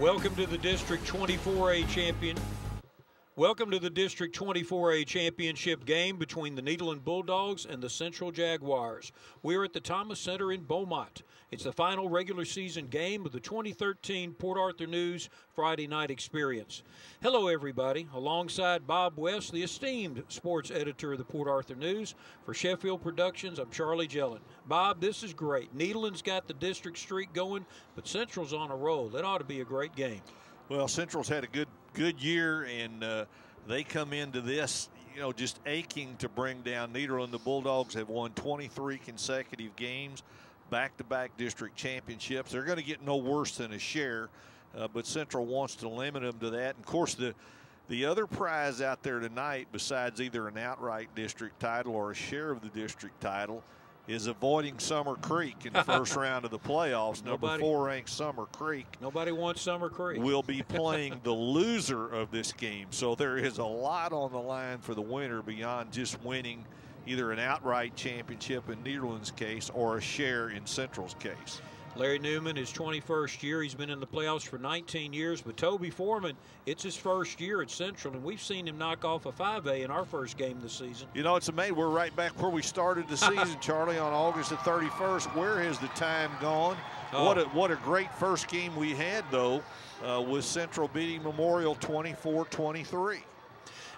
Welcome to the District 24A champion. Welcome to the District 24A championship game between the Nederland Bulldogs and the Central Jaguars. We're at the Thomas Center in Beaumont. It's the final regular season game of the 2013 Port Arthur News Friday night experience. Hello, everybody. Alongside Bob West, the esteemed sports editor of the Port Arthur News. For Sheffield Productions, I'm Charlie Gellin. Bob, this is great. Nederland's got the district streak going, but Central's on a roll. That ought to be a great game. Well, Central's had a good year, and they come into this, just aching to bring down Nederland. The Bulldogs have won 23 consecutive games, back-to-back district championships. They're going to get no worse than a share, but Central wants to limit them to that. And of course, the other prize out there tonight, besides either an outright district title or a share of the district title, is avoiding Summer Creek in the first round of the playoffs. Number 4 ranked Summer Creek. Nobody wants Summer Creek. Will be playing the loser of this game. So there is a lot on the line for the winner beyond just winning either an outright championship in Nederland's case or a share in Central's case. Larry Newman, his 21st year. He's been in the playoffs for 19 years. But Toby Foreman, it's his first year at Central, and we've seen him knock off a 5A in our first game this season. It's amazing. We're right back where we started the season, Charlie, on August the 31st. Where has the time gone? Oh. What a great first game we had, though, with Central beating Memorial 24-23.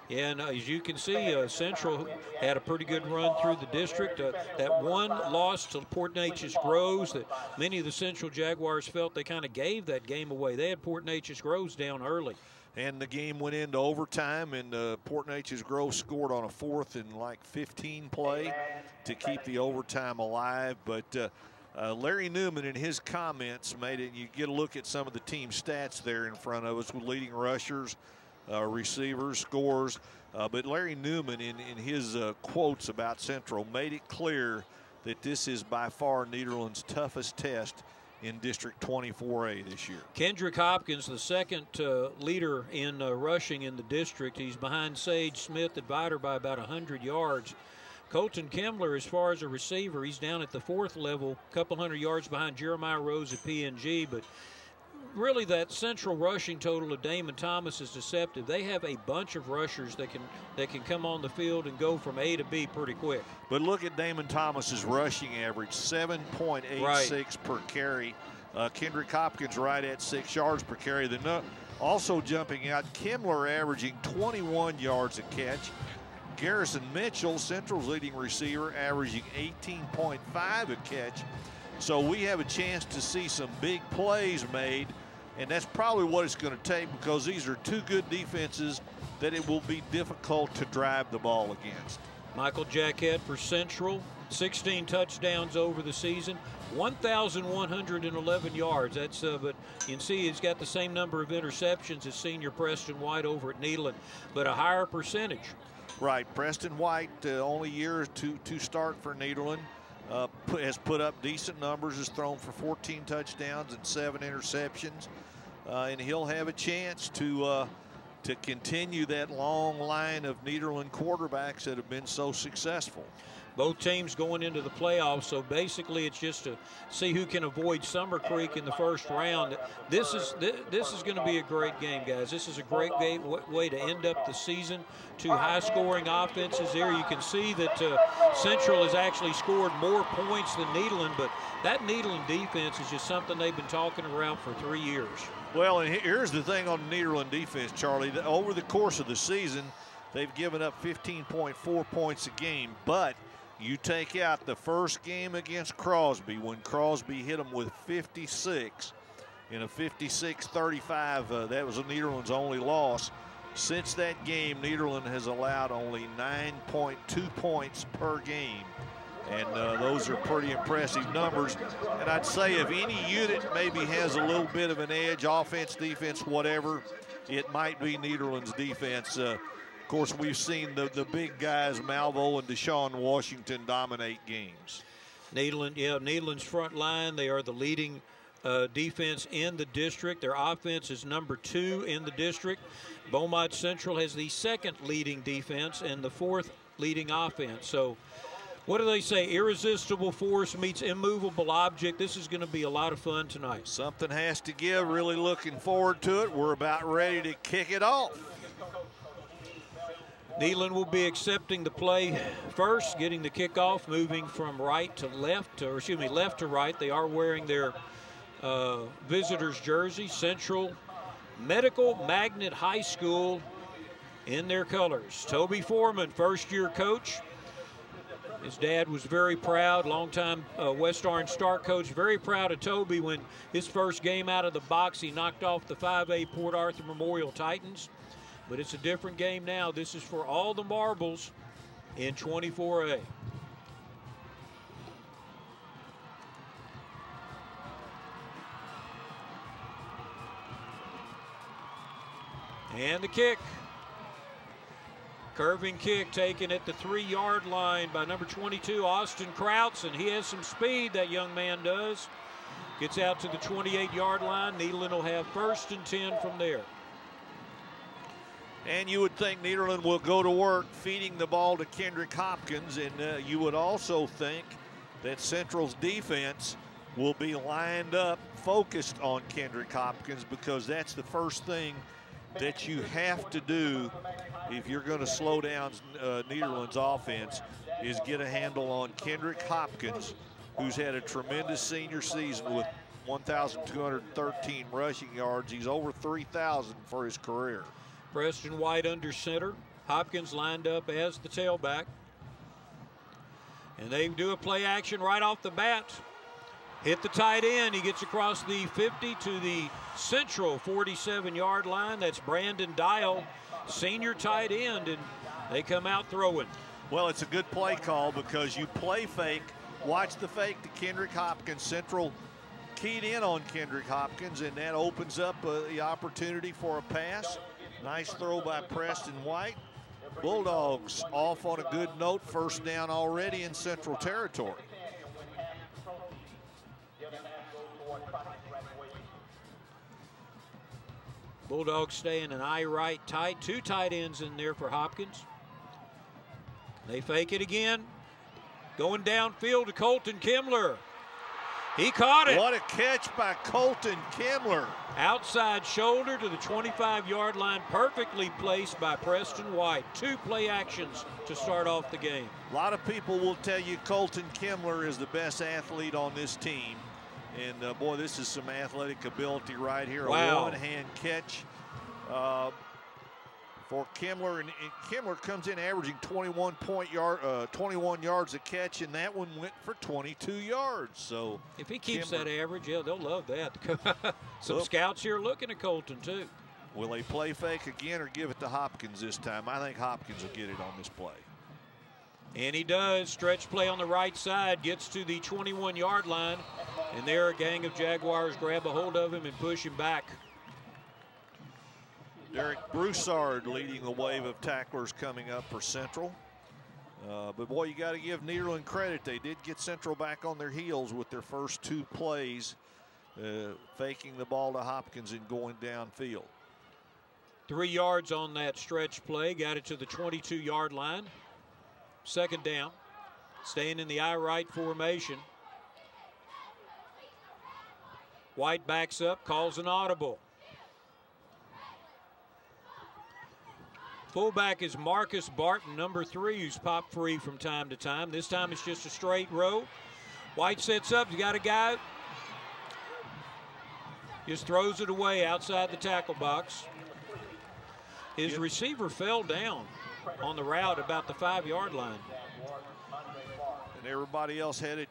Yeah, and as you can see, Central had a pretty good run through the district. That one loss to Port Neches Groves that many of the Central Jaguars felt they kind of gave that game away. They had Port Neches Groves down early. And the game went into overtime, and Port Neches Groves scored on a 4th and 15 play to keep the overtime alive. But Larry Newman in his comments made it. You get a look at some of the team stats there in front of us with leading rushers, receivers, scores, but Larry Newman in his quotes about Central made it clear that this is by far Nederland's toughest test in District 24A this year. Kendrick Hopkins, the second leader in rushing in the district. He's behind Sage Smith at Vider by about 100 yards. Colton Kemmler, as far as a receiver, he's down at the 4th level, a couple hundred yards behind Jeremiah Rose at PNG, but really, that Central rushing total of Damon Thomas is deceptive. They have a bunch of rushers that can come on the field and go from A to B pretty quick. But look at Damon Thomas's rushing average, 7.86 per carry. Kendrick Hopkins right at 6 yards per carry. Also jumping out, Kemmler averaging 21 yards a catch. Garrison Mitchell, Central's leading receiver, averaging 18.5 a catch. So we have a chance to see some big plays made, and that's probably what it's going to take because these are two good defenses that it will be difficult to drive the ball against. Michael Jackett for Central, 16 touchdowns over the season, 1,111 yards. That's but you can see he's got the same number of interceptions as senior Preston White over at Nederland, but a higher percentage. Right, Preston White, only year to start for Nederland. Has put up decent numbers, has thrown for 14 touchdowns and 7 interceptions, and he'll have a chance to continue that long line of Nederland quarterbacks that have been so successful. Both teams going into the playoffs, so basically it's just to see who can avoid Summer Creek in the first round. This is going to be a great game, guys. This is a great way to end up the season. Two high-scoring offenses there. You can see that Central has actually scored more points than Nederland, but that Nederland defense is just something they've been talking around for 3 years. Well, and here's the thing on the Nederland defense, Charlie. Over the course of the season, they've given up 15.4 points a game, but you take out the first game against Crosby when Crosby hit them with 56 in a 56-35. That was Nederland's only loss. Since that game, Nederland has allowed only 9.2 points per game. And those are pretty impressive numbers. And I'd say if any unit maybe has a little bit of an edge, offense, defense, whatever, it might be Nederland's defense. Of course, we've seen the big guys, Malvo and Deshaun Washington, dominate games. Nederland's front line, they are the leading defense in the district. Their offense is number 2 in the district. Beaumont Central has the 2nd leading defense and the 4th leading offense. So What do they say? Irresistible force meets immovable object. This is going to be a lot of fun tonight. Something has to give. Really looking forward to it. We're about ready to kick it off. Nederland will be accepting the play first, getting the kickoff, moving from right to left, or excuse me, left to right. They are wearing their visitors' jersey, Central Medical Magnet High School in their colors. Toby Foreman, first-year coach. His dad was very proud, longtime West Orange Star coach, very proud of Toby when his first game out of the box, he knocked off the 5A Port Arthur Memorial Titans. But it's a different game now. This is for all the marbles in 24A. And the kick. Curving kick taken at the 3-yard line by number 22, Austin Krauts, and he has some speed, that young man does. Gets out to the 28-yard line. Nederland will have 1st and 10 from there. And you would think Nederland will go to work feeding the ball to Kendrick Hopkins, and you would also think that Central's defense will be lined up, focused on Kendrick Hopkins, because that's the first thing that you have to do if you're going to slow down Nederland's offense, is get a handle on Kendrick Hopkins, who's had a tremendous senior season with 1,213 rushing yards. He's over 3,000 for his career. Preston White under center. Hopkins lined up as the tailback. And they do a play action right off the bat. Hit the tight end. He gets across the 50 to the Central 47-yard line. That's Brandon Dial, senior tight end, and they come out throwing. Well, it's a good play call because you play fake. Watch the fake to Kendrick Hopkins. Central keyed in on Kendrick Hopkins, and that opens up the opportunity for a pass. Nice throw by Preston White. Bulldogs off on a good note. 1st down already in Central territory. Bulldogs staying an eye right tight. 2 tight ends in there for Hopkins. They fake it again. Going downfield to Colton Kimler. He caught it. What a catch by Colton Kimler. Outside shoulder to the 25-yard line, perfectly placed by Preston White. 2 play actions to start off the game. A lot of people will tell you Colton Kimler is the best athlete on this team. And boy, this is some athletic ability right here. Wow. A one-hand catch for Kimler, and Kimler comes in averaging 21 yards a catch, and that one went for 22 yards. So if he keeps that average, yeah, they'll love that. Some scouts here looking at Colton too. Will they play fake again or give it to Hopkins this time? I think Hopkins will get it on this play. And he does. Stretch play on the right side, gets to the 21-yard line, and there a gang of Jaguars grab a hold of him and push him back. Derek Broussard leading the wave of tacklers coming up for Central. But boy, you got to give Nederland credit. They did get Central back on their heels with their first 2 plays, faking the ball to Hopkins and going downfield. 3 yards on that stretch play, got it to the 22-yard line. 2nd down, staying in the eye right formation. White backs up, calls an audible. Fullback is Marcus Barton, number 3, who's popped free from time to time. This time it's just a straight row. White sets up, he's got a guy. Just throws it away outside the tackle box. His receiver fell down on the route about the 5-yard line. And everybody else had it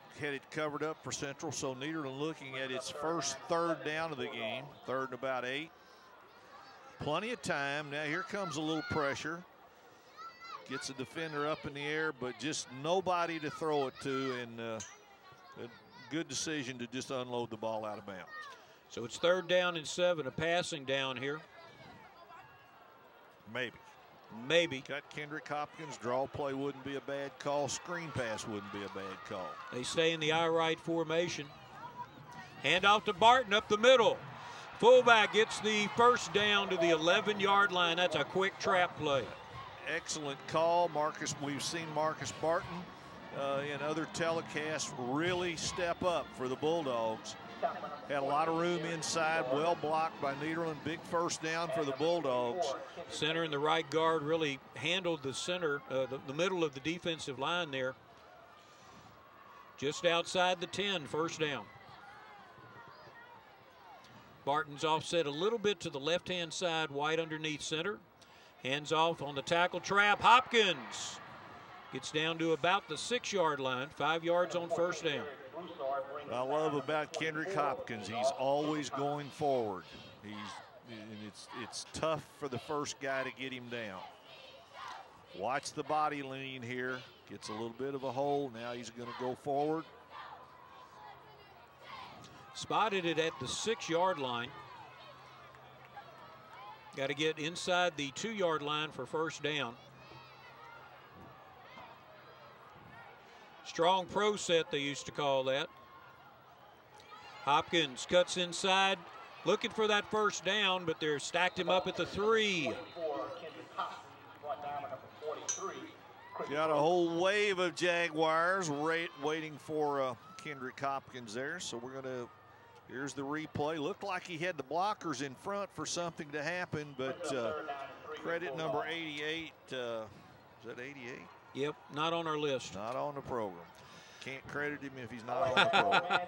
covered up for Central, so Nederland looking at its first 3rd down of the game, 3rd and about 8. Plenty of time. Now here comes a little pressure. Gets a defender up in the air, but just nobody to throw it to, and a good decision to just unload the ball out of bounds. So it's 3rd down and 7, a passing down here. Maybe. Got Kendrick Hopkins. Draw play wouldn't be a bad call. Screen pass wouldn't be a bad call. They stay in the eye right formation. Hand off to Barton up the middle. Fullback gets the 1st down to the 11-yard line. That's a quick trap play. Excellent call, Marcus. We've seen Marcus Barton in other telecasts really step up for the Bulldogs. Had a lot of room inside, well blocked by Nederland. Big first down for the Bulldogs. Center and the right guard really handled the center, the middle of the defensive line there. Just outside the 10, first down. Barton's offset a little bit to the left-hand side, White underneath center. Hands off on the tackle trap. Hopkins gets down to about the 6-yard line, 5 yards on first down. I love about Kendrick Hopkins, he's always going forward. It's tough for the first guy to get him down. Watch the body lean here. Gets a little bit of a hole. Now he's going to go forward. Spotted it at the 6-yard line. Got to get inside the 2-yard line for first down. Strong pro set, they used to call that. Hopkins cuts inside, looking for that first down, but they're stacked him up at the 3. Got a whole wave of Jaguars waiting for Kendrick Hopkins there. So we're going to, here's the replay. Looked like he had the blockers in front for something to happen, but credit number 88. Is that 88? Yep, not on our list. Not on the program. Can't credit him if he's not on the program.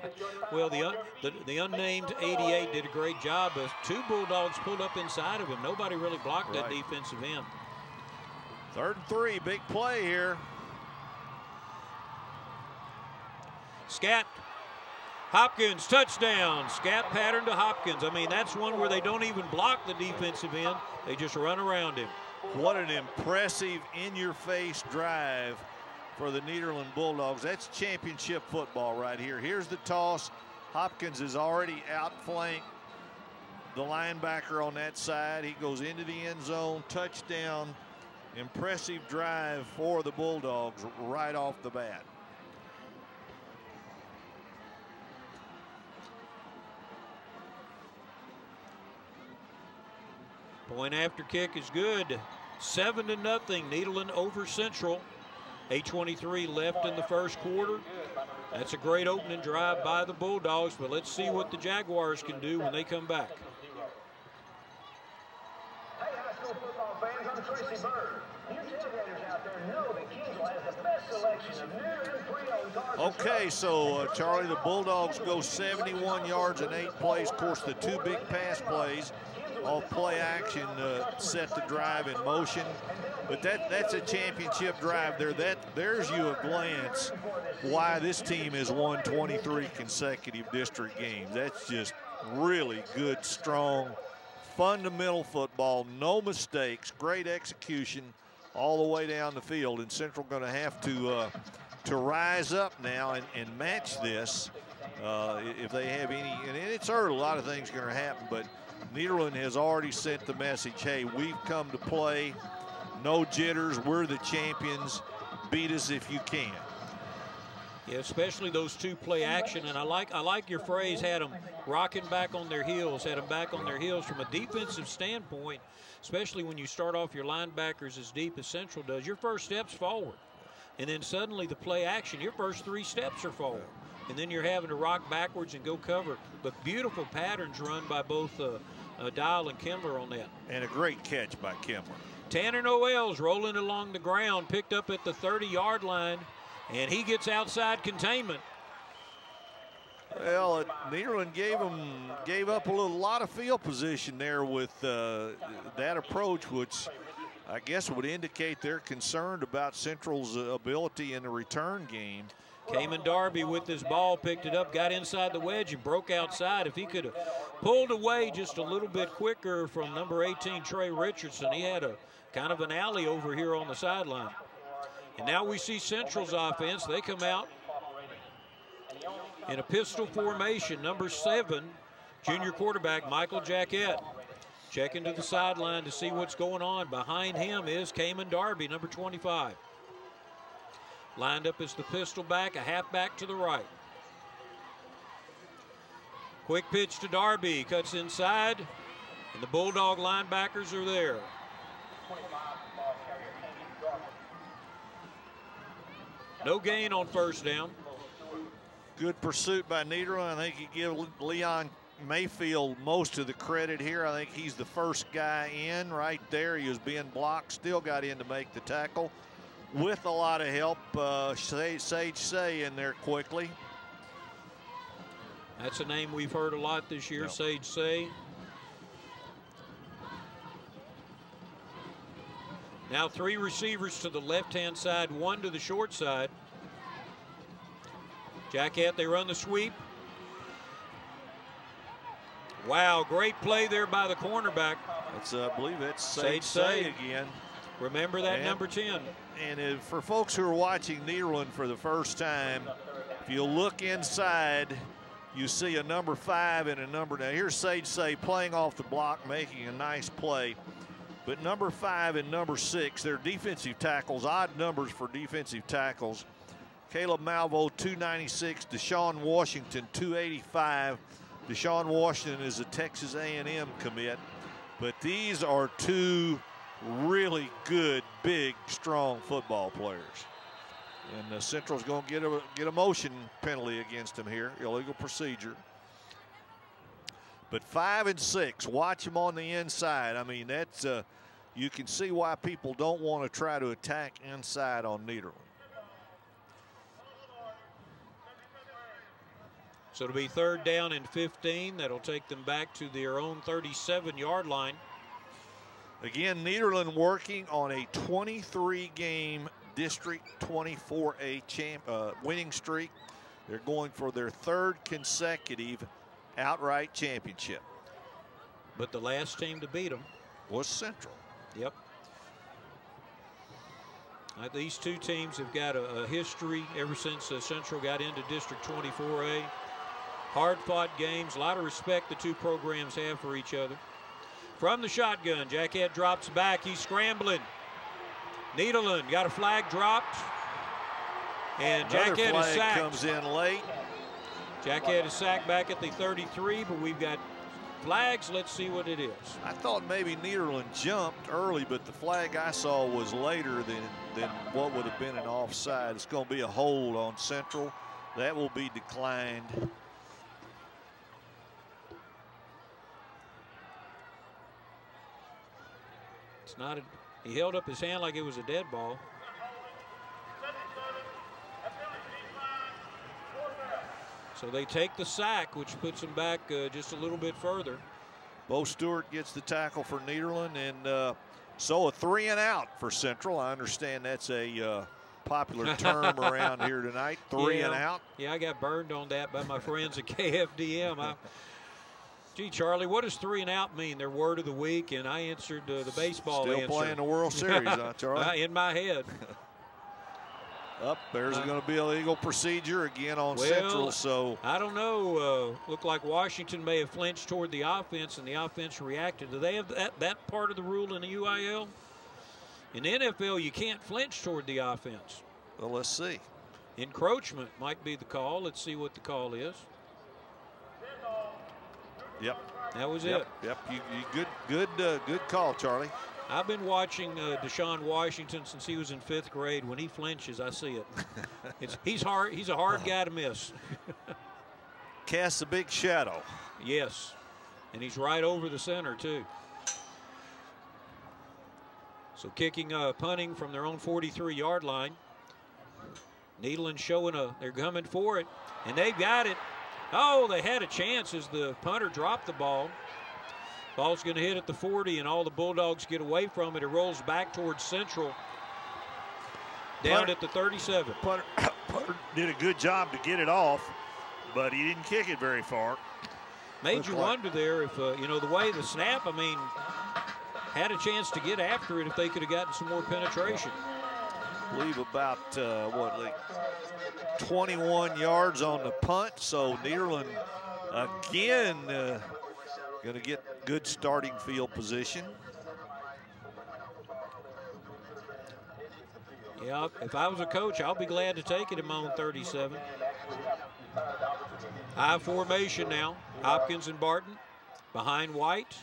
Well, the unnamed 88 did a great job, but 2 Bulldogs pulled up inside of him. Nobody really blocked that defensive end. 3rd and 3, big play here. Scat. Hopkins, touchdown. Scat pattern to Hopkins. I mean, that's one where they don't even block the defensive end. They just run around him. What an impressive in-your-face drive for the Nederland Bulldogs. That's championship football right here. Here's the toss. Hopkins is already outflanked the linebacker on that side. He goes into the end zone, touchdown. Impressive drive for the Bulldogs right off the bat. Point after kick is good. 7-0, Nederland over Central. 8:23 left in the first quarter. That's a great opening drive by the Bulldogs, but let's see what the Jaguars can do when they come back. Hey, high school football fans, I'm Tracy Bird. You tailgaters out there know that Kingsville has the best selection of new and pre-owned cars. Okay, so Charlie, the Bulldogs go 71 yards in 8 plays. Of course, the 2 big pass plays off play action set the drive in motion. But that's a championship drive there. There's you a glance why this team has won 23 consecutive district games. That's just really good, strong, fundamental football, no mistakes, great execution all the way down the field. And Central going to have to rise up now and match this if they have any. And it's early, a lot of things are going to happen, but Nederland has already sent the message, hey, we've come to play. No jitters. We're the champions. Beat us if you can. Yeah, especially those 2 play action. And I like your phrase, had them rocking back on their heels, had them back on their heels from a defensive standpoint, especially when you start off your linebackers as deep as Central does. Your first step's forward. And then suddenly the play action, your first 3 steps are forward. And then you're having to rock backwards and go cover. But beautiful patterns run by both Dial and Kimler on that. And a great catch by Kimler. Tanner Noel's rolling along the ground, picked up at the 30-yard line, and he gets outside containment. Well, Nederland gave up a lot of field position there with that approach, which I guess would indicate they're concerned about Central's ability in the return game. Cayman Darby with his ball, picked it up, got inside the wedge and broke outside. If he could have pulled away just a little bit quicker from number 18, Trey Richardson, he had a kind of an alley over here on the sideline. And now we see Central's offense. They come out in a pistol formation. Number 7, junior quarterback Michael Jackett, checking to the sideline to see what's going on. Behind him is Cayman Darby, number 25. Lined up as the pistol back, a halfback to the right. Quick pitch to Darby, cuts inside, and the Bulldog linebackers are there. No gain on first down. Good pursuit by Nederland. I think you give Leon Mayfield most of the credit here. I think he's the first guy in right there. He was being blocked, still got in to make the tackle with a lot of help. Sage Say in there quickly. That's a name we've heard a lot this year, Sage Say. Now 3 receivers to the left-hand side, 1 to the short side. Jackett, they run the sweep. Wow, great play there by the cornerback. That's, I believe it's Sage Say again. Remember that, number 10. And for folks who are watching Nederland for the first time, if you look inside, you see a number 5 and a number. Now here's Sage Say playing off the block, making a nice play. But number 5 and number 6, they're defensive tackles, odd numbers for defensive tackles. Caleb Malvo, 296. Deshaun Washington, 285. Deshaun Washington is a Texas A&M commit. But these are 2 really good, big, strong football players. And Central's going to get a motion penalty against him here, illegal procedure. But 5 and 6, watch them on the inside. I mean, that's you can see why people don't want to try to attack inside on Nederland. So it'll be 3rd down and 15. That'll take them back to their own 37-yard line. Again, Nederland working on a 23-game District 24A winning streak. They're going for their 3rd consecutive outright championship. But the last team to beat them was Central. Yep. These 2 teams have got a history ever since Central got into District 24A. Hard-fought games, a lot of respect the 2 programs have for each other. From the shotgun, Jackett drops back. He's scrambling. Nederland got a flag dropped. And Jackett is sacked. Comes in late. Jackett is sacked back at the 33, but we've got flags. Let's see what it is. I thought maybe Nederland jumped early, but the flag I saw was later than what would have been an offside. It's going to be a hold on Central. That will be declined. It's not. He held up his hand like it was a dead ball. So they take the sack, which puts them back just a little bit further. Bo Stewart gets the tackle for Nederland, and so a 3 and out for Central. I understand that's a popular term around here tonight, 3 and out. Yeah, I got burned on that by my friends at KFDM. Gee, Charlie, what does 3 and out mean? Their word of the week, and I answered the baseball answer. Still playing the World Series, huh, Charlie? In my head. There's going to be a legal procedure again on Central. So I don't know. Looked like Washington may have flinched toward the offense, and the offense reacted. Do they have that part of the rule in the UIL? In the NFL, you can't flinch toward the offense. Well, let's see. Encroachment might be the call. Let's see what the call is. Yep. That was it. Yep. Good call, Charlie. I've been watching Deshaun Washington since he was in 5th grade. When he flinches, I see it. He's hard. He's a hard guy to miss. Casts a big shadow. Yes, and he's right over the center too. So kicking, punting from their own 43-yard line. Nederland showing they're coming for it, and they've got it. Oh, they had a chance as the punter dropped the ball. Ball's going to hit at the 40, and all the Bulldogs get away from it. It rolls back towards Central. Down at the 37. Punter did a good job to get it off, but he didn't kick it very far. Made you wonder there if, the way the snap, had a chance to get after it if they could have gotten some more penetration. I believe about, 21 yards on the punt. So Nederland, again, going to get good starting field position. Yeah, if I was a coach, I'll be glad to take it in my own 37. High formation now. Hopkins and Barton behind White.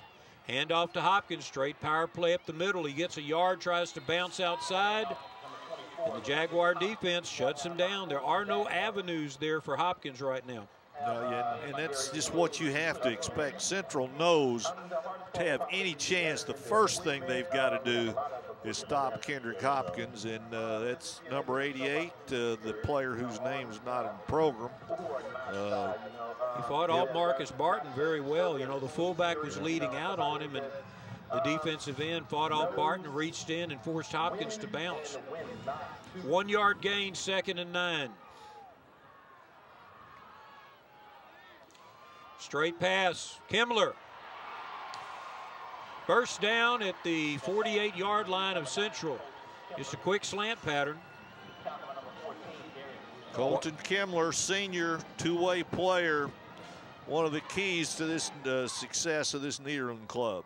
Hand off to Hopkins. Straight power play up the middle. He gets a yard, tries to bounce outside. And the Jaguar defense shuts him down. There are no avenues there for Hopkins right now. No, yeah, and that's just what you have to expect. Central knows to have any chance, the first thing they've got to do is stop Kendrick Hopkins, and that's number 88, the player whose name is not in the program. He fought off Marcus Barton very well. You know, the fullback was leading out on him, and the defensive end fought off Barton, reached in, and forced Hopkins to bounce. 1 yard gain, 2nd and 9. Straight pass, Kimmler. First down at the 48-yard line of Central. Just a quick slant pattern. Colton Kimmler, senior, two-way player, one of the keys to this success of this Nederland club.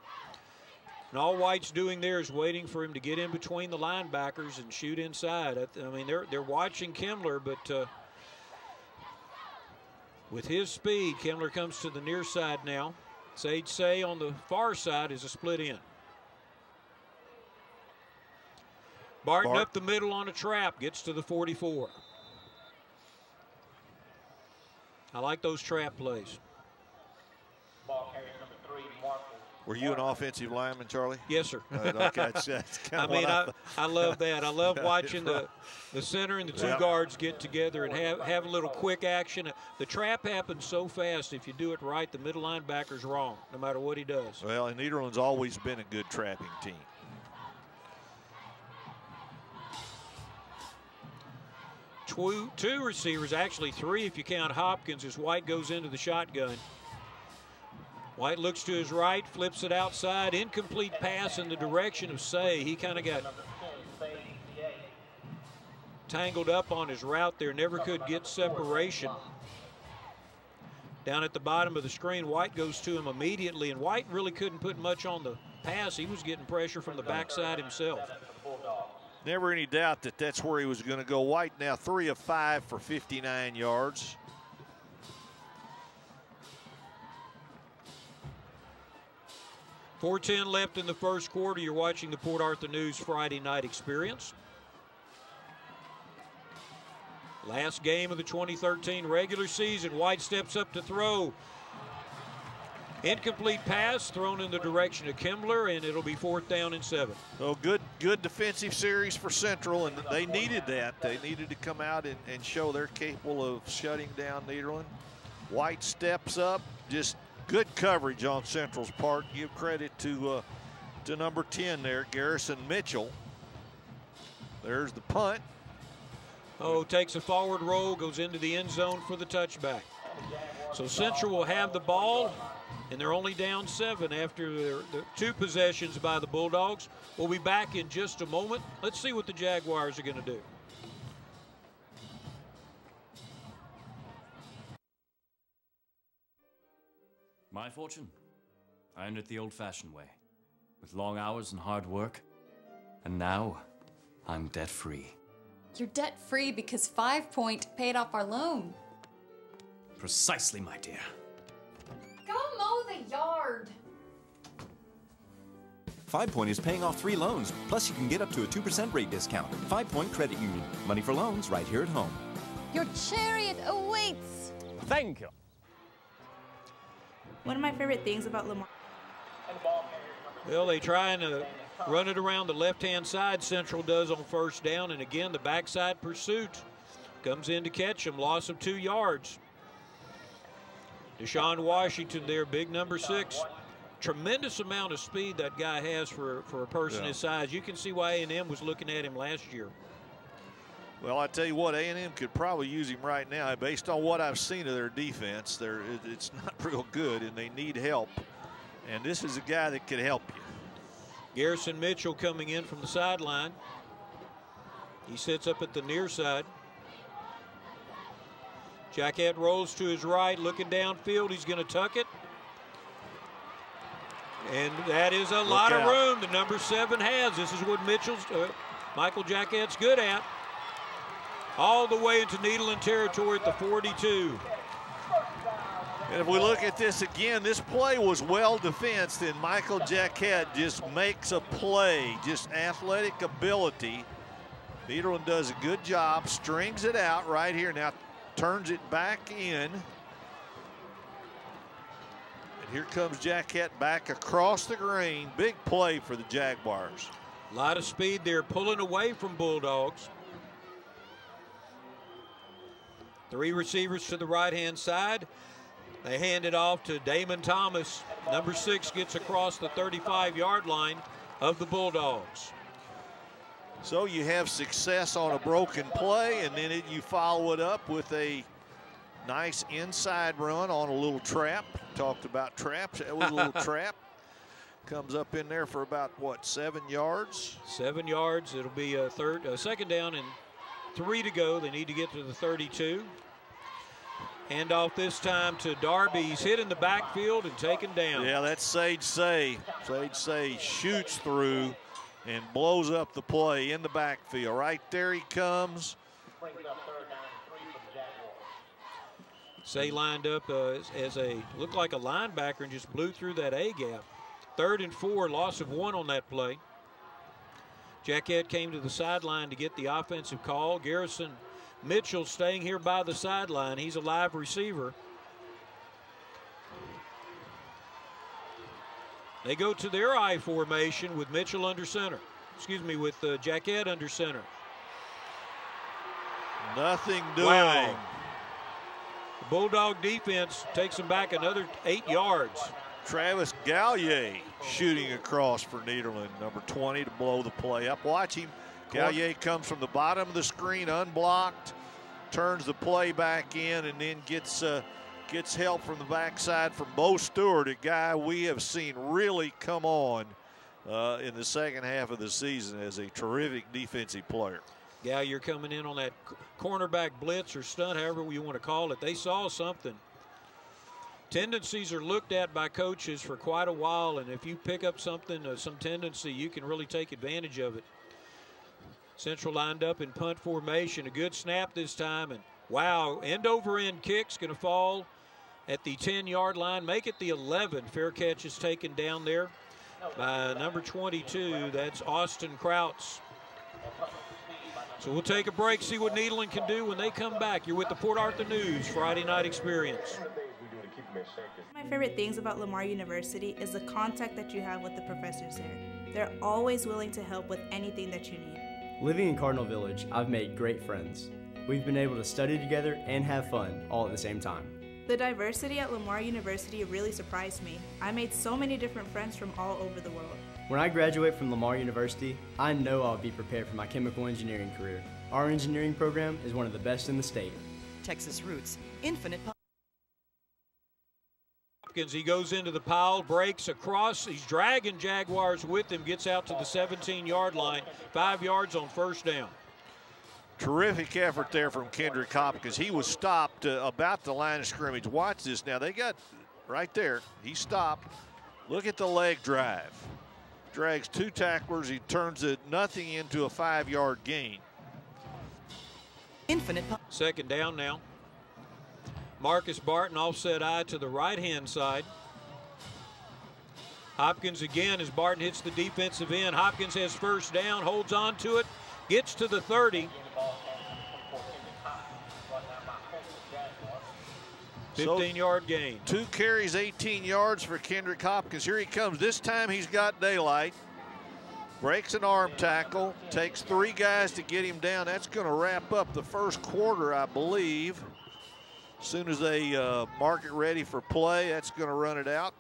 And all White's doing there is waiting for him to get in between the linebackers and shoot inside. I mean, they're watching Kimmler, but with his speed, Kimmler comes to the near side now. Sage Say on the far side is a split end. Barton up the middle on a trap, gets to the 44. I like those trap plays. Were you an offensive lineman, Charlie? Yes, sir. Okay, that's I mean, I love that. I love watching the center and the two guards get together and have a little quick action. The trap happens so fast. If you do it right, the middle linebacker's wrong, no matter what he does. Well, and Nederland's always been a good trapping team. Two receivers, actually three if you count Hopkins, as White goes into the shotgun. White looks to his right, flips it outside, incomplete pass in the direction of Say. He kind of got tangled up on his route there, never could get separation. Down at the bottom of the screen, White goes to him immediately, and White really couldn't put much on the pass. He was getting pressure from the backside himself. Never any doubt that that's where he was going to go. White now 3 of 5 for 59 yards. .410 left in the first quarter. You're watching the Port Arthur News Friday Night Experience. Last game of the 2013 regular season. White steps up to throw. Incomplete pass thrown in the direction of Kimmler, and it'll be 4th down and 7. So good defensive series for Central, and they needed that. They needed to come out and show they're capable of shutting down Nederland. White steps up, just good coverage on Central's part. Give credit to number 10 there, Garrison Mitchell. There's the punt. Oh, takes a forward roll, goes into the end zone for the touchback. So Central will have the ball, and they're only down 7 after the 2 possessions by the Bulldogs. We'll be back in just a moment. Let's see what the Jaguars are going to do. My fortune? I earned it the old-fashioned way, with long hours and hard work. And now, I'm debt-free. You're debt-free because 5 Point paid off our loan. Precisely, my dear. Go mow the yard. 5 Point is paying off 3 loans, plus you can get up to a 2% rate discount. 5 Point Credit Union. Money for loans right here at home. Your chariot awaits. Thank you. One of my favorite things about Lamar. Well, they trying to run it around the left-hand side. Central does on first down, and again the backside pursuit comes in to catch him. Loss of 2 yards. Deshaun Washington there, big number 6. Tremendous amount of speed that guy has for a person his size. You can see why A&M was looking at him last year. Well, I tell you what, A&M could probably use him right now. Based on what I've seen of their defense, it's not real good, and they need help. And this is a guy that could help you. Garrison Mitchell coming in from the sideline. He sits up at the near side. Jackett rolls to his right, looking downfield. He's going to tuck it. And that is a lot of room the number 7 has. This is what Michael Jackett's good at. All the way into Nederland territory at the 42. And if we look at this again, this play was well defensed, and Michael Jackett just makes a play, just athletic ability. Nederland does a good job, strings it out right here. Now turns it back in. And here comes Jaquette back across the green. Big play for the Jaguars. A lot of speed there, pulling away from Bulldogs. 3 receivers to the right-hand side. They hand it off to Damon Thomas. Number 6 gets across the 35-yard line of the Bulldogs. So you have success on a broken play, and then you follow it up with a nice inside run on a little trap. Talked about traps. That was a little trap. Comes up in there for about, what, 7 yards? 7 yards. It'll be a second down and 3 to go. They need to get to the 32. Handoff this time to Darby. He's hit in the backfield and taken down. Yeah, that's Sage Say. Sage Say shoots through and blows up the play in the backfield. Right there he comes. Say lined up as a, looked like a linebacker and just blew through that A gap. 3rd and 4, loss of 1 on that play. Jaquette came to the sideline to get the offensive call. Garrison Mitchell staying here by the sideline. He's a live receiver. They go to their I formation with Mitchell under center. Excuse me, with Jaquette under center. Nothing doing. Wow. The Bulldog defense takes them back another 8 yards. Travis Gallier shooting across for Nederland, number 20, to blow the play up. Watch him. Gallier comes from the bottom of the screen unblocked, turns the play back in, and then gets help from the backside from Bo Stewart, a guy we have seen really come on in the second half of the season as a terrific defensive player. Gallier coming in on that cornerback blitz or stunt, however you want to call it. They saw something. Tendencies are looked at by coaches for quite a while, and if you pick up something, some tendency, you can really take advantage of it. Central lined up in punt formation. A good snap this time, and wow, end-over-end kick's going to fall at the 10-yard line. Make it the 11. Fair catch is taken down there by number 22. That's Austin Krautz. So we'll take a break, see what Nederland can do when they come back. You're with the Port Arthur News Friday Night Experience. My favorite things about Lamar University is the contact that you have with the professors there. They're always willing to help with anything that you need. Living in Cardinal Village, I've made great friends. We've been able to study together and have fun all at the same time. The diversity at Lamar University really surprised me. I made so many different friends from all over the world. When I graduate from Lamar University, I know I'll be prepared for my chemical engineering career. Our engineering program is one of the best in the state. Texas Roots, infinite. He goes into the pile, breaks across. He's dragging Jaguars with him, gets out to the 17-yard line, 5 yards on first down. Terrific effort there from Kendrick Hopkins. He was stopped about the line of scrimmage. Watch this now. They got right there. He stopped. Look at the leg drive. Drags 2 tacklers. He turns it nothing into a 5-yard gain. Infinite. Second down now. Marcus Barton offset eye to the right-hand side. Hopkins again as Barton hits the defensive end. Hopkins has first down, holds on to it, gets to the 30. 15-yard gain. 2 carries, 18 yards for Kendrick Hopkins. Here he comes. This time he's got daylight. Breaks an arm tackle. Takes 3 guys to get him down. That's going to wrap up the first quarter, I believe. As soon as they mark it ready for play, that's going to run it out.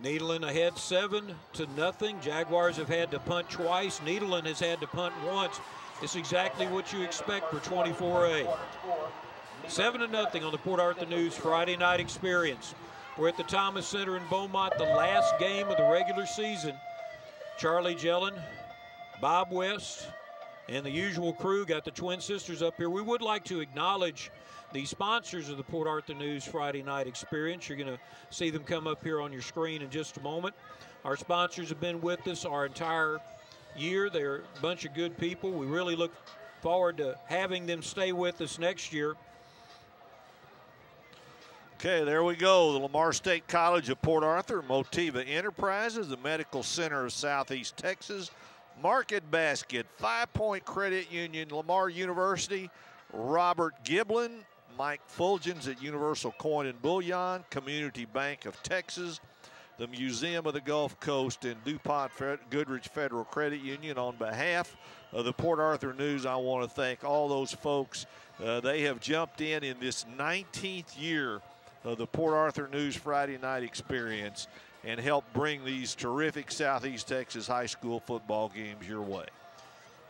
Nederland ahead 7-0. Jaguars have had to punt twice. Nederland has had to punt once. It's exactly what you expect for 24A. 7-0 on the Port Arthur News Friday Night Experience. We're at the Thomas Center in Beaumont, the last game of the regular season. Charlie Jellin, Bob West, and the usual crew got the twin sisters up here. We would like to acknowledge the sponsors of the Port Arthur News Friday Night Experience. You're going to see them come up here on your screen in just a moment. Our sponsors have been with us our entire year. They're a bunch of good people. We really look forward to having them stay with us next year. Okay, there we go. The Lamar State College of Port Arthur, Motiva Enterprises, the Medical Center of Southeast Texas, Market basket, 5 Point Credit Union, Lamar University, Robert Giblin, Mike Fulgens at Universal Coin and Bullion, Community Bank of Texas, the Museum of the Gulf Coast, and DuPont Goodrich Federal Credit Union. On behalf of the Port Arthur News, I want to thank all those folks. They have jumped in this 19th year of the Port Arthur News Friday night experience and helped bring these terrific Southeast Texas high school football games your way.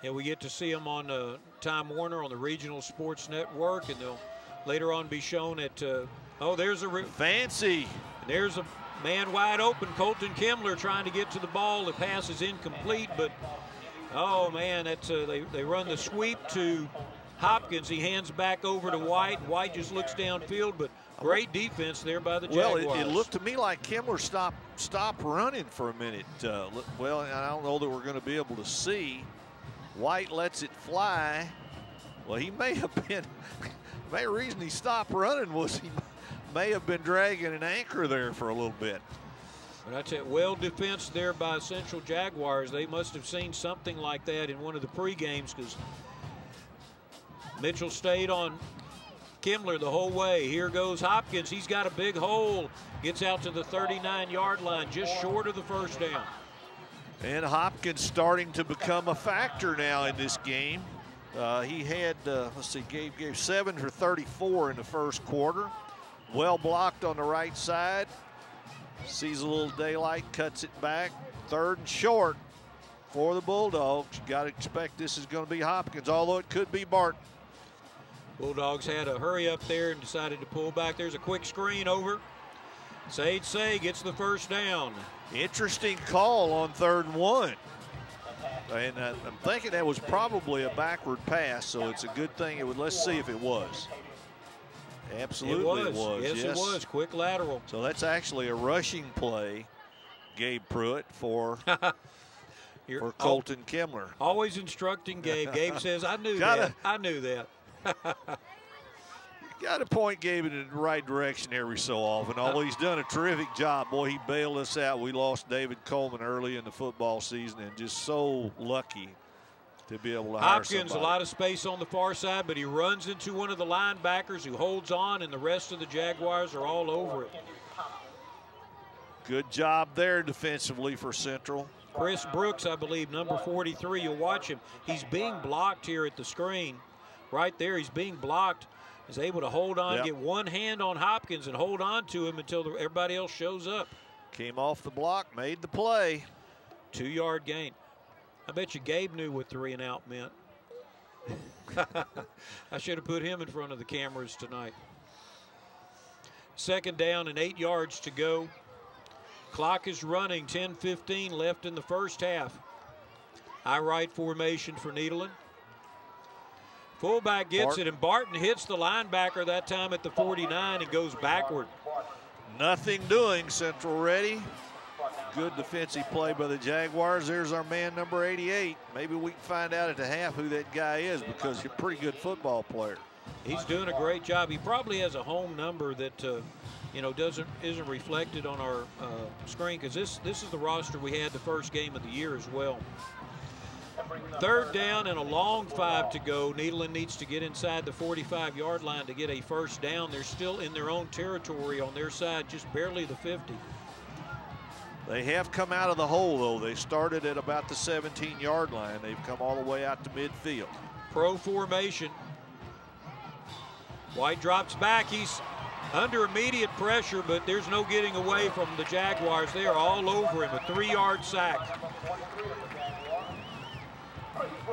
Yeah, we get to see them on Time Warner on the Regional Sports Network, and they'll later on be shown at, oh, there's a fancy. There's a man wide open, Colton Kimmler trying to get to the ball. The pass is incomplete, but, oh, man, that's they run the sweep to Hopkins. He hands back over to White. White just looks downfield, but great defense there by the Jaguars. Well, it looked to me like Kimmler stopped running for a minute. Well, I don't know that we're going to be able to see. White lets it fly. Well, he may have been, the main reason he stopped running was he may have been dragging an anchor there for a little bit. But I tell you, well defense there by Central Jaguars. They must have seen something like that in one of the pre-games, because Mitchell stayed on Kimmler the whole way. Here goes Hopkins. He's got a big hole. Gets out to the 39-yard line, just short of the first down. And Hopkins starting to become a factor now in this game. He had, let's see, gave 7 for 34 in the first quarter. Well blocked on the right side. Sees a little daylight, cuts it back. 3rd and short for the Bulldogs. You got to expect this is going to be Hopkins, although it could be Barton. Bulldogs had a hurry up there and decided to pull back. There's a quick screen over. Sade Say gets the first down. Interesting call on 3rd and 1. And I'm thinking that was probably a backward pass, so it's a good thing. Let's see if it was. Absolutely it was. Yes, it was. Quick lateral. So that's actually a rushing play, Gabe Pruitt, for Colton Kimmler. Always instructing Gabe. Gabe says, I knew that. I knew that. You got to point Gabe in the right direction every so often. Although he's done a terrific job. Boy, he bailed us out. We lost David Coleman early in the football season, and just so lucky to be able to hire somebody. Hopkins, a lot of space on the far side, but he runs into one of the linebackers who holds on, and the rest of the Jaguars are all over it. Good job there defensively for Central. Chris Brooks, I believe, number 43. You'll watch him. He's being blocked here at the screen. Right there, he's being blocked. Is able to hold on, get one hand on Hopkins and hold on to him until everybody else shows up. Came off the block, made the play. 2-yard gain. I bet you Gabe knew what 3 and out meant. I should have put him in front of the cameras tonight. 2nd down and 8 yards to go. Clock is running, 10:15 left in the first half. High right formation for Nederland. Fullback gets it, and Barton hits the linebacker that time at the 49 and goes backward. Nothing doing, Central ready. Good defensive play by the Jaguars. There's our man number 88. Maybe we can find out at the half who that guy is, because he's a pretty good football player. He's doing a great job. He probably has a home number that you know, isn't reflected on our screen, because this is the roster we had the first game of the year as well. 3rd down and a long 5 to go. Nederland needs to get inside the 45-yard line to get a first down. They're still in their own territory on their side, just barely the 50. They have come out of the hole, though. They started at about the 17-yard line. They've come all the way out to midfield. Pro formation. White drops back. He's under immediate pressure, but there's no getting away from the Jaguars. They are all over him. A 3-yard sack.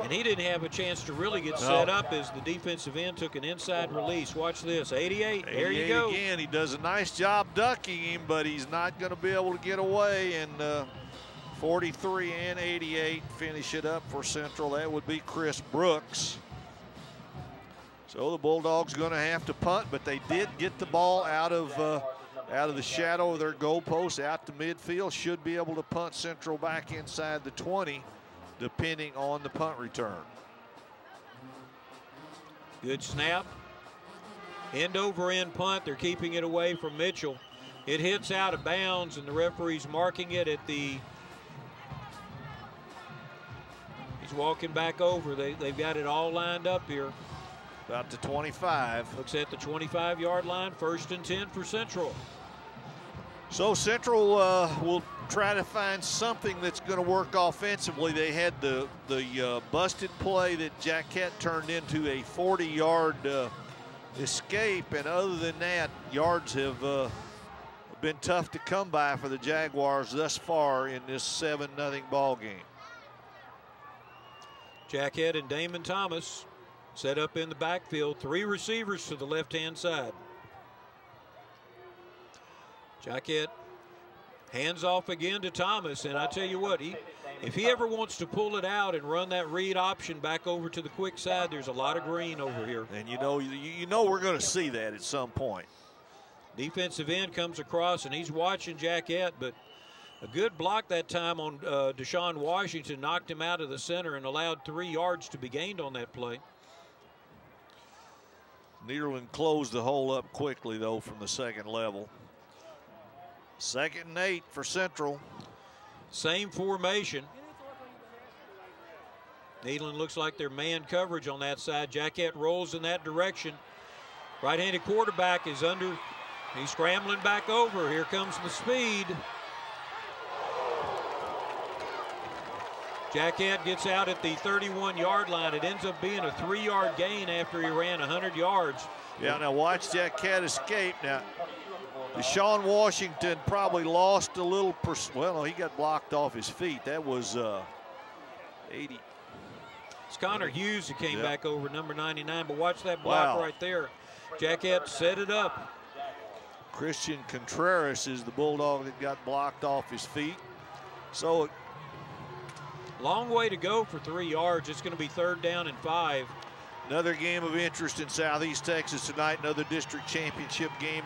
And he didn't have a chance to really get set up as the defensive end took an inside release. Watch this, 88, there you go. Again, he does a nice job ducking him, but he's not going to be able to get away. And 43 and 88 finish it up for Central. That would be Chris Brooks. So the Bulldogs going to have to punt, but they did get the ball out of the shadow of their goalpost out to midfield. Should be able to punt Central back inside the 20. Depending on the punt return. Good snap. End over end punt. They're keeping it away from Mitchell. It hits out of bounds, and the referee's marking it at the He's walking back over. They've got it all lined up here. About to 25. Looks at the 25-yard line, 1st and 10 for Central. So Central will try to find something that's going to work offensively. They had the busted play that Jaquette turned into a 40-yard escape, and other than that, yards have been tough to come by for the Jaguars thus far in this 7-0 ball game. Jaquette and Damon Thomas set up in the backfield, 3 receivers to the left-hand side. Jaquette hands off again to Thomas, and I tell you what, if he ever wants to pull it out and run that read option back over to the quick side, there's a lot of green over here. And you know we're going to see that at some point. Defensive end comes across, and he's watching Jaquette, but a good block that time on Deshaun Washington knocked him out of the center and allowed 3 yards to be gained on that play. Nederland closed the hole up quickly, though, from the 2nd level. 2nd and 8 for Central. Same formation. Nederland looks like they're man coverage on that side. Jaquette rolls in that direction. Right-handed quarterback is under. He's scrambling back over. Here comes the speed. Jaquette gets out at the 31-yard line. It ends up being a 3-yard gain after he ran 100 yards. Yeah, now watch Jaquette escape. Now, Deshaun Washington probably lost a little, well, no, he got blocked off his feet. That was 80. It's Connor Hughes who came back over, number 99, but watch that block right there. Jaquette set it up. Christian Contreras is the Bulldog that got blocked off his feet. So, long way to go for 3 yards. It's going to be 3rd down and 5. Another game of interest in Southeast Texas tonight. Another district championship game.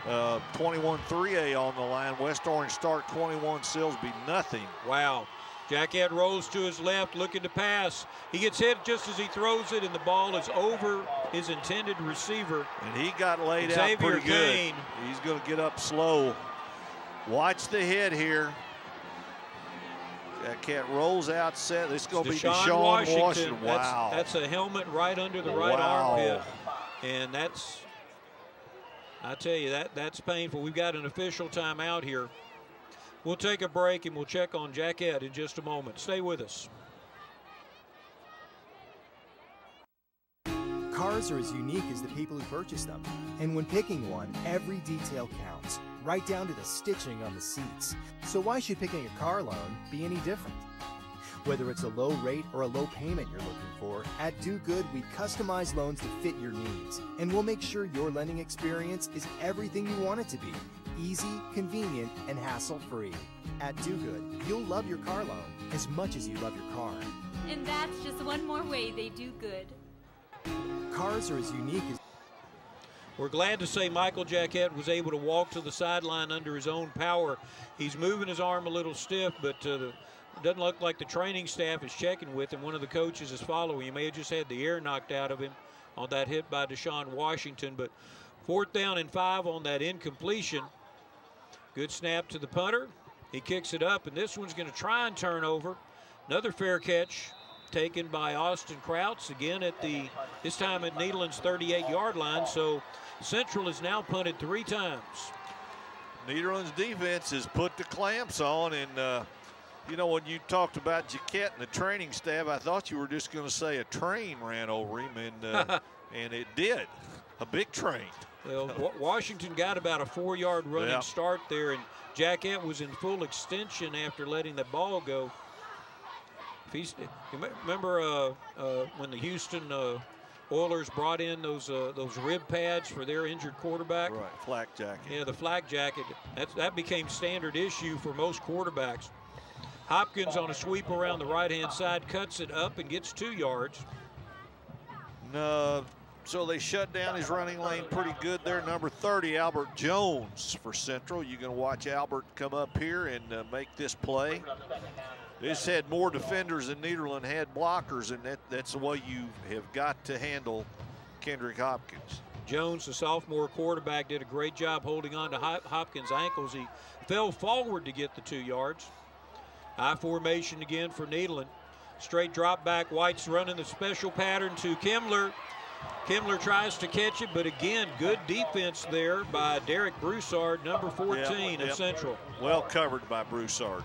21-3A on the line. West Orange start 21, Silsby nothing. Wow. Jaquette rolls to his left, looking to pass. He gets hit just as he throws it, and the ball is over his intended receiver. And he got laid out pretty good. He's going to get up slow. Watch the hit here. Jaquette rolls out, set. This is going to be Deshaun Washington. Wow. That's a helmet right under the right armpit. And that's, I tell you, that's painful. We've got an official timeout here. We'll take a break and we'll check on Jaquette in just a moment. Stay with us. Cars are as unique as the people who purchase them. And when picking one, every detail counts, right down to the stitching on the seats. So why should picking a car loan be any different? Whether it's a low rate or a low payment you're looking for, at Do Good we customize loans to fit your needs. And we'll make sure your lending experience is everything you want it to be. Easy, convenient, and hassle-free. At Do Good, you'll love your car loan as much as you love your car. And that's just one more way they do good. Cars are as unique as... We're glad to say Michael Jaquette was able to walk to the sideline under his own power. He's moving his arm a little stiff, but it doesn't look like the training staff is checking with him. One of the coaches is following. He may have just had the air knocked out of him on that hit by Deshaun Washington. But 4th down and 5 on that incompletion. Good snap to the punter. He kicks it up, and this one's going to try and turn over. Another fair catch taken by Austin Krauts, again at this time at Nederland's 38-yard line. So Central has now punted 3 times. Nederland's defense has put the clamps on, and you know, when you talked about Jaquette and the training staff, I thought you were just going to say a train ran over him, and and it did, a big train. Well, Washington got about a 4-yard running start there, and Jaquette was in full extension after letting the ball go. Remember when the Houston Oilers brought in those rib pads for their injured quarterback? Right, flak jacket. Yeah, the flak jacket. That became standard issue for most quarterbacks. Hopkins on a sweep around the right-hand side, cuts it up and gets 2 yards. No. So they shut down his running lane pretty good there. Number 30, Albert Jones for Central. You're going to watch Albert come up here and make this play. This had more defenders than Nederland had blockers, and that's the way you have got to handle Kendrick Hopkins. Jones, the sophomore quarterback, did a great job holding on to Hopkins' ankles. He fell forward to get the 2 yards. High formation again for Nederland. Straight drop back. White's running the special pattern to Kimler. Kimler tries to catch it, but again, good defense there by Derek Broussard, number 14 of Central. Well covered by Broussard.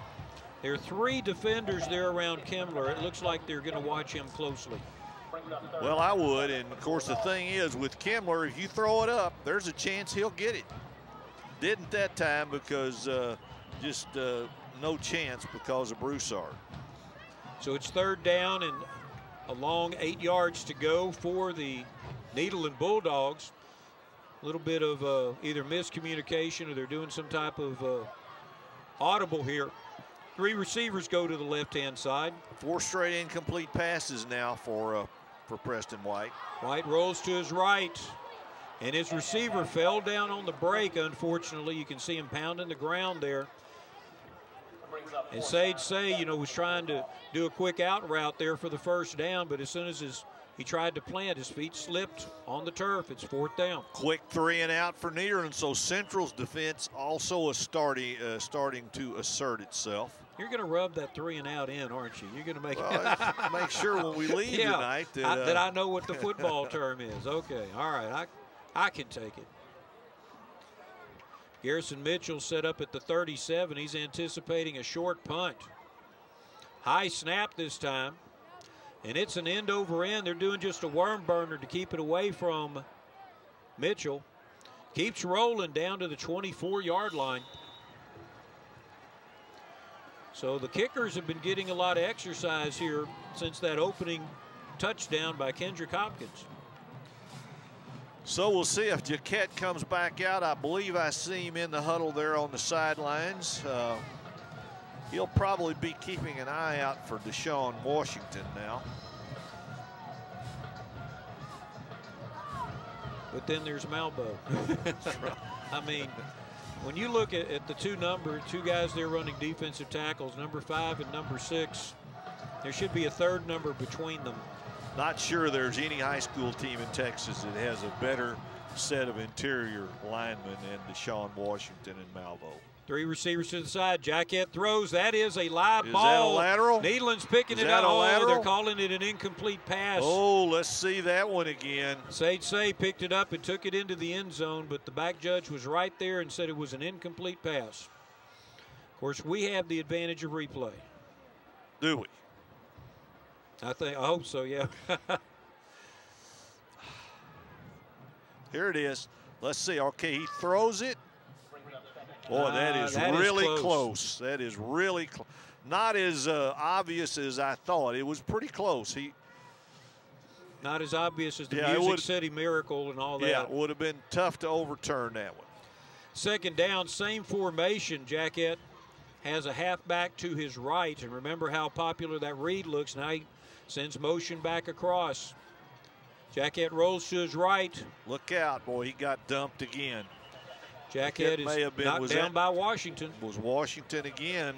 There are 3 defenders there around Kimler. It looks like they're going to watch him closely. Well, I would, and of course the thing is with Kimler, if you throw it up, there's a chance he'll get it. Didn't that time because just no chance because of Broussard. So it's 3rd down and a long 8 yards to go for the Nederland Bulldogs. A little bit of either miscommunication or they're doing some type of audible here. 3 receivers go to the left-hand side. 4 straight incomplete passes now for Preston White. White rolls to his right, and his receiver fell down on the break. Unfortunately, you can see him pounding the ground there. And Sage Say, you know, was trying to do a quick out route there for the 1st down, but as soon as he tried to plant, his feet slipped on the turf. It's 4th down. Quick 3 and out for Nederland, so Central's defense also is starting to assert itself. You're going to rub that 3 and out in, aren't you? You're going to make make sure when we leave tonight that I know what the football term is. Okay, all right, I can take it. Garrison Mitchell set up at the 37. He's anticipating a short punt. High snap this time, and it's an end over end. They're doing just a worm burner to keep it away from Mitchell. Keeps rolling down to the 24-yard line. So the kickers have been getting a lot of exercise here since that opening touchdown by Kendrick Hopkins. So we'll see if Jaquette comes back out. I believe I see him in the huddle there on the sidelines. He'll probably be keeping an eye out for Deshaun Washington now. But then there's Malbo. I mean, when you look at the two guys there running defensive tackles, number 5 and number 6, there should be a 3rd number between them. Not sure there's any high school team in Texas that has a better set of interior linemen than Deshaun Washington and Malvo. 3 receivers to the side. Jaquette throws. That is a live ball. Is that a lateral? Nederland's picking it up. Oh, they're calling it an incomplete pass. Oh, let's see that one again. Sage Say picked it up and took it into the end zone, but the back judge was right there and said it was an incomplete pass. Of course, we have the advantage of replay. Do we? I hope so, yeah. Here it is. Let's see. Okay, he throws it. Boy, that is really close. That is really close. Not as obvious as I thought. It was pretty close. Not as obvious as the Music City Miracle and all that. Yeah, it would have been tough to overturn that one. 2nd down, same formation. Jaquette has a halfback to his right. And remember how popular that read looks. Now he sends motion back across. Jaquette rolls to his right. Look out, boy. He got dumped again. Jaquette is knocked down by Washington. Was Washington again.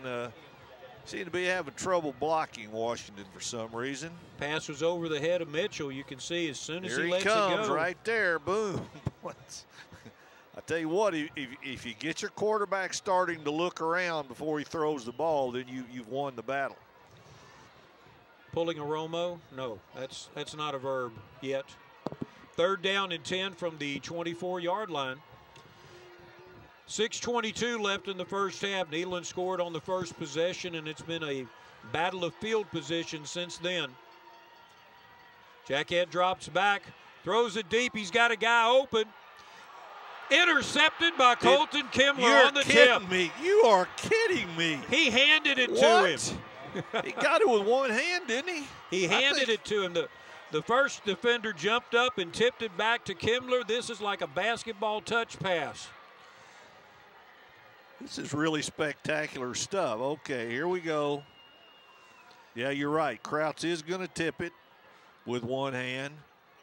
Seemed to be having trouble blocking Washington for some reason. Pass was over the head of Mitchell. You can see as soon as he lets it go. Here he comes right there. Boom. I tell you what, if you get your quarterback starting to look around before he throws the ball, then you've won the battle. Pulling a Romo? No, that's not a verb yet. 3rd down and 10 from the 24-yard line. 6:22 left in the 1st half. Nederland scored on the 1st possession, and it's been a battle of field position since then. Jaquette drops back, throws it deep. He's got a guy open. Intercepted by Colton Kimler on the tip. You're kidding me. You are kidding me. He handed it to him. He got it with one hand, didn't he? He handed it to him. The first defender jumped up and tipped it back to Kimler. This is like a basketball touch pass. This is really spectacular stuff. Okay, here we go. Yeah, you're right. Krauts is going to tip it with one hand.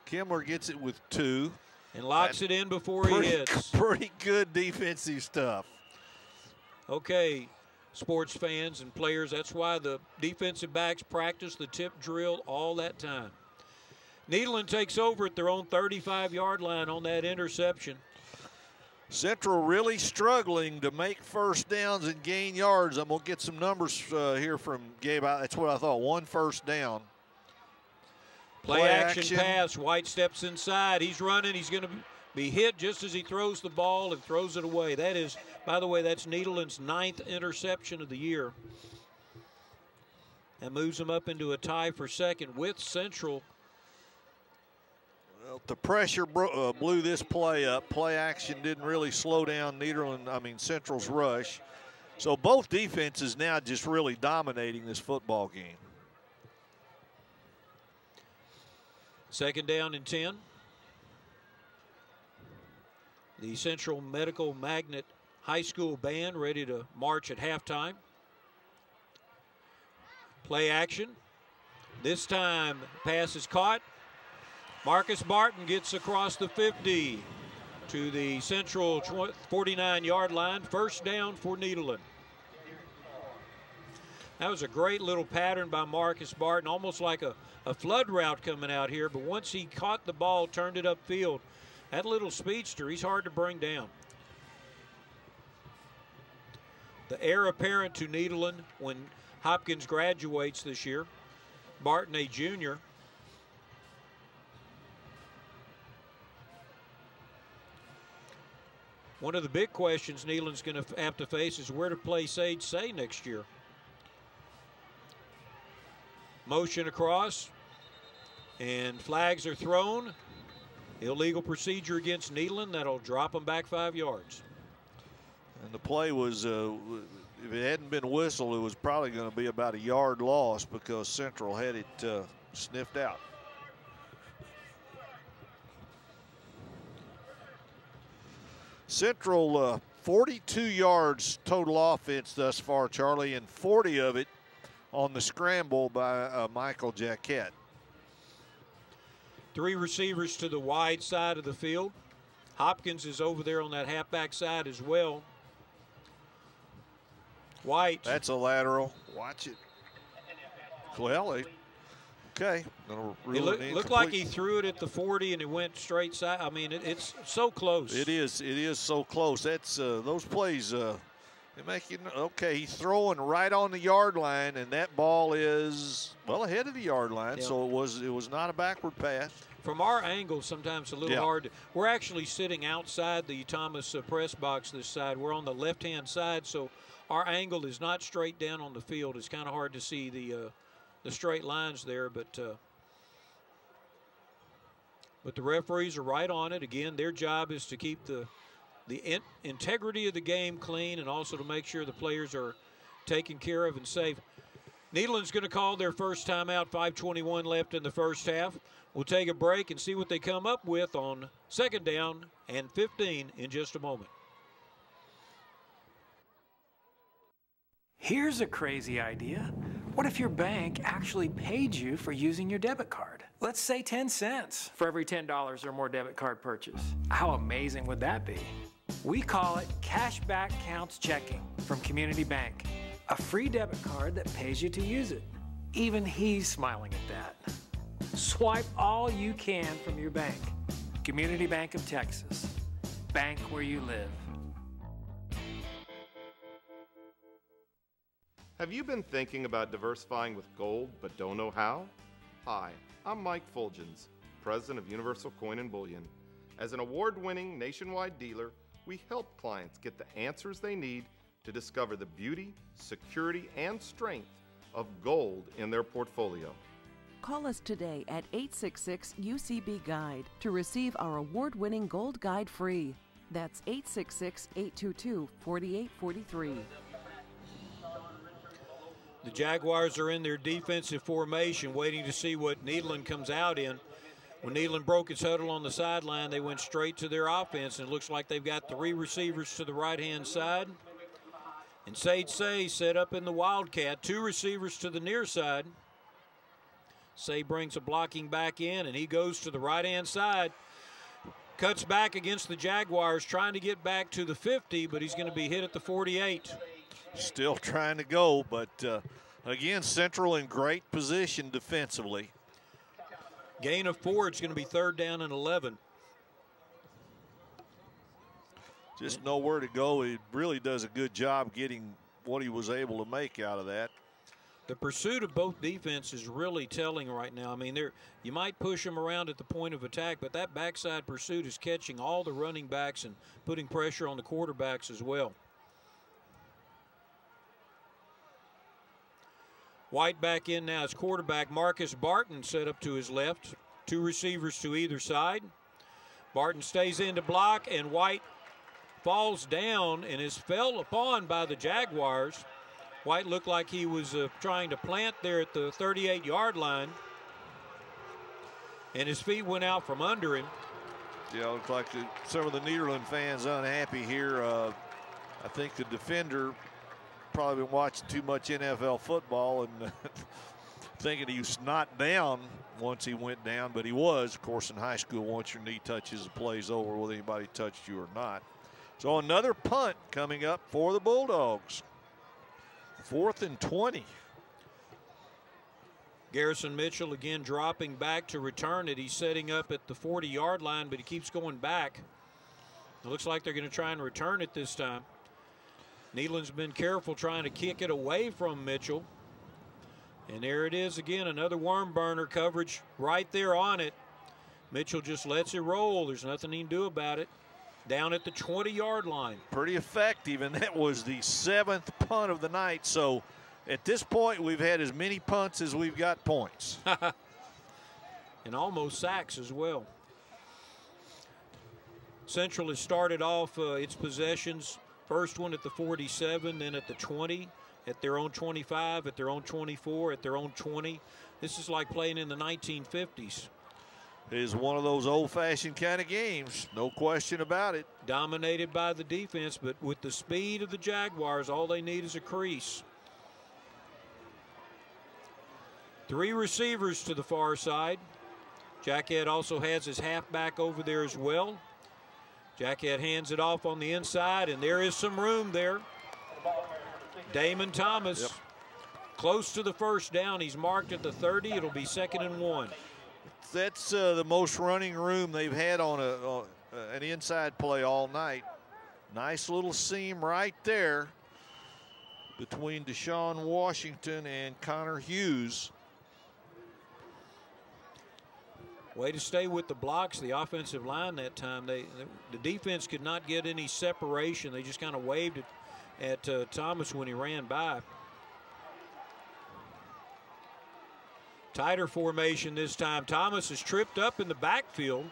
Kimler gets it with 2. And locks it in before he hits. Pretty good defensive stuff. Okay, sports fans and players, that's why the defensive backs practice the tip drill all that time. Nederland takes over at their own 35-yard line on that interception. Central really struggling to make first downs and gain yards. I'm going to get some numbers here from Gabe. That's what I thought. 1 first down. Play action pass. White steps inside. He's running. He's going to be hit just as he throws the ball and throws it away. That is, by the way, that's Nederland's 9th interception of the year. That moves him up into a tie for second with Central. Well, the pressure blew this play up. Play action didn't really slow down Central's rush. So both defenses now just really dominating this football game. Second down and 10. The Central Medical Magnet High School band ready to march at halftime. Play action. This time, pass is caught. Marcus Barton gets across the 50 to the Central 49-yard line. First down for Nederland. That was a great little pattern by Marcus Barton, almost like a flood route coming out here. But once he caught the ball, turned it upfield, that little speedster, he's hard to bring down. The heir apparent to Nederland when Hopkins graduates this year, Barton, a junior. One of the big questions Nederland's going to have to face is where to play Sage Say next year. Motion across, and flags are thrown. Illegal procedure against Nederland. That'll drop them back 5 yards. And the play was, if it hadn't been whistled, it was probably going to be about a yard loss because Central had it sniffed out. Central 42 yards total offense thus far, Charlie, and 40 of it on the scramble by Michael Jaquette. 3 receivers to the wide side of the field. Hopkins is over there on that halfback side as well. White. That's a lateral. Watch it. Well, okay. It looked like he threw it at the 40 and it went straight side. I mean, it's so close. It is so close. That's those plays. They make you okay. He's throwing right on the yard line, and that ball is well ahead of the yard line. Yeah. So it was not a backward pass. From our angle, sometimes a little hard. We're actually sitting outside the Thomas press box this side. We're on the left-hand side, so our angle is not straight down on the field. It's kind of hard to see the straight lines there, but the referees are right on it. Again, their job is to keep the integrity of the game clean and also to make sure the players are taken care of and safe. Nederland's going to call their first timeout. 5:21 left in the first half. We'll take a break and see what they come up with on second down and 15 in just a moment. Here's a crazy idea. What if your bank actually paid you for using your debit card? Let's say 10 cents for every $10 or more debit card purchase. How amazing would that be? We call it Cashback Counts Checking from Community Bank. A free debit card that pays you to use it. Even he's smiling at that. Swipe all you can from your bank. Community Bank of Texas. Bank where you live. Have you been thinking about diversifying with gold but don't know how? Hi, I'm Mike Fulgens, president of Universal Coin and Bullion. As an award-winning nationwide dealer, we help clients get the answers they need to discover the beauty, security, and strength of gold in their portfolio. Call us today at 866-UCB-GUIDE to receive our award-winning Gold Guide free. That's 866-822-4843. The Jaguars are in their defensive formation waiting to see what Nederland comes out in. When Nederland broke its huddle on the sideline, they went straight to their offense, and it looks like they've got 3 receivers to the right-hand side. And Sage Say set up in the Wildcat, 2 receivers to the near side. Say brings a blocking back in, and he goes to the right-hand side. Cuts back against the Jaguars, trying to get back to the 50, but he's going to be hit at the 48. Still trying to go, but again, Central in great position defensively. Gain of 4, it's going to be 3rd down and 11. just nowhere to go. He really does a good job getting what he was able to make out of that. The pursuit of both defenses is really telling right now. I mean, you might push them around at the point of attack, but that backside pursuit is catching all the running backs and putting pressure on the quarterbacks as well. White back in now as quarterback. Marcus Barton set up to his left. 2 receivers to either side. Barton stays in to block, and White falls down and is fell upon by the Jaguars. White looked like he was trying to plant there at the 38-yard line, and his feet went out from under him. Yeah, it looked like some of the Nederland fans unhappy here. I think the defender probably been watching too much NFL football and thinking he was not down once he went down, but he was. Of course, in high school, once your knee touches, the play's over, whether anybody touched you or not. So another punt coming up for the Bulldogs. 4th and 20. Garrison Mitchell again dropping back to return it. He's setting up at the 40-yard line, but he keeps going back. It looks like they're going to try and return it this time. Nederland's been careful trying to kick it away from Mitchell. And there it is again, another worm burner coverage right there on it. Mitchell just lets it roll. There's nothing he can do about it. Down at the 20-yard line. Pretty effective, and that was the 7th punt of the night. So at this point, we've had as many punts as we've got points. And almost sacks as well. Central has started off its possessions. First one at the 47, then at the 20, at their own 25, at their own 24, at their own 20. This is like playing in the 1950s. It is one of those old-fashioned kind of games, no question about it. Dominated by the defense, but with the speed of the Jaguars, all they need is a crease. 3 receivers to the far side. Jackhead also has his halfback over there as well. Jackhead hands it off on the inside, and there is some room there. Damon Thomas, close to the first down. He's marked at the 30. It'll be 2nd and 1. That's the most running room they've had on an inside play all night. Nice little seam right there between Deshaun Washington and Connor Hughes. Way to stay with the blocks, the offensive line that time. The defense could not get any separation. They just kind of waved at Thomas when he ran by. Tighter formation this time. Thomas is tripped up in the backfield.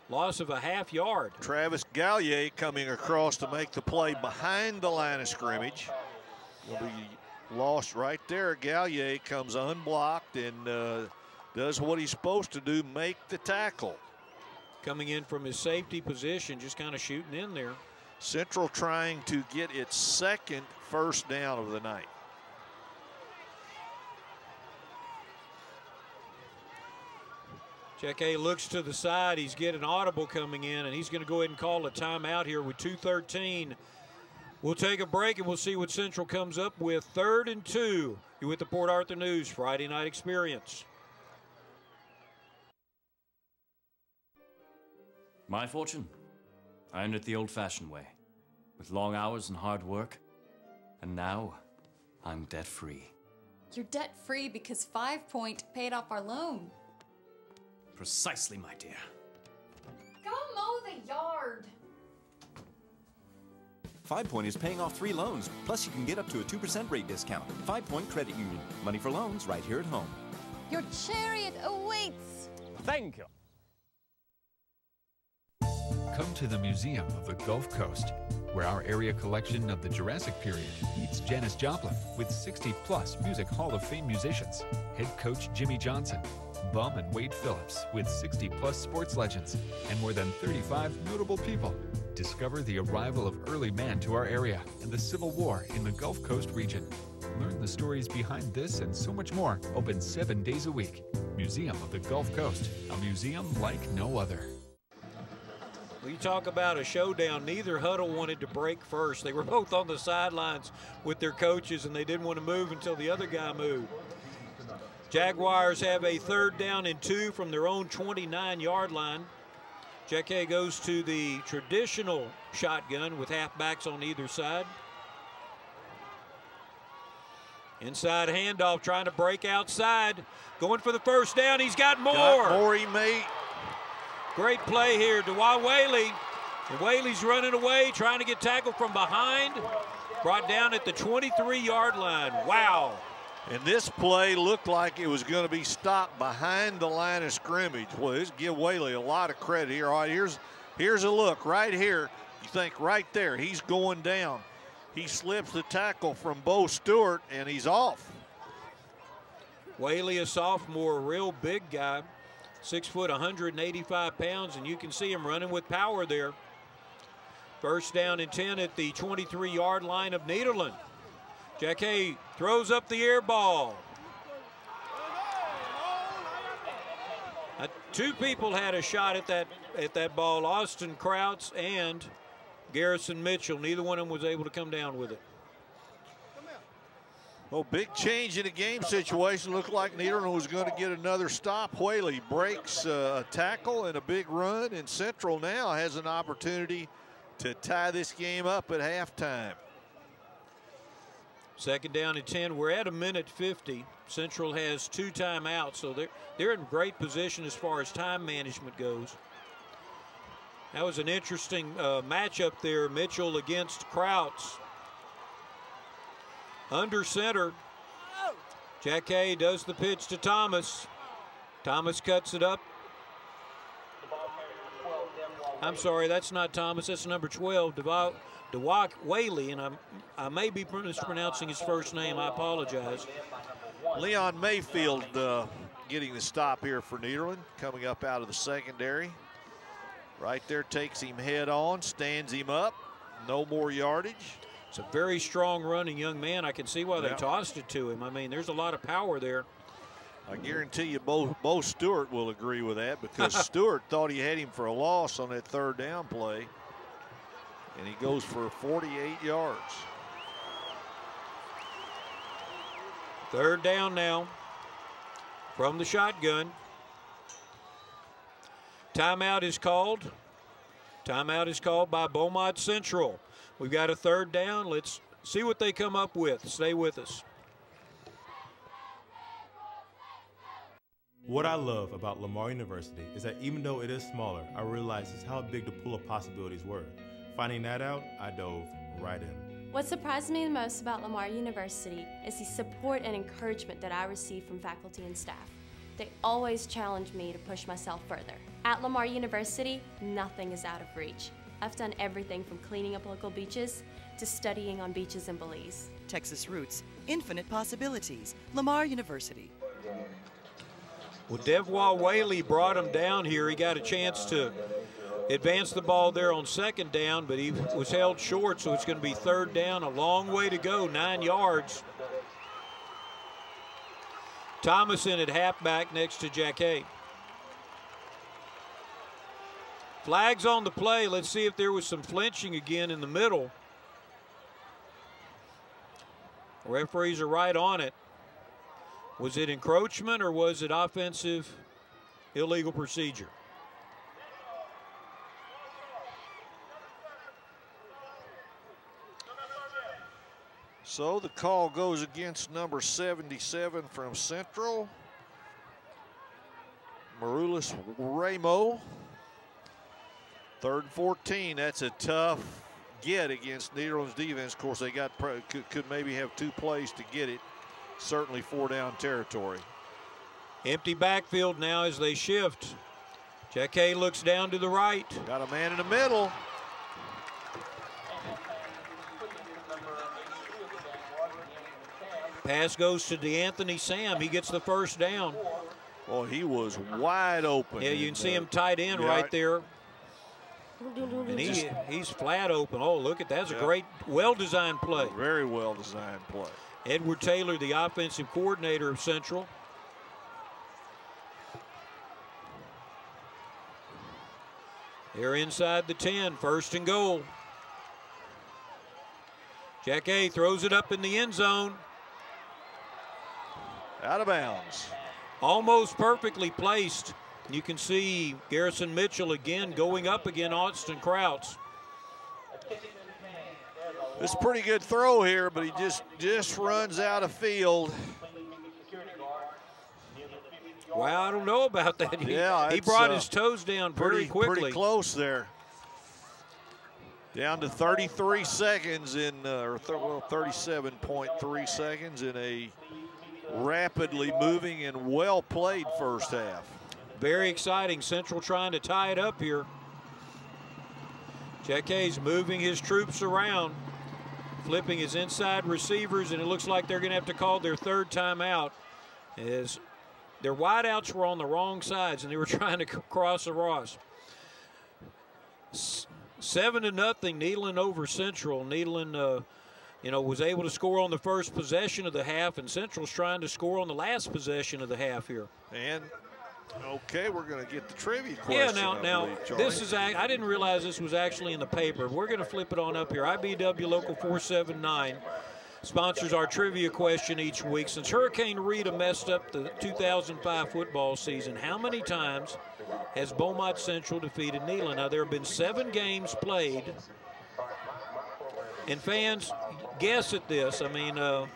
Loss of a half yard. Travis Gallier coming across to make the play behind the line of scrimmage. Will be lost right there. Gallier comes unblocked and does what he's supposed to do, make the tackle. Coming in from his safety position, just kind of shooting in there. Central trying to get its 2nd first down of the night. Jacquet looks to the side. He's getting audible coming in, and he's going to go ahead and call a timeout here with 2:13. We'll take a break, and we'll see what Central comes up with. 3rd and 2. You're with the Port Arthur News Friday Night Experience. My fortune? I earned it the old-fashioned way, with long hours and hard work. And now, I'm debt-free. You're debt-free because 5 Point paid off our loan. Precisely, my dear. Go mow the yard. 5 Point is paying off 3 loans, plus you can get up to a 2% rate discount. 5 Point Credit Union. Money for loans right here at home. Your chariot awaits. Thank you. Come to the Museum of the Gulf Coast, where our area collection of the Jurassic period meets Janis Joplin with 60-plus Music Hall of Fame musicians, head coach Jimmy Johnson, Bum and Wade Phillips with 60-plus sports legends, and more than 35 notable people. Discover the arrival of early man to our area and the Civil War in the Gulf Coast region. Learn the stories behind this and so much more. Open 7 days a week. Museum of the Gulf Coast, a museum like no other. Well, you talk about a showdown. Neither huddle wanted to break first. They were both on the sidelines with their coaches, and they didn't want to move until the other guy moved. Jaguars have a 3rd down and 2 from their own 29-yard line. Jack goes to the traditional shotgun with halfbacks on either side. Inside handoff, trying to break outside. Going for the first down. He's got more. Got more, he made. Great play here. Dewey Whaley. And Whaley's running away, trying to get tackled from behind. Brought down at the 23-yard line. Wow. And this play looked like it was going to be stopped behind the line of scrimmage. Well, let's give Whaley a lot of credit here. All right, here's a look right here. You think right there, he's going down. He slips the tackle from Bo Stewart, and he's off. Whaley, a sophomore, a real big guy. 6 foot, 185 pounds, and you can see him running with power there. First down and 10 at the 23-yard line of Nederland. Jack throws up the air ball. Two people had a shot at that ball, Austin Krauts and Garrison Mitchell. Neither one of them was able to come down with it. Well, big change in the game situation. Looked like Nederland was going to get another stop. Whaley breaks a tackle and a big run, and Central now has an opportunity to tie this game up at halftime. Second down and 10. We're at a minute 50. Central has 2 timeouts, so they're in great position as far as time management goes. That was an interesting matchup there. Mitchell against Krauts. Under center. Jack does the pitch to Thomas. Thomas cuts it up. I'm sorry, that's not Thomas. That's number 12, Dewey Whaley, and I may be mispronouncing his first name. I apologize. Leon Mayfield getting the stop here for Nederland, coming up out of the secondary. Right there, takes him head on, stands him up. No more yardage. It's a very strong running young man. I can see why they tossed it to him. I mean, there's a lot of power there. I guarantee you Bo Stewart will agree with that, because Stewart thought he had him for a loss on that third down play. And he goes for 48 yards. Third down now from the shotgun. Timeout is called. Timeout is called by Beaumont Central. We've got a third down. Let's see what they come up with. Stay with us. What I love about Lamar University is that even though it is smaller, I realized just how big the pool of possibilities were. Finding that out, I dove right in. What surprised me the most about Lamar University is the support and encouragement that I receive from faculty and staff. They always challenge me to push myself further. At Lamar University, nothing is out of reach. I've done everything from cleaning up local beaches to studying on beaches in Belize. Texas roots, infinite possibilities. Lamar University. Well, Dewey Whaley brought him down here. He got a chance to advance the ball there on second down, but he was held short, so it's going to be third down. A long way to go, 9 yards. Thomas in at halfback next to Jack Flags on the play. Let's see if there was some flinching again in the middle. Referees are right on it. Was it encroachment or was it offensive illegal procedure? So the call goes against number 77 from Central, Marulis Ramo. 3rd and 14. That's a tough get against Nederland's defense. Of course, they could maybe have 2 plays to get it. Certainly 4-down territory. Empty backfield now as they shift. Jack looks down to the right. Got a man in the middle. Pass goes to DeAnthony Sam. He gets the first down. Well, he was wide open. Yeah, you can see him tight end right there. And he's flat open. Oh, look at that. That's a great, well-designed play. Very well-designed play. Edward Taylor, the offensive coordinator of Central. They're inside the 10, 1st and goal. Jack throws it up in the end zone. Out of bounds. Almost perfectly placed. You can see Garrison Mitchell again going up against Austin Krauts. It's a pretty good throw here, but he just runs out of field. Well, I don't know about that. Yeah, he brought his toes down very quickly. Pretty close there. Down to 33 seconds in, or 37.3 seconds in a rapidly moving and well-played first half. Very exciting. Central trying to tie it up here. Jack Hayes moving his troops around, flipping his inside receivers, and it looks like they're going to have to call their third timeout as their wideouts were on the wrong sides and they were trying to cross the Ross. 7-0 Nederland over Central. Nederland, was able to score on the first possession of the half, and Central's trying to score on the last possession of the half here. And okay, we're going to get the trivia question. Yeah, now this is, I didn't realize this was actually in the paper. We're going to flip it on up here. IBW Local 479 sponsors our trivia question each week. Since Hurricane Rita messed up the 2005 football season, how many times has Beaumont Central defeated Nederland? Now, there have been 7 games played. And fans, guess at this. I mean, we'll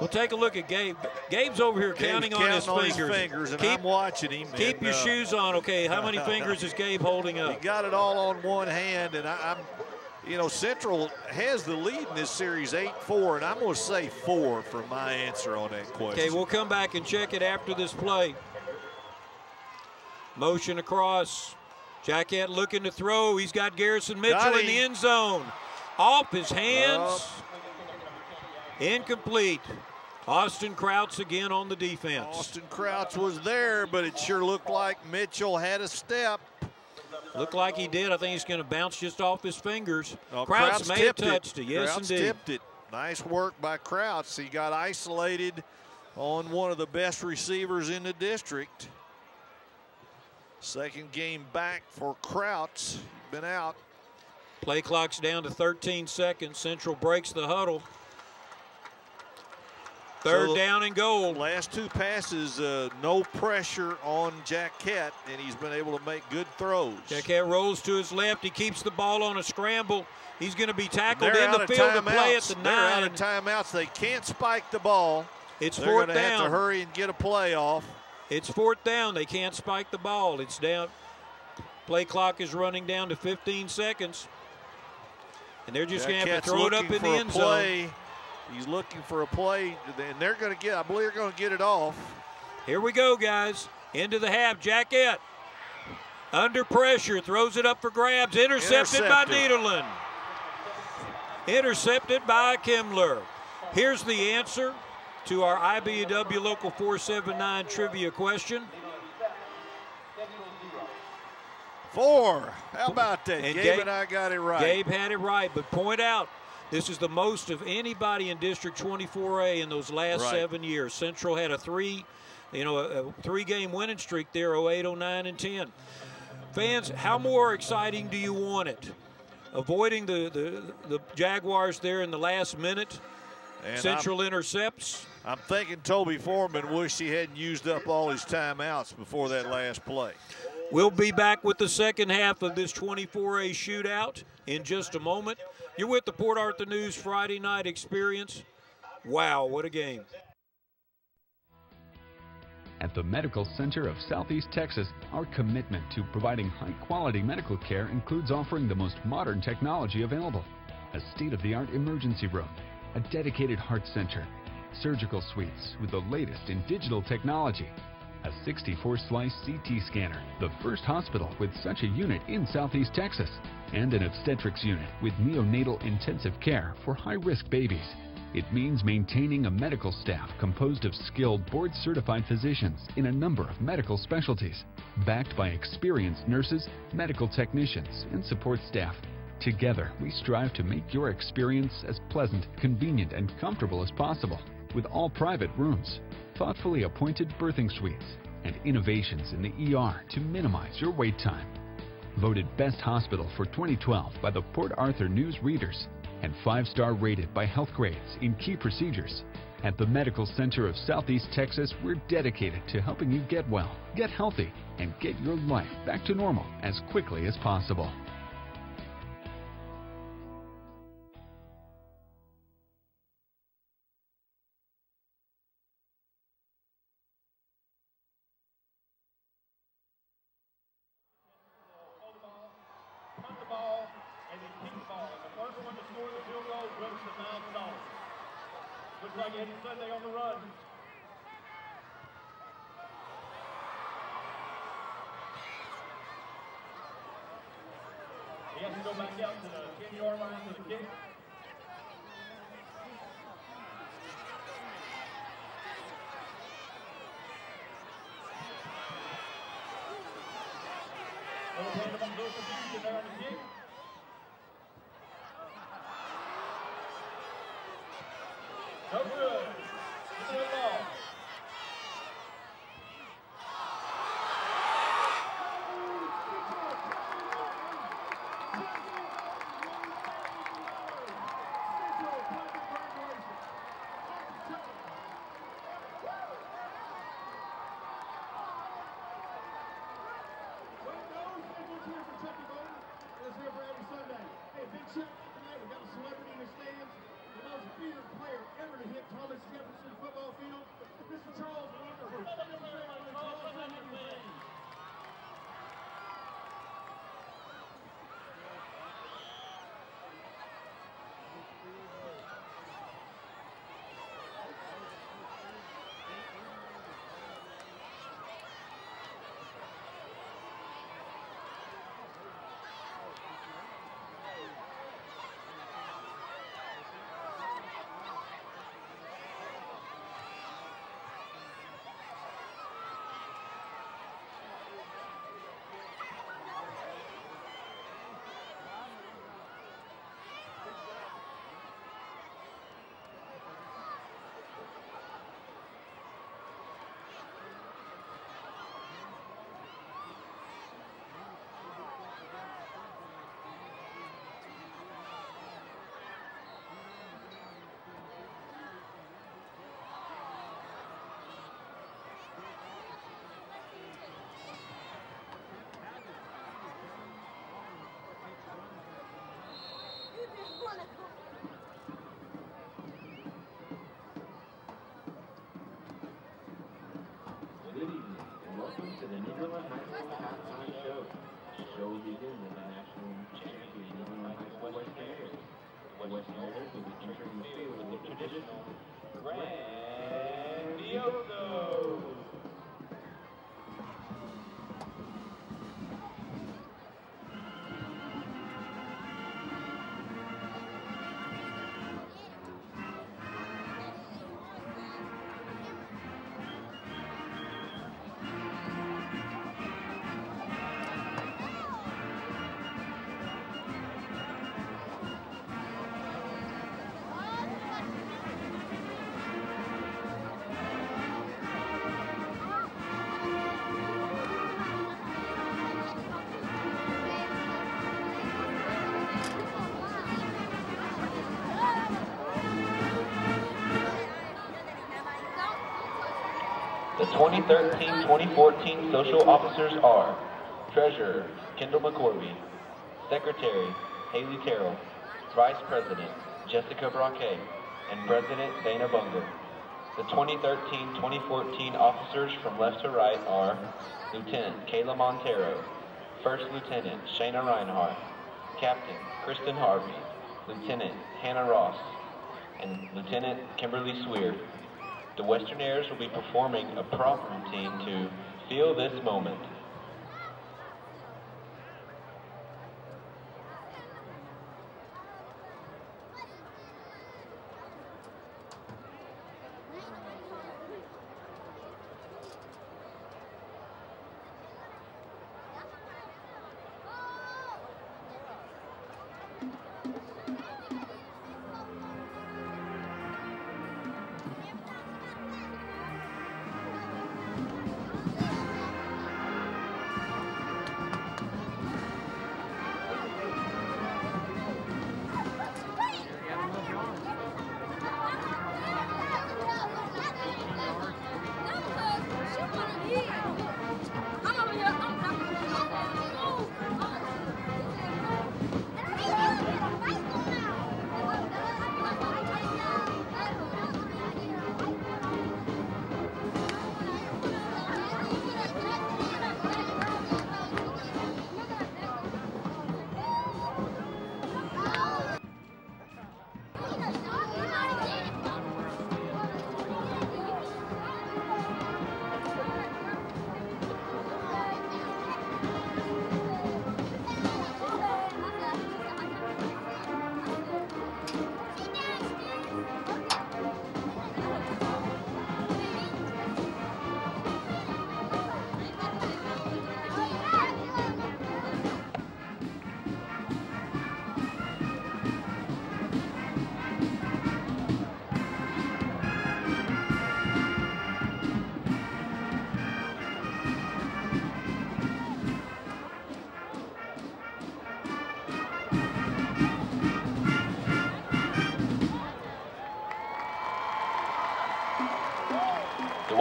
take a look at Gabe. Gabe's over here counting on his fingers. And I'm watching him. Keep your shoes on, okay? How many fingers is Gabe holding up? He got it all on one hand, and Central has the lead in this series 8-4, and I'm going to say 4 for my answer on that question. Okay, we'll come back and check it after this play. Motion across. Jackett looking to throw. He's got Garrison Mitchell in the end zone. Off his hands. Incomplete. Austin Krauts again on the defense. Austin Krauts was there, but it sure looked like Mitchell had a step. Looked like he did. I think he's going to bounce just off his fingers. Oh, Krauts may have touched it. Yes, Krauts indeed. tipped it. Nice work by Krauts. He got isolated on one of the best receivers in the district. Second game back for Krauts. Been out. Play clock's down to 13 seconds. Central breaks the huddle. Third down and goal. Last 2 passes, no pressure on Jackett, and he's been able to make good throws. Jackett rolls to his left. He keeps the ball on a scramble. He's going to be tackled in the field to play at the 9. They're out of timeouts. They can't spike the ball. It's They're 4th going to down. have to hurry and get a play off. It's 4th down. They can't spike the ball. It's down. Play clock is running down to 15 seconds. And they're just going to have to throw it up in the end zone. He's looking for a play, and they're going to get, I believe they're going to get it off. Here we go, guys. Into the half. Jackett under pressure, throws it up for grabs. Intercepted by Nederland. Intercepted by Kimmler. Here's the answer to our IBW Local 479 trivia question. 4. How about that? Gabe and I got it right. Gabe had it right, but point out, this is the most of anybody in District 24A in those last 7 years. Central had a 3-game winning streak there, 08, 09, and 10. Fans, how more exciting do you want it? Avoiding the Jaguars there in the last minute. And Central intercepts. I'm thinking Toby Foreman wished he hadn't used up all his timeouts before that last play. We'll be back with the second half of this 24A shootout in just a moment. You're with the Port Arthur News Friday Night Experience. Wow, what a game. At the Medical Center of Southeast Texas, our commitment to providing high-quality medical care includes offering the most modern technology available. A state-of-the-art emergency room, a dedicated heart center, surgical suites with the latest in digital technology, a 64-slice CT scanner, the first hospital with such a unit in Southeast Texas, and an obstetrics unit with neonatal intensive care for high-risk babies. It means maintaining a medical staff composed of skilled board-certified physicians in a number of medical specialties, backed by experienced nurses, medical technicians, and support staff. Together, we strive to make your experience as pleasant, convenient, and comfortable as possible, with all private rooms, thoughtfully appointed birthing suites, and innovations in the ER to minimize your wait time. Voted Best Hospital for 2012 by the Port Arthur News Readers, and 5-star rated by Health Grades in key procedures. At the Medical Center of Southeast Texas, we're dedicated to helping you get well, get healthy, and get your life back to normal as quickly as possible. Looks like Eddie Sunday on the run. He has to go back out to the 10-yard line for the kick. Little confusion there on the kick. No good. It's a ball. Let's hear for Eddie Sunday. Hey, big shout out tonight. We got a celebrity in the stands. The most feared player ever to hit Thomas Jefferson football field, Mr. Charles Walker. Good evening, and welcome to the Nederland High School Halftime Show. The show will begin with the national champion Nederland High School Western Aires. The Western Aires will be entering the field with the traditional Grandioso. The 2013-2014 social officers are Treasurer, Kendall McCorby, Secretary, Haley Terrell, Vice President, Jessica Braque, and President, Dana Bunger. The 2013-2014 officers from left to right are Lieutenant Kayla Montero, First Lieutenant Shayna Reinhardt, Captain Kristen Harvey, Lieutenant Hannah Ross, and Lieutenant Kimberly Sweer. The Western Aires will be performing a prop routine to Feel This Moment.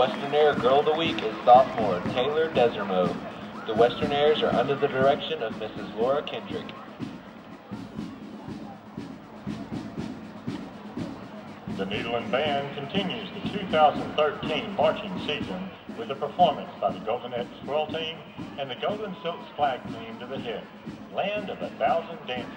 Western Air Girl of the Week is sophomore Taylor Desermo. The Western Airs are under the direction of Mrs. Laura Kendrick. The Nederland Band continues the 2013 marching season with a performance by the Goldenettes Swirl Team and the Golden Silks Flag Team to the hit, Land of 1,000 Dances.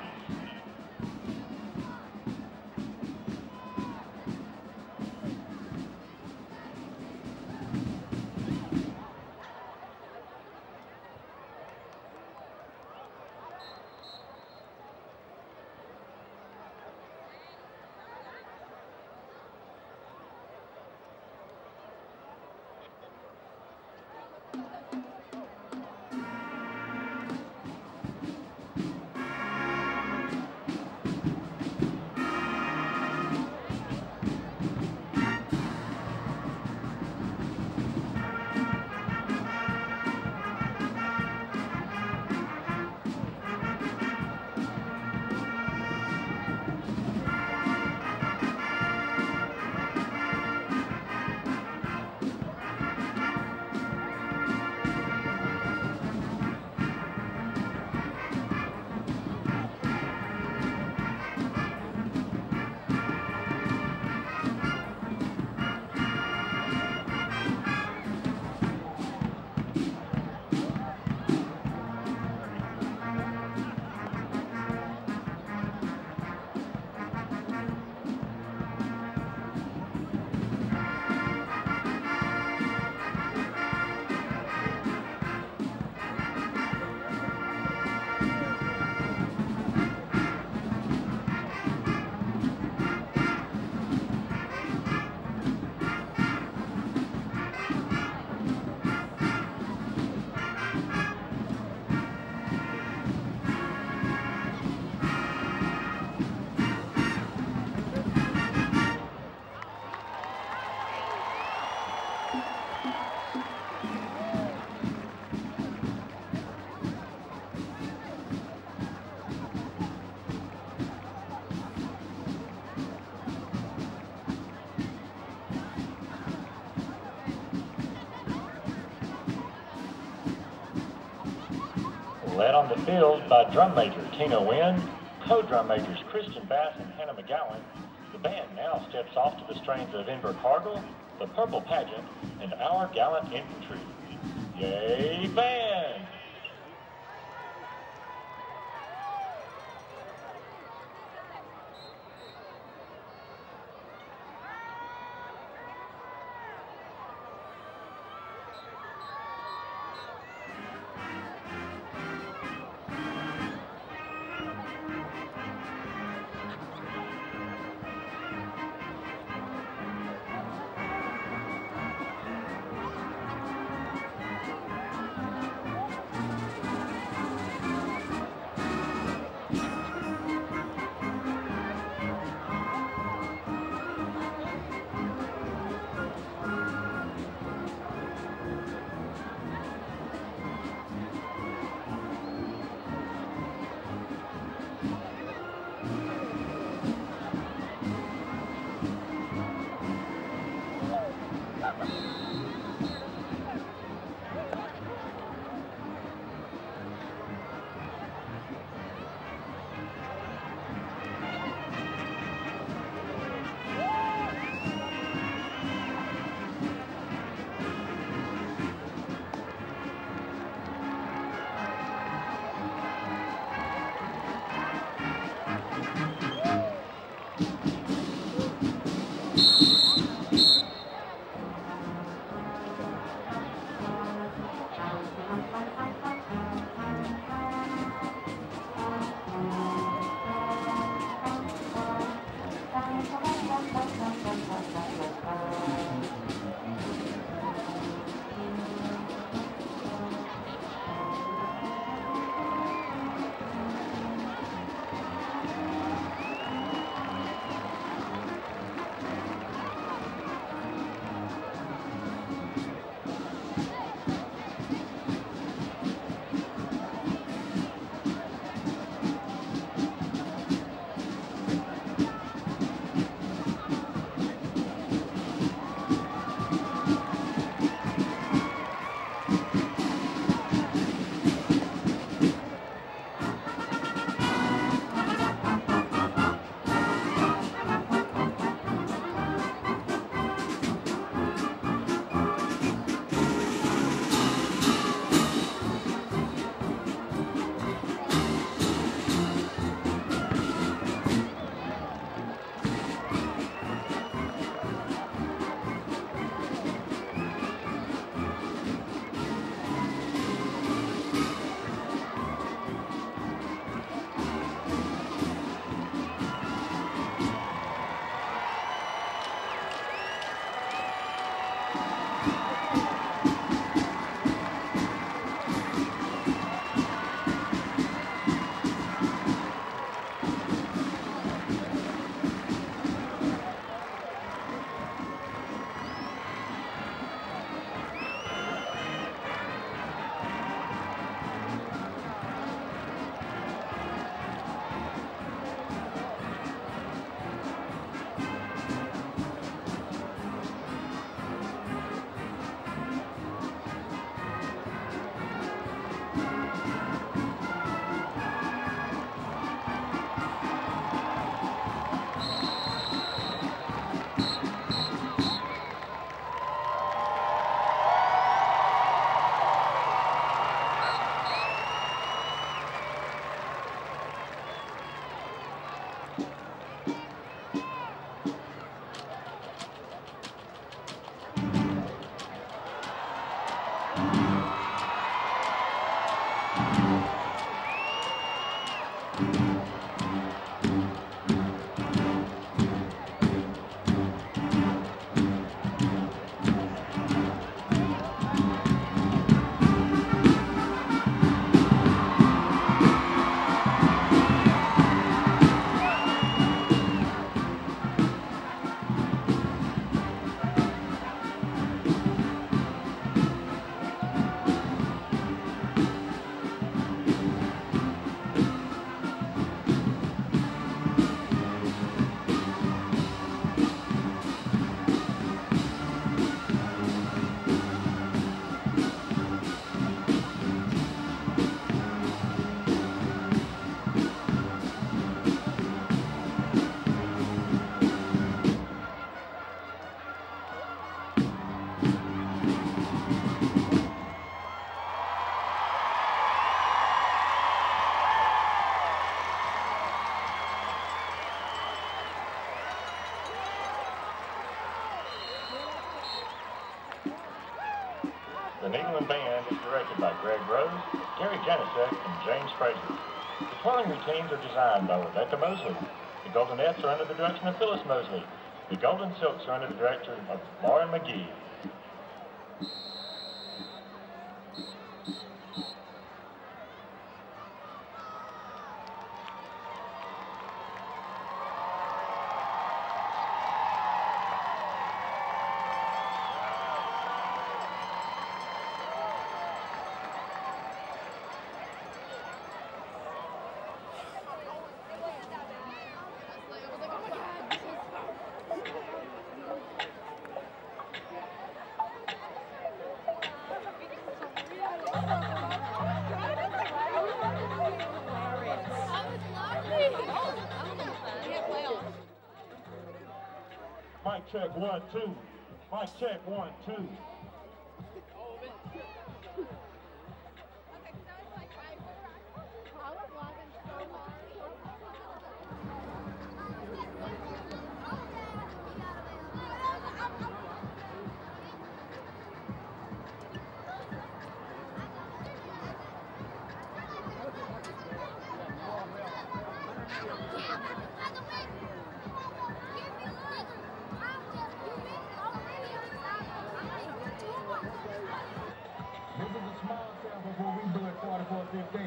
Led on the field by drum major Tina Wynn, co-drum majors Christian Bass and Hannah McGowan, the band now steps off to the strains of Inver Cargill, the Purple Pageant, and Our Gallant Infantry. Yay, band! Nederland Band is directed by Greg Rose, Gary Janicek, and James Fraser. The twirling routines are designed by Rebecca Mosley. The Goldenettes are under the direction of Phyllis Mosley. The Golden Silks are under the direction of Lauren McGee. Mic check 1, 2. Mic check 1, 2. This is a small sample of what we do at 44-15.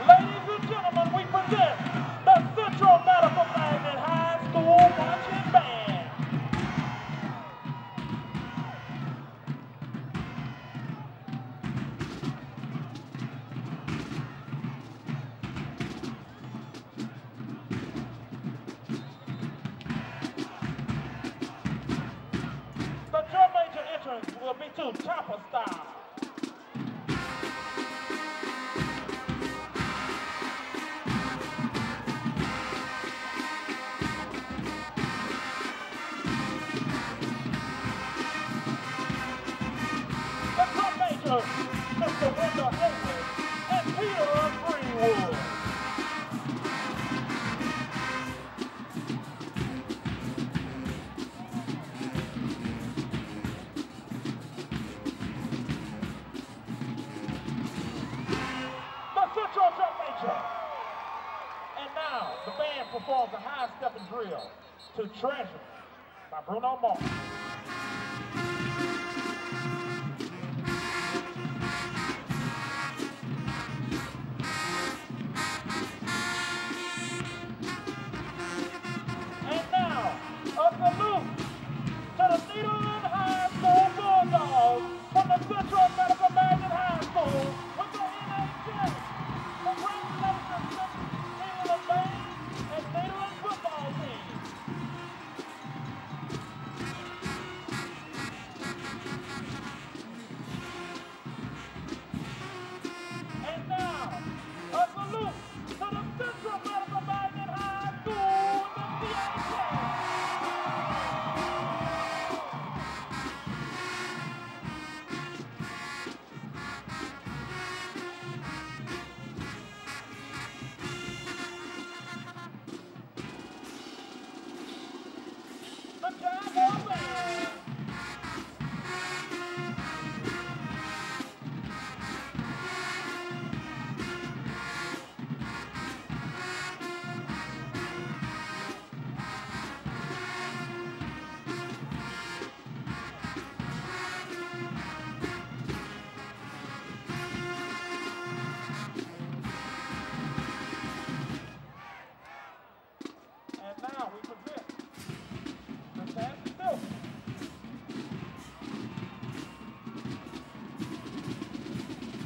Ladies and gentlemen, we present the Central Medical Magnet High School Marching Band. The drum major entrance will be to chopper style. The drum major, Mr. Wendell Haywood and Peter Greenwood. The Central drum major. And now, the band performs a high-stepping drill to Treasure by Bruno Mars. And now, a salute to the Nederland High School Bulldogs from the Central Medical Magnet High School with the NHS. Congratulations to Nederland Band and Nederland football team. And now, a salute to the Central Medical Magnet High School, the CHS. The Jaguar Band. And now we present the Sandy Silk.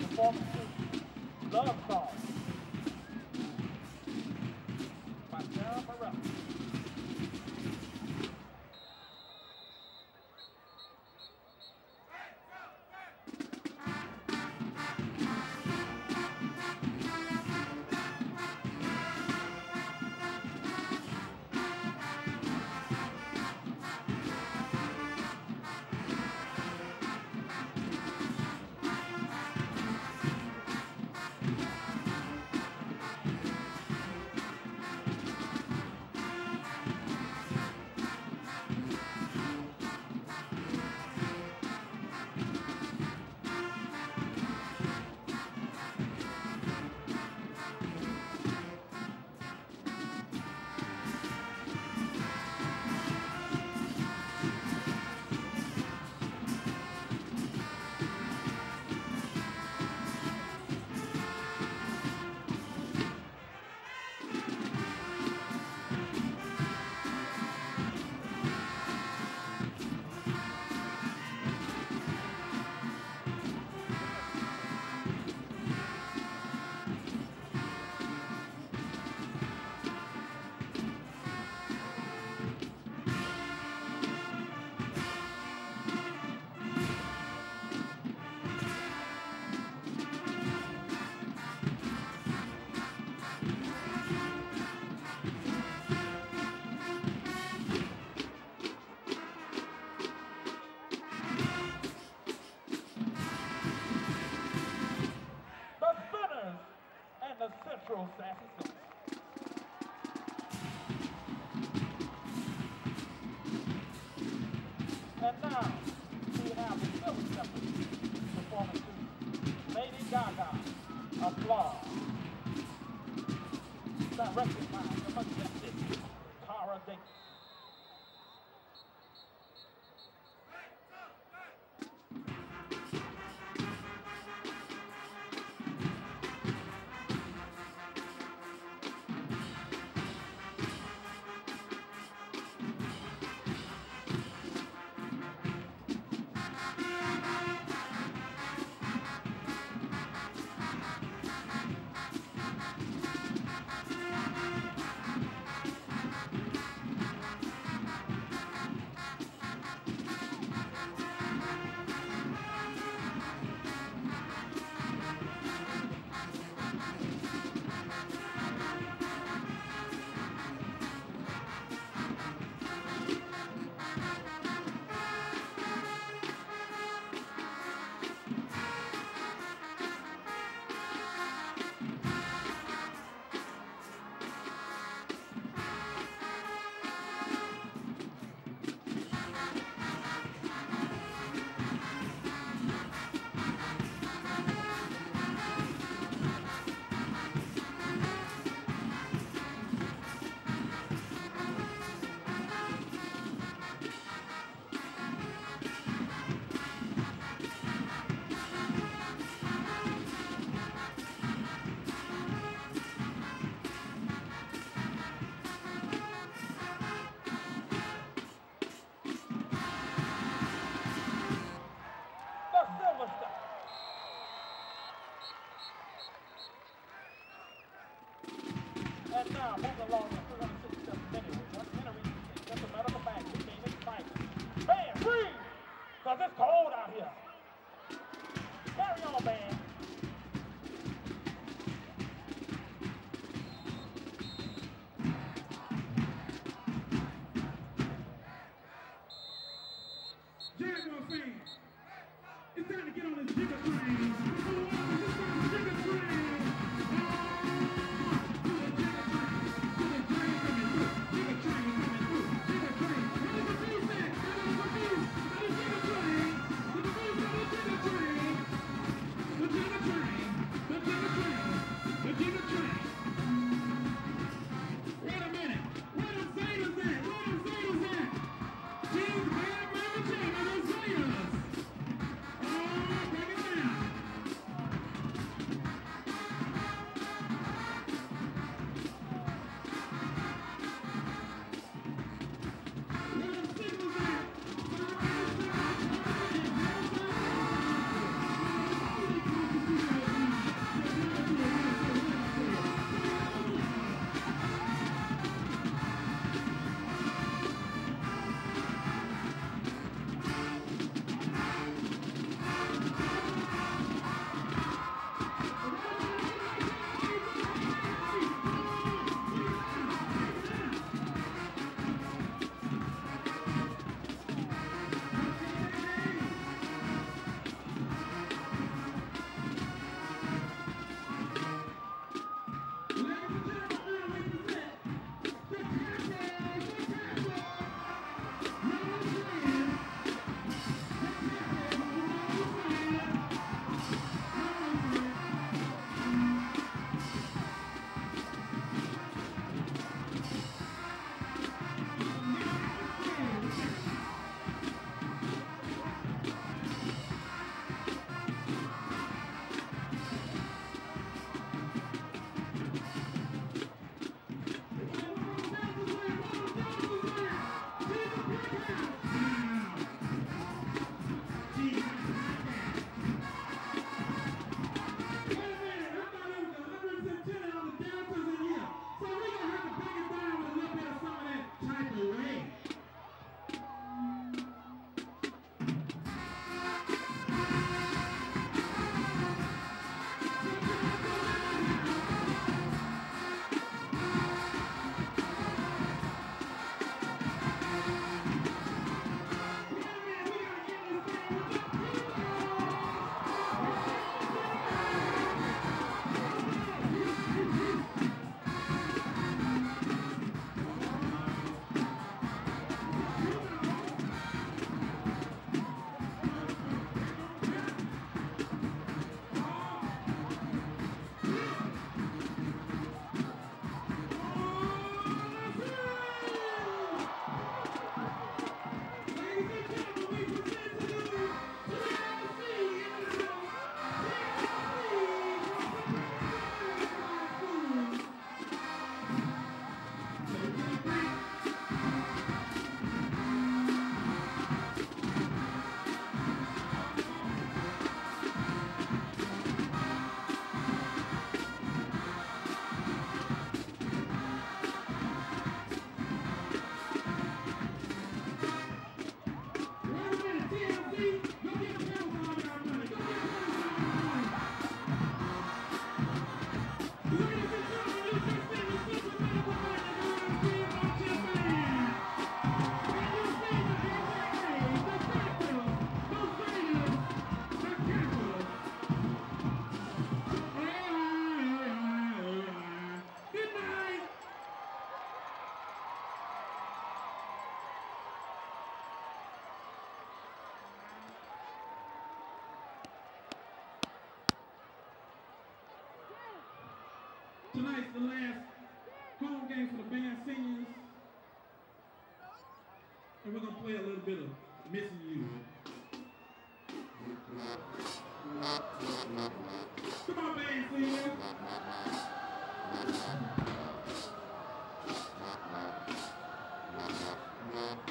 Performing Love Song by Sarah Morello. Retro Sassy Six. And now, we have the Silver Steppers performing to Lady Gaga, Applause. Directed by the majestic Cara Davis. And now, moving along at 367 anyway. Once Henry gets the metal of the back, the game is fighting. Band, freeze! Because it's cold out here. Carry on, band. Jaguar fans, it's time to get on this jigger train. Jigger train. Tonight's the last home game for the band seniors. And we're going to play a little bit of Missing You. Come on, band seniors.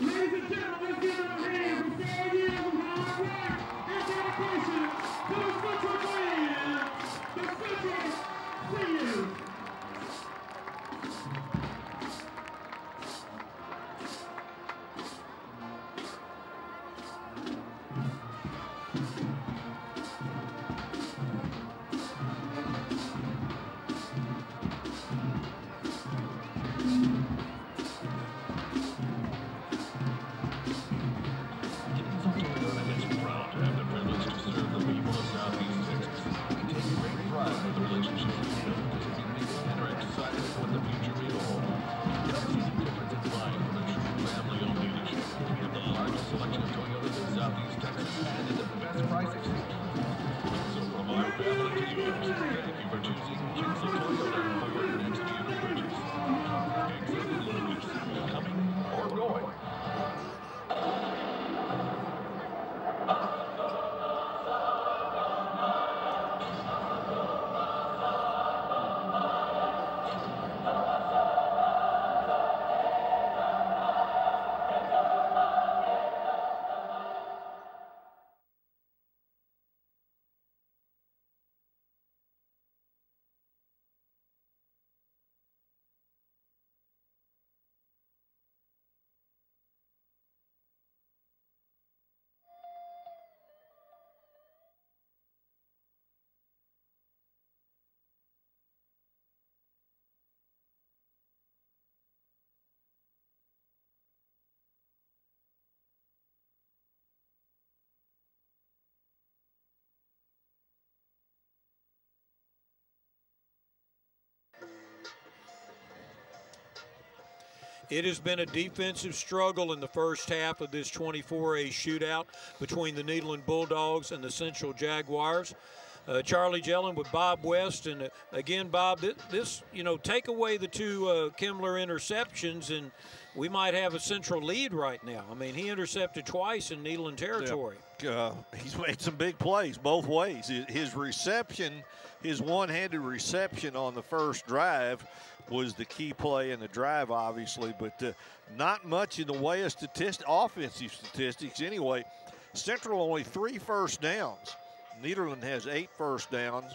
Ladies and gentlemen, let's give it a hand for 4 years of hard work and dedication to the Central Band, the Central Seniors. It has been a defensive struggle in the first half of this 24A shootout between the Nederland Bulldogs and the Central Jaguars. Charlie Jellin with Bob West, and again, Bob, this take away the two Kimmler interceptions, and we might have a Central lead right now. I mean, he intercepted twice in Nederland territory. He's made some big plays both ways. His reception, his one-handed reception on the first drive was the key play in the drive, obviously, but not much in the way of offensive statistics anyway. Central only 3 first downs. Nederland has 8 first downs.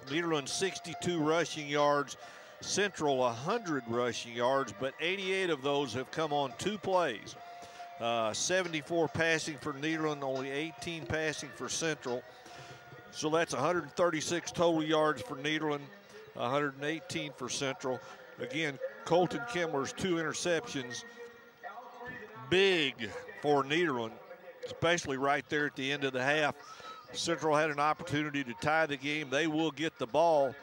Nederland 62 rushing yards. Central 100 rushing yards, but 88 of those have come on 2 plays. 74 passing for Nederland, only 18 passing for Central. So that's 136 total yards for Nederland, 118 for Central. Again, Colton Kimmler's 2 interceptions, big for Nederland, especially right there at the end of the half. Central had an opportunity to tie the game. They will get the ball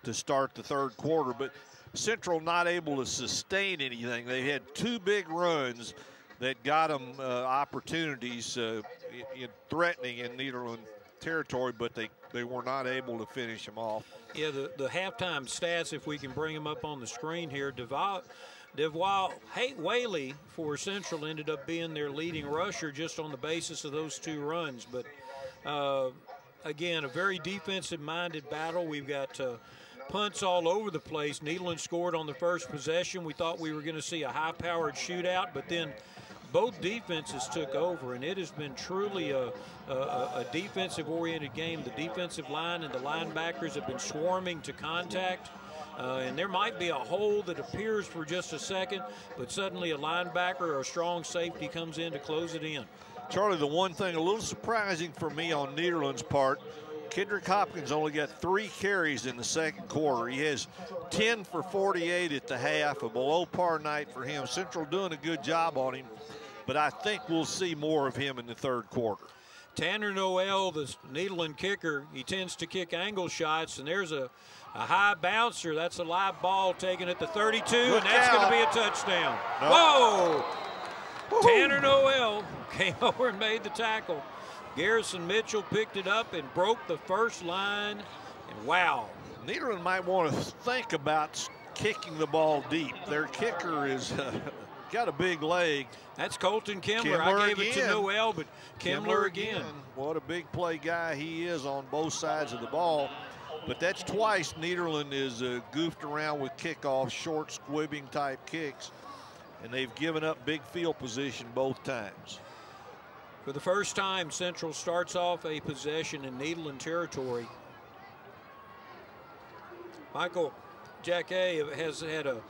to start the third quarter, but Central not able to sustain anything. They had 2 big runs that got them opportunities in threatening in Nederland territory, but they were not able to finish them off. Yeah, the halftime stats, if we can bring them up on the screen here, Devois Whaley for Central ended up being their leading rusher just on the basis of those 2 runs. But again, a very defensive-minded battle. We've got punts all over the place. Nederland scored on the first possession. We thought we were going to see a high-powered shootout, but then both defenses took over, and it has been truly a defensive-oriented game. The defensive line and the linebackers have been swarming to contact, and there might be a hole that appears for just a second, but suddenly a linebacker or a strong safety comes in to close it in. Charlie, the one thing a little surprising for me on Nederland's part, Kendrick Hopkins only got 3 carries in the second quarter. He has 10 for 48 at the half, a below-par night for him. Central doing a good job on him, but I think we'll see more of him in the third quarter. Tanner Noel, the Nederland kicker, he tends to kick angle shots, and there's a high bouncer. That's a live ball taken at the 32, and that's going to be a touchdown. Nope. Whoa! Woo-hoo. Tanner Noel came over and made the tackle. Garrison Mitchell picked it up and broke the first line, and wow, Nederland might want to think about kicking the ball deep. Their kicker is got a big leg. That's Colton Kimmler. I gave it to Noel, but Kimmler again. What a big play guy he is on both sides of the ball. But that's twice Nederland is goofed around with kickoffs, short squibbing type kicks, and they've given up big field position both times. For the first time, Central starts off a possession in Nederland territory. Michael Jacquet has had a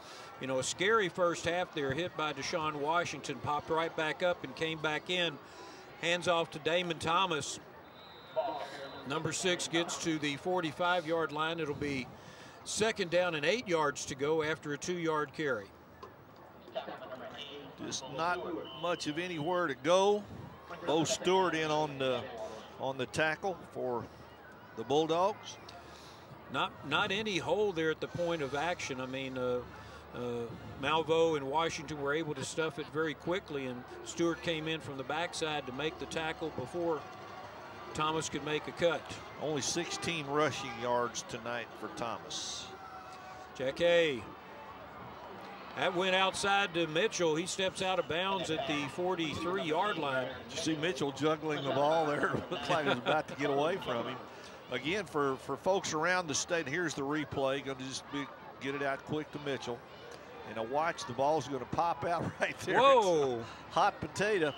scary first half there, hit by Deshaun Washington, popped right back up and came back in. Hands off to Damon Thomas. Number 6 gets to the 45-yard line. It'll be 2nd down and 8 yards to go after a 2-yard carry. Just not much of anywhere to go. Bo Stewart in on the tackle for the Bulldogs. Not any hole there at the point of action. I mean, Malvo and Washington were able to stuff it very quickly, and Stewart came in from the backside to make the tackle before Thomas could make a cut. Only 16 rushing yards tonight for Thomas. Jacquet. That went outside to Mitchell. He steps out of bounds at the 43-yard line. You see Mitchell juggling the ball there. Looked like it was about to get away from him. Again, for folks around the state, here's the replay. Going to just get it out quick to Mitchell. And now watch, the ball's going to pop out right there. Whoa! It's hot potato.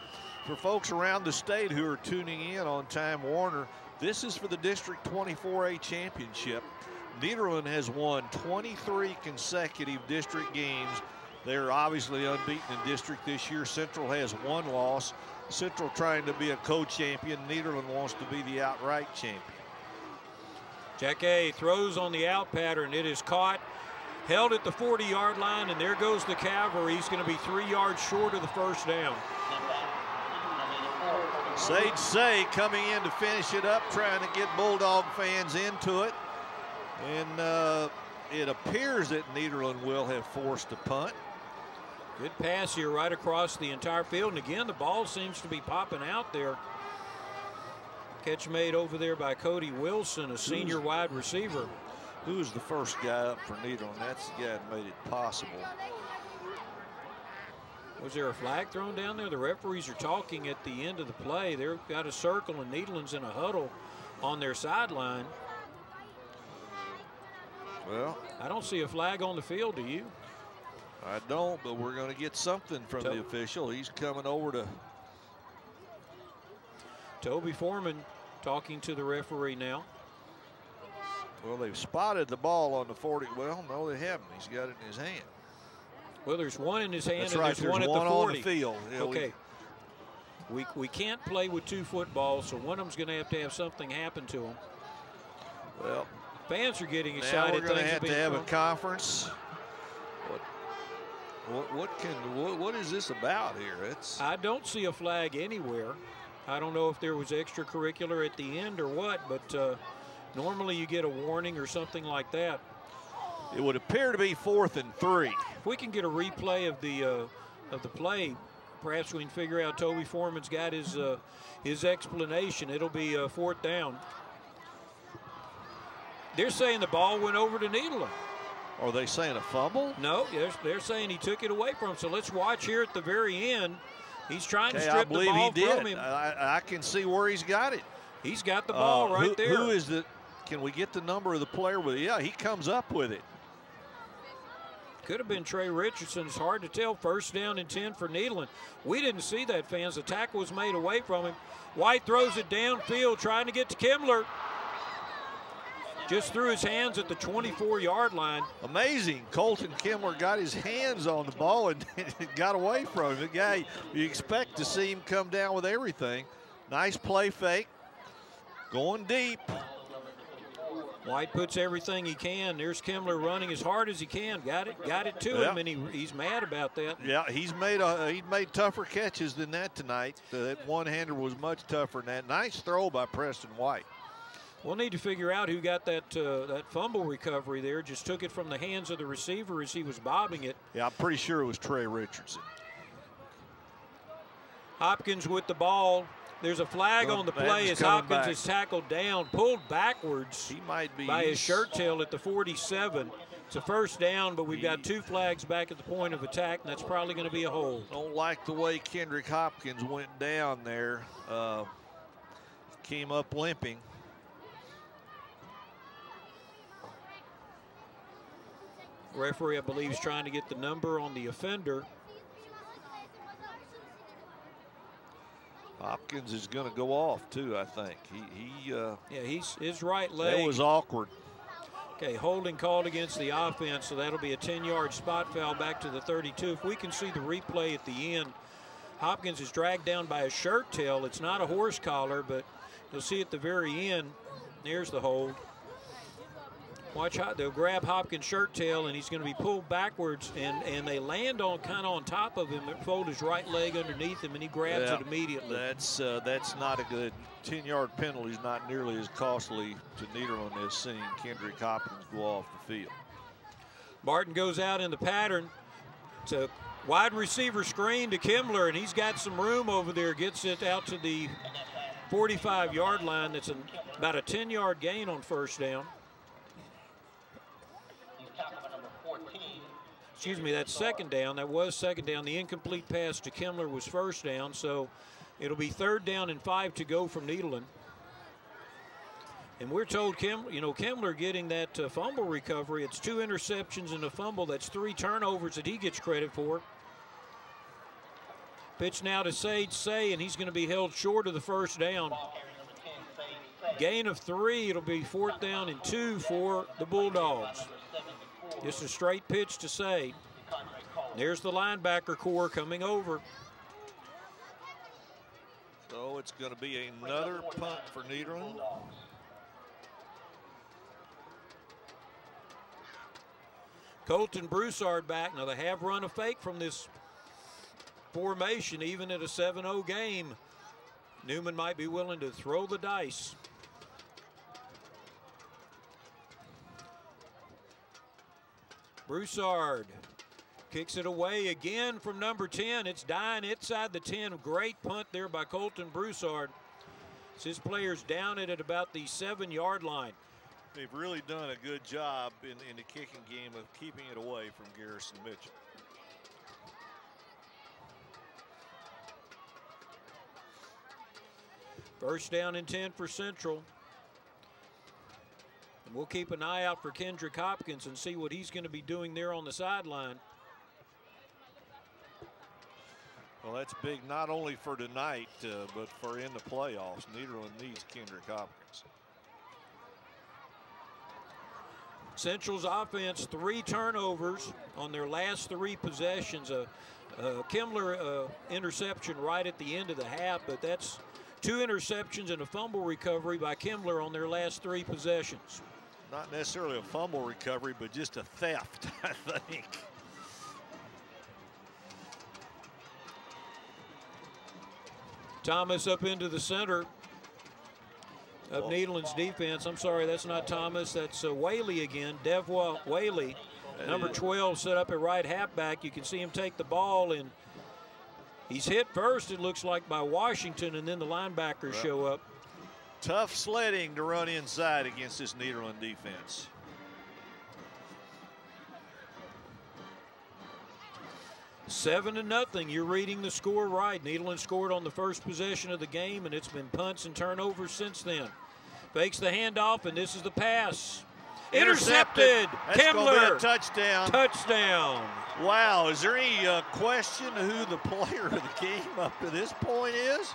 For folks around the state who are tuning in on Time Warner, this is for the District 24A Championship. Nederland has won 23 consecutive district games. They're obviously unbeaten in district this year. Central has 1 loss. Central trying to be a co-champion. Nederland wants to be the outright champion. Jacquet throws on the out pattern. It is caught, held at the 40-yard line, and there goes the cavalry. He's going to be 3 yards short of the first down. Sage Say coming in to finish it up, trying to get Bulldog fans into it. And it appears that Nederland will have forced a punt. Good pass here right across the entire field. And again, the ball seems to be popping out there. Catch made over there by Cody Wilson, a senior wide receiver. Who's the first guy up for Nederland? That's the guy that made it possible. Was there a flag thrown down there? The referees are talking at the end of the play. They've got a circle, and Nederland's in a huddle on their sideline. Well, I don't see a flag on the field, do you? I don't, but we're going to get something from the official. He's coming over to. Toby Foreman talking to the referee now. Well, they've spotted the ball on the 40. Well, no, they haven't. He's got it in his hand. Well, there's one in his hand. That's and right. There's one at the 40. On the field. Yeah, okay. We can't play with 2 footballs, so one of them's going to have something happen to him. Well, fans are getting excited. Now we're going to have a conference. What is this about here? I don't see a flag anywhere. I don't know if there was extracurricular at the end or what, but normally you get a warning or something like that. It would appear to be 4th and 3. If we can get a replay of the play, perhaps we can figure out Toby Foreman's got his explanation. It'll be 4th down. They're saying the ball went over to Nederland. Are they saying a fumble? No, they're saying he took it away from him. So let's watch here at the very end. He's trying to strip the ball from him. I can see where he's got it. He's got the ball right there. Who is the? Can we get the number of the player with it? Yeah, he comes up with it. Could have been Trey Richardson. It's hard to tell. 1st down and 10 for Nederland. We didn't see that, fans. The tackle was made away from him. White throws it downfield, trying to get to Kimmler. Just threw his hands at the 24-yard line. Amazing. Colton Kimmler got his hands on the ball and it got away from him. The guy, you expect to see him come down with everything. Nice play fake. Going deep. White puts everything he can. There's Kimmler running as hard as he can. Got it to him, and he's mad about that. Yeah, he's made tougher catches than that tonight. That one-hander was much tougher than that. Nice throw by Preston White. We'll need to figure out who got that fumble recovery there. Just took it from the hands of the receiver as he was bobbing it. Yeah, I'm pretty sure it was Trey Richardson. Hopkins with the ball. There's a flag on the play as Hopkins is tackled down, pulled backwards he might be by his shirt tail at the 47. It's a first down, but we've got 2 flags back at the point of attack, and that's probably going to be a hold. Don't like the way Kendrick Hopkins went down there. Came up limping. Referee, I believe, is trying to get the number on the offender. Hopkins is going to go off too, I think. His right leg. That was awkward. Okay, holding called against the offense, so that'll be a 10-yard spot foul back to the 32. If we can see the replay at the end, Hopkins is dragged down by a shirt tail. It's not a horse collar, but you'll see at the very end, there's the hold. Watch how they'll grab Hopkins' shirt tail, and he's going to be pulled backwards, and they land on kind of on top of him and fold his right leg underneath him, and he grabs it immediately. That's not a good 10-yard penalty. Is not nearly as costly to Nederland as seeing Kendrick Hopkins go off the field. Martin goes out in the pattern. It's a wide receiver screen to Kimmler, and he's got some room over there. Gets it out to the 45-yard line. That's about a 10-yard gain on first down. Excuse me, that's second down. That was second down. The incomplete pass to Kimmler was first down, so it'll be 3rd down and 5 to go from Nederland. And we're told Kimmler getting that fumble recovery. It's 2 interceptions and a fumble. That's 3 turnovers that he gets credit for. Pitch now to Sage Say, and he's going to be held short of the first down. Gain of 3. It'll be 4th down and 2 for the Bulldogs. Just a straight pitch to Say. There's the linebacker core coming over. So it's going to be another punt for Nederland. Colton Broussard back. Now they have run a fake from this formation, even at a 7-0 game. Newman might be willing to throw the dice. Broussard kicks it away again from number 10. It's dying inside the 10. Great punt there by Colton Broussard. His players down it at about the 7-yard line. They've really done a good job in the kicking game of keeping it away from Garrison Mitchell. First down and 10 for Central. And we'll keep an eye out for Kendrick Hopkins and see what he's going to be doing there on the sideline. Well, that's big not only for tonight, but for in the playoffs. Nederland needs Kendrick Hopkins. Central's offense, 3 turnovers on their last 3 possessions. Kimmler interception right at the end of the half, but that's 2 interceptions and a fumble recovery by Kimmler on their last 3 possessions. Not necessarily a fumble recovery, but just a theft, I think. Thomas up into the center of Nederland's defense. I'm sorry, that's not Thomas. That's Whaley again. Devwa Whaley, number 12, set up at right halfback. You can see him take the ball, and he's hit first, it looks like, by Washington, and then the linebackers show up. Tough sledding to run inside against this Nederland defense. Seven to nothing. You're reading the score right. Nederland scored on the first possession of the game, and it's been punts and turnovers since then. Fakes the handoff, and this is the pass. Intercepted. That's Kimmler. Gonna be a touchdown. Touchdown. Wow. Is there any question who the player of the game up to this point is?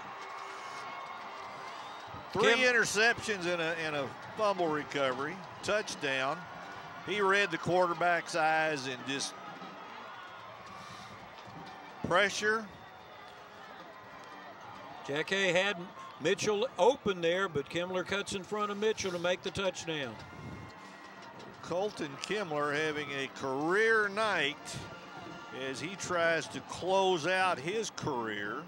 3 interceptions and a fumble recovery. Touchdown. He read the quarterback's eyes and just pressure. Jack A had Mitchell open there, but Kimmler cuts in front of Mitchell to make the touchdown. Colton Kimmler having a career night as he tries to close out his career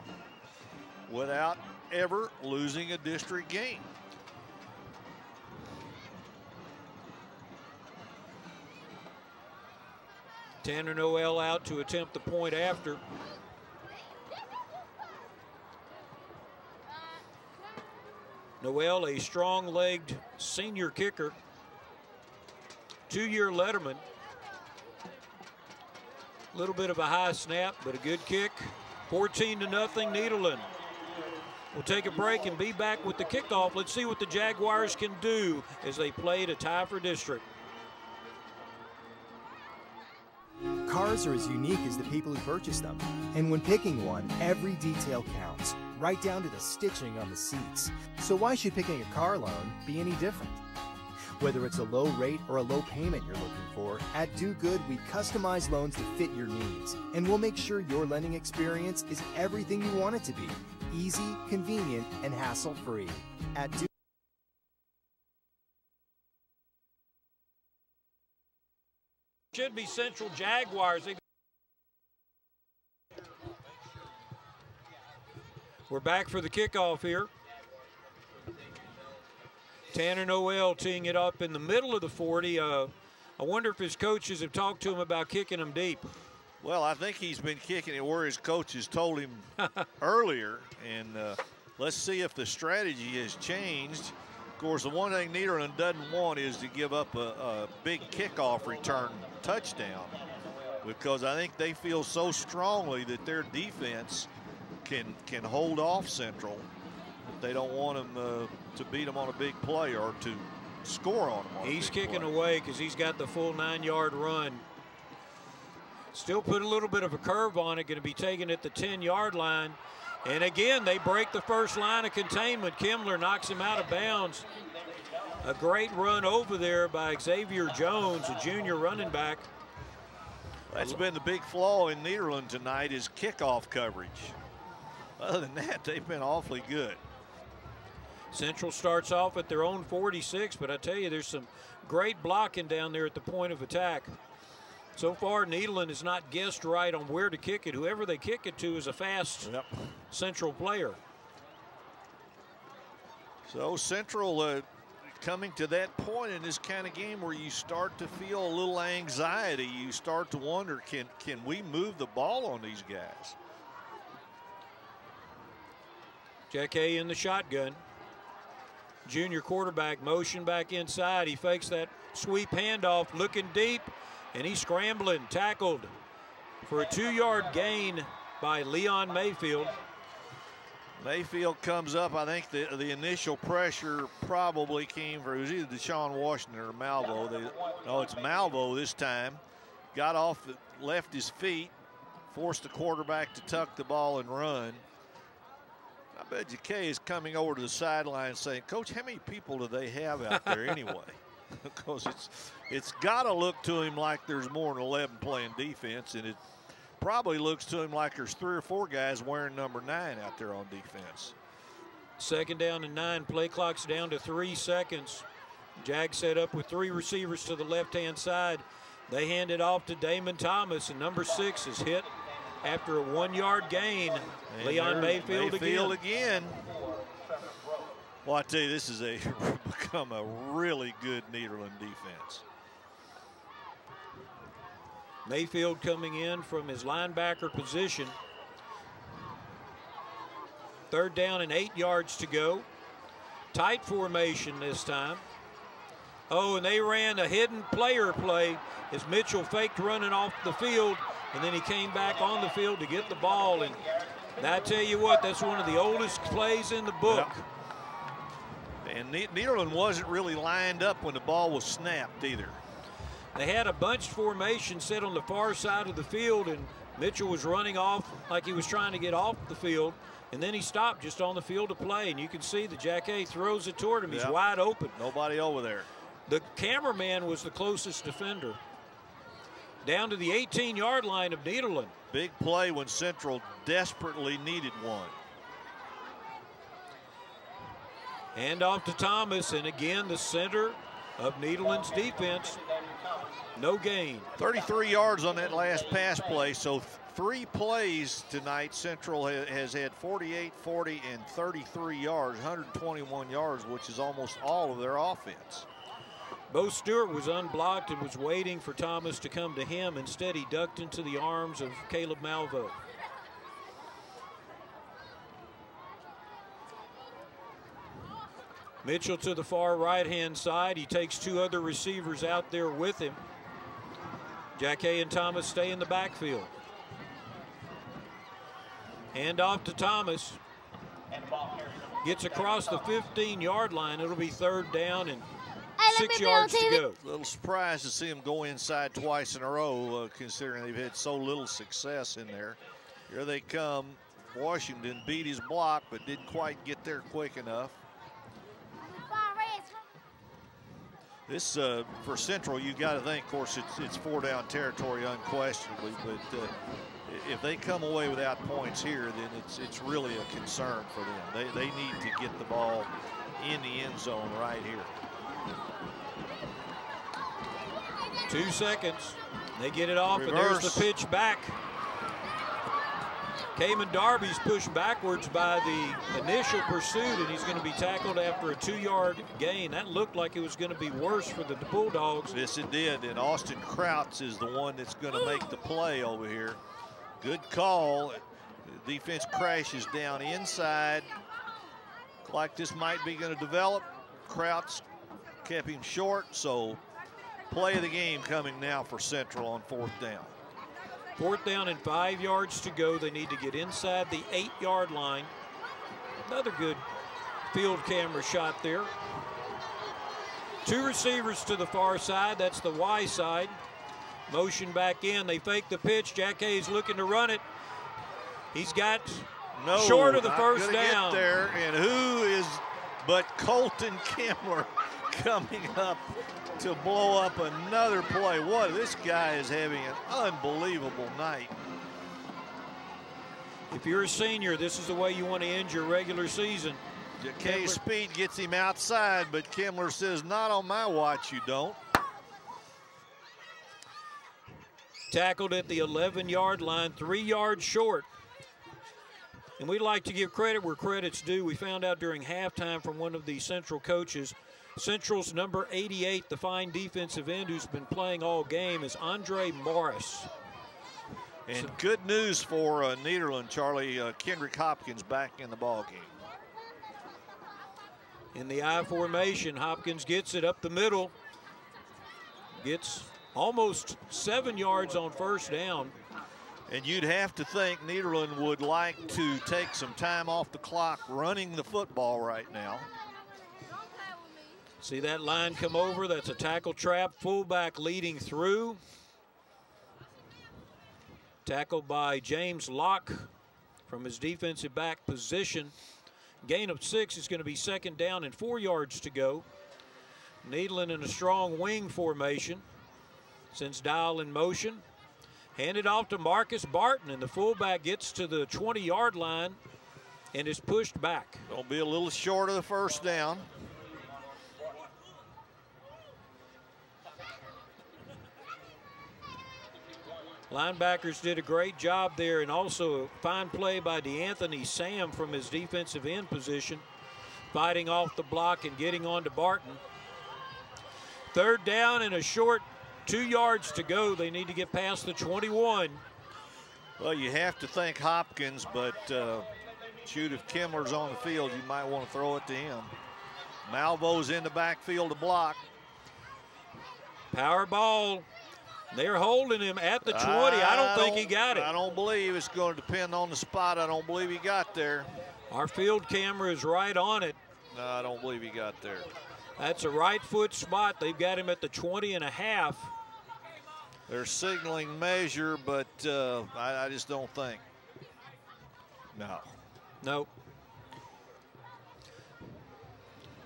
without ever losing a district game. Tanner Noel out to attempt the point after. Noel, a strong-legged senior kicker, 2-year letterman. A little bit of a high snap, but a good kick. 14-0 Nederland. We'll take a break and be back with the kickoff. Let's see what the Jaguars can do as they play to tie for district. Cars are as unique as the people who purchase them. And when picking one, every detail counts, right down to the stitching on the seats. So why should picking a car loan be any different? Whether it's a low rate or a low payment you're looking for, at Do Good, we customize loans to fit your needs. And we'll make sure your lending experience is everything you want it to be. Easy, convenient, and hassle-free. At Do Should be Central Jaguars. We're back for the kickoff here. Tanner Noel teeing it up in the middle of the 40. I wonder if his coaches have talked to him about kicking him deep. Well, I think he's been kicking it where his coaches told him earlier, and let's see if the strategy has changed. Of course, the one thing Nederland doesn't want is to give up a big kickoff return touchdown, because I think they feel so strongly that their defense can hold off Central. They don't want him to beat them on a big play or to score on him. He's kicking away because he's got the full 9-yard run. Still put a little bit of a curve on it, going to be taken at the 10-yard line. And again, they break the first line of containment. Kimler knocks him out of bounds. A great run over there by Xavier Jones, a junior running back. That's been the big flaw in Nederland tonight, is kickoff coverage. Other than that, they've been awfully good. Central starts off at their own 46, but I tell you, there's some great blocking down there at the point of attack. So far, Nederland has not guessed right on where to kick it. Whoever they kick it to is a fast Central player. So Central coming to that point in this kind of game where you start to feel a little anxiety. You start to wonder, can we move the ball on these guys? Jack A in the shotgun. Junior quarterback motion back inside. He fakes that sweep handoff, looking deep, and he's scrambling, tackled for a 2-yard gain by Leon Mayfield. Mayfield comes up. I think the initial pressure probably came from, it was either Deshaun Washington or Malvo. No, it's Malvo this time. Got off, left his feet, forced the quarterback to tuck the ball and run. I bet Jacquet is coming over to the sideline saying, Coach, how many people do they have out there anyway? Because it's got to look to him like there's more than 11 playing defense, and it probably looks to him like there's 3 or 4 guys wearing number 9 out there on defense. 2nd down and 9. Play clock's down to 3 seconds. Jag set up with 3 receivers to the left-hand side. They hand it off to Damon Thomas, and number 6 is hit after a 1-yard gain. And Leon Mayfield again. Well, I tell you, this is become a really good Nederland defense. Mayfield coming in from his linebacker position. 3rd down and 8 yards to go. Tight formation this time. Oh, and they ran a hidden player play as Mitchell faked running off the field, and then he came back on the field to get the ball. And I tell you what, that's one of the oldest plays in the book. Yep. And Nederland wasn't really lined up when the ball was snapped either. They had a bunched formation set on the far side of the field, and Mitchell was running off like he was trying to get off the field, and then he stopped just on the field of play, and you can see the Jacquet throws it toward him. He's wide open. Nobody over there. The cameraman was the closest defender. Down to the 18-yard line of Nederland. Big play when Central desperately needed one. Hand off to Thomas, and again the center of Nederland's defense. No gain. 33 yards on that last pass play, so 3 plays tonight. Central has had 48, 40, and 33 yards, 121 yards, which is almost all of their offense. Bo Stewart was unblocked and was waiting for Thomas to come to him. Instead, he ducked into the arms of Caleb Malvo. Mitchell to the far right-hand side. He takes two other receivers out there with him. Jacquet and Thomas stay in the backfield. Hand off to Thomas. Gets across the 15-yard line. It'll be third down and 6 yards to go. A little surprised to see him go inside twice in a row, considering they've had so little success in there. Here they come. Washington beat his block, but didn't quite get there quick enough. This, for Central, you got to think, of course, it's 4-down territory unquestionably, but if they come away without points here, then it's really a concern for them. They need to get the ball in the end zone right here. 2 seconds. They get it off, Reverse. and there's the pitch back. Cayman Darby's pushed backwards by the initial pursuit, and he's going to be tackled after a 2-yard gain. That looked like it was going to be worse for the Bulldogs. Yes, it did, and Austin Krauts is the one that's going to make the play over here. Good call. The defense crashes down inside. Like this might be going to develop. Krauts kept him short, so play of the game coming now for Central on 4th down. 4th down and 5 yards to go. They need to get inside the 8-yard line. Another good field camera shot there. 2 receivers to the far side. That's the Y side. Motion back in. They fake the pitch. Jacquet's looking to run it. He's got short of the first down. Get there, and who is but Colton Kimmler coming up to blow up another play. What, this guy is having an unbelievable night. If you're a senior, this is the way you want to end your regular season. Jacquet's speed gets him outside, but Kimmler says, not on my watch, you don't. Tackled at the 11-yard line, 3 yards short. And we'd like to give credit where credit's due. We found out during halftime from one of the Central coaches, Central's number 88, the fine defensive end who's been playing all game, is Andre Morris. And good news for Nederland, Charlie. Kendrick Hopkins back in the ballgame. In the I formation, Hopkins gets it up the middle. Gets almost 7 yards on first down. And you'd have to think Nederland would like to take some time off the clock running the football right now. See that line come over? That's a tackle trap. Fullback leading through. Tackled by James Locke from his defensive back position. Gain of 6 is going to be 2nd down and 4 yards to go. Nederland in a strong wing formation. Sends Dial in motion. Handed off to Marcus Barton, and the fullback gets to the 20-yard line and is pushed back. Gonna be a little short of the first down. Linebackers did a great job there, and also a fine play by DeAnthony Sam from his defensive end position, fighting off the block and getting on to Barton. 3rd down and a short 2 yards to go. They need to get past the 21. Well, you have to thank Hopkins, but shoot, if Kimmler's on the field, you might want to throw it to him. Malvo's in the backfield to block. Power ball. They're holding him at the 20. I don't think he got it. I don't believe it's going to depend on the spot. I don't believe he got there. Our field camera is right on it. No, I don't believe he got there. That's a right foot spot. They've got him at the 20.5. They're signaling measure, but I just don't think. No. Nope.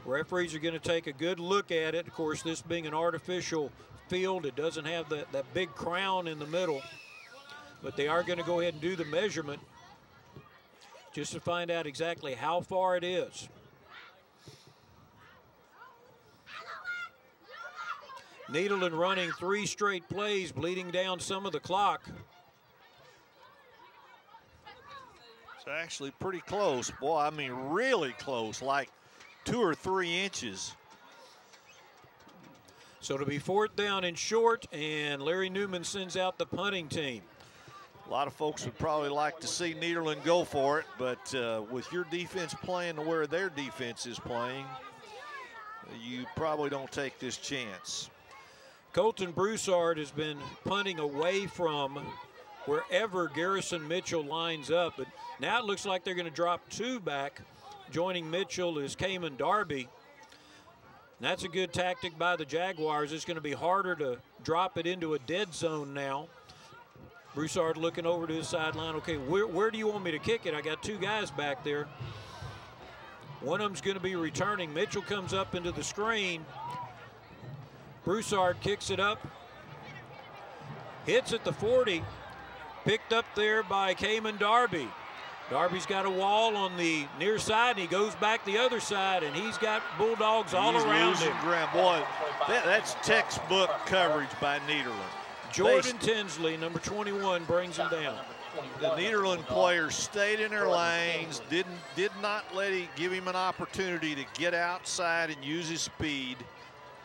Referees are going to take a good look at it. Of course, this being an artificial field, it doesn't have that big crown in the middle, but they are going to go ahead and do the measurement just to find out exactly how far it is. Nederland running 3 straight plays, bleeding down some of the clock. It's actually pretty close. Boy, I mean really close, like 2 or 3 inches. So it'll be 4th down and short, and Larry Newman sends out the punting team. A lot of folks would probably like to see Nederland go for it, but with your defense playing to where their defense is playing, you probably don't take this chance. Colton Broussard has been punting away from wherever Garrison Mitchell lines up, but now it looks like they're going to drop 2 back. Joining Mitchell is Cayman Darby. And that's a good tactic by the Jaguars. It's going to be harder to drop it into a dead zone now. Broussard looking over to his sideline. Okay, where do you want me to kick it? I got 2 guys back there. One of them's going to be returning. Mitchell comes up into the screen. Broussard kicks it up. Hits at the 40. Picked up there by Cayman Darby. Darby's got a wall on the near side, and he goes back the other side, and he's got Bulldogs all around him. Boy, that's textbook coverage by Nederland. Jordan Tinsley, number 21, brings him down. The Nederland players stayed in their lanes, did not give him an opportunity to get outside and use his speed.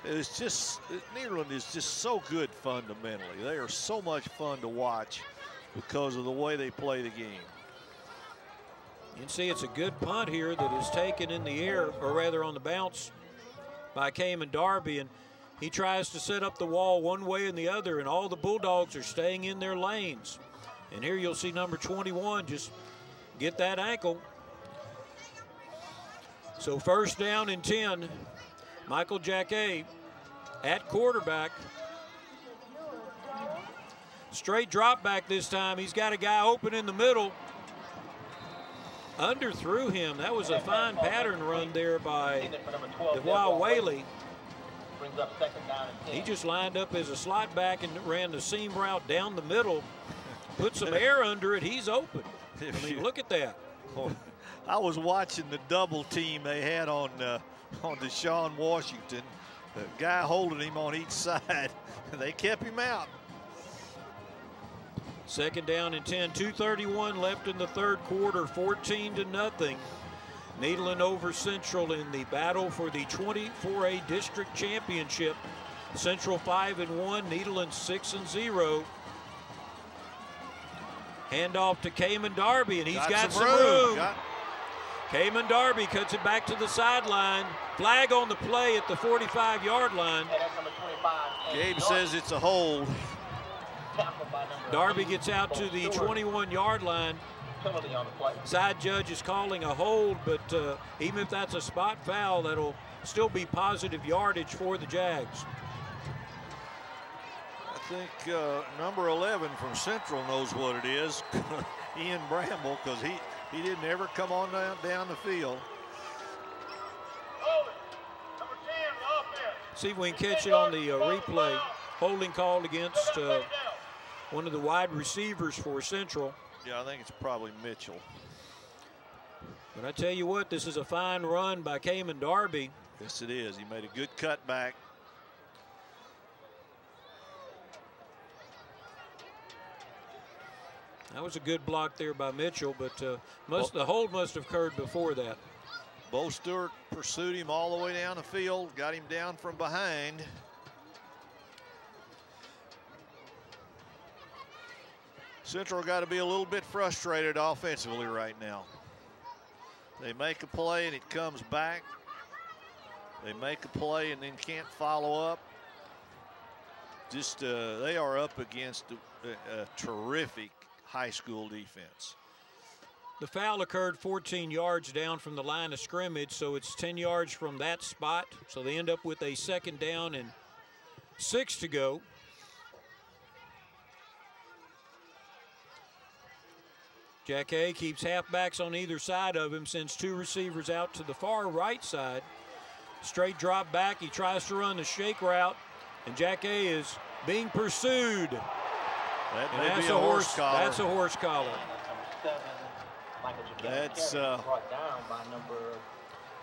It's just, Nederland is just so good fundamentally. They are so much fun to watch because of the way they play the game. You can see it's a good punt here that is taken in the air, or rather on the bounce, by Cayman Darby, and he tries to set up the wall one way and the other, and all the Bulldogs are staying in their lanes. And here you'll see number 21 just get that ankle. So first down and 10. Michael Jacquet at quarterback. Straight drop back this time. He's got a guy open in the middle. Underthrew him. That was a fine pattern run there by DeWild Whaley. He just lined up as a slot back and ran the seam route down the middle. Put some air under it. He's open. I mean, look at that. I was watching the double team they had on Deshaun Washington. The guy holding him on each side. They kept him out. Second down and 10. 2:31 left in the third quarter. 14-0. Nederland over Central in the battle for the 24A District Championship. Central 5-1. Nederland 6-0. Handoff to Cayman Darby, and he's got some room. Cayman Darby cuts it back to the sideline. Flag on the play at the 45-yard line. Gabe says it's a hold. Darby gets out to the 21-yard line. Side judge is calling a hold, but even if that's a spot foul, that'll still be positive yardage for the Jags. I think number 11 from Central knows what it is, Ian Bramble, because he didn't ever come on down the field. See if we can catch it on the replay. Holding called against one of the wide receivers for Central. Yeah, I think it's probably Mitchell. But I tell you what, this is a fine run by Cayman Darby. Yes, it is. He made a good cutback. That was a good block there by Mitchell, but the hold must have occurred before that. Bo Stewart pursued him all the way down the field, got him down from behind. Central got to be a little bit frustrated offensively right now. They make a play and it comes back. They make a play and then can't follow up. Just they are up against a terrific high school defense. The foul occurred 14 yards down from the line of scrimmage, so it's 10 yards from that spot. So they end up with a second down and 6 to go. Jacquet keeps halfbacks on either side of him, sends 2 receivers out to the far right side. Straight drop back. He tries to run the shake route, and Jacquet is being pursued. That's a horse collar. That's a horse collar. That's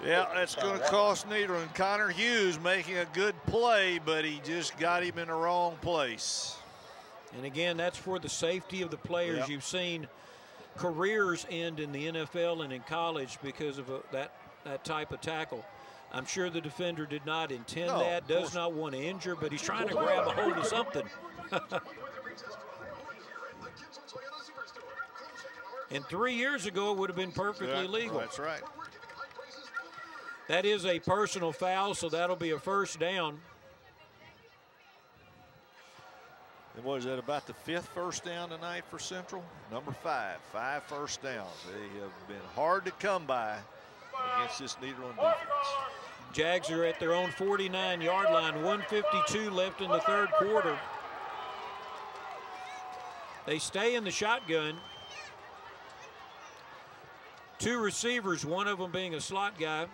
yeah, that's going to cost Nederland. Connor Hughes making a good play, but he just got him in the wrong place. And again, that's for the safety of the players. Yep. You've seen careers end in the NFL and in college because of that type of tackle. I'm sure the defender did not intend that, does not want to injure, but he's trying to grab a hold of something. And 3 years ago, it would have been perfectly legal. That's right. That is a personal foul, so that'll be a first down. And what is that, about the 5th first down tonight for Central? Number 5, 5 first downs. They have been hard to come by against this Nederland defense. Jags are at their own 49-yard line, 1:52 left in the third quarter. They stay in the shotgun. 2 receivers, one of them being a slot guy.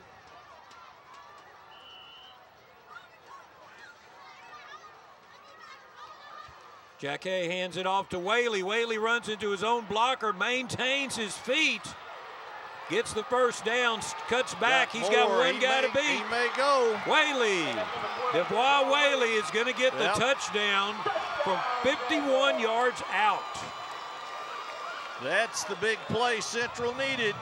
Jacquet hands it off to Whaley. Whaley runs into his own blocker, maintains his feet, gets the first down, cuts back. He's got one guy to beat. He may go. Whaley. DeVois Whaley is going to get the touchdown from 51 yards out. That's the big play Central needed.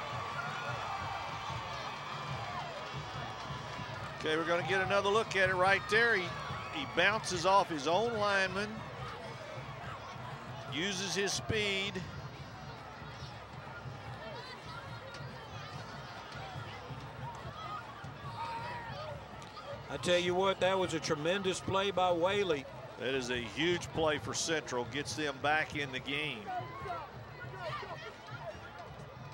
Okay, we're going to get another look at it right there. He bounces off his own lineman, uses his speed. I tell you what, that was a tremendous play by Whaley. That is a huge play for Central, gets them back in the game.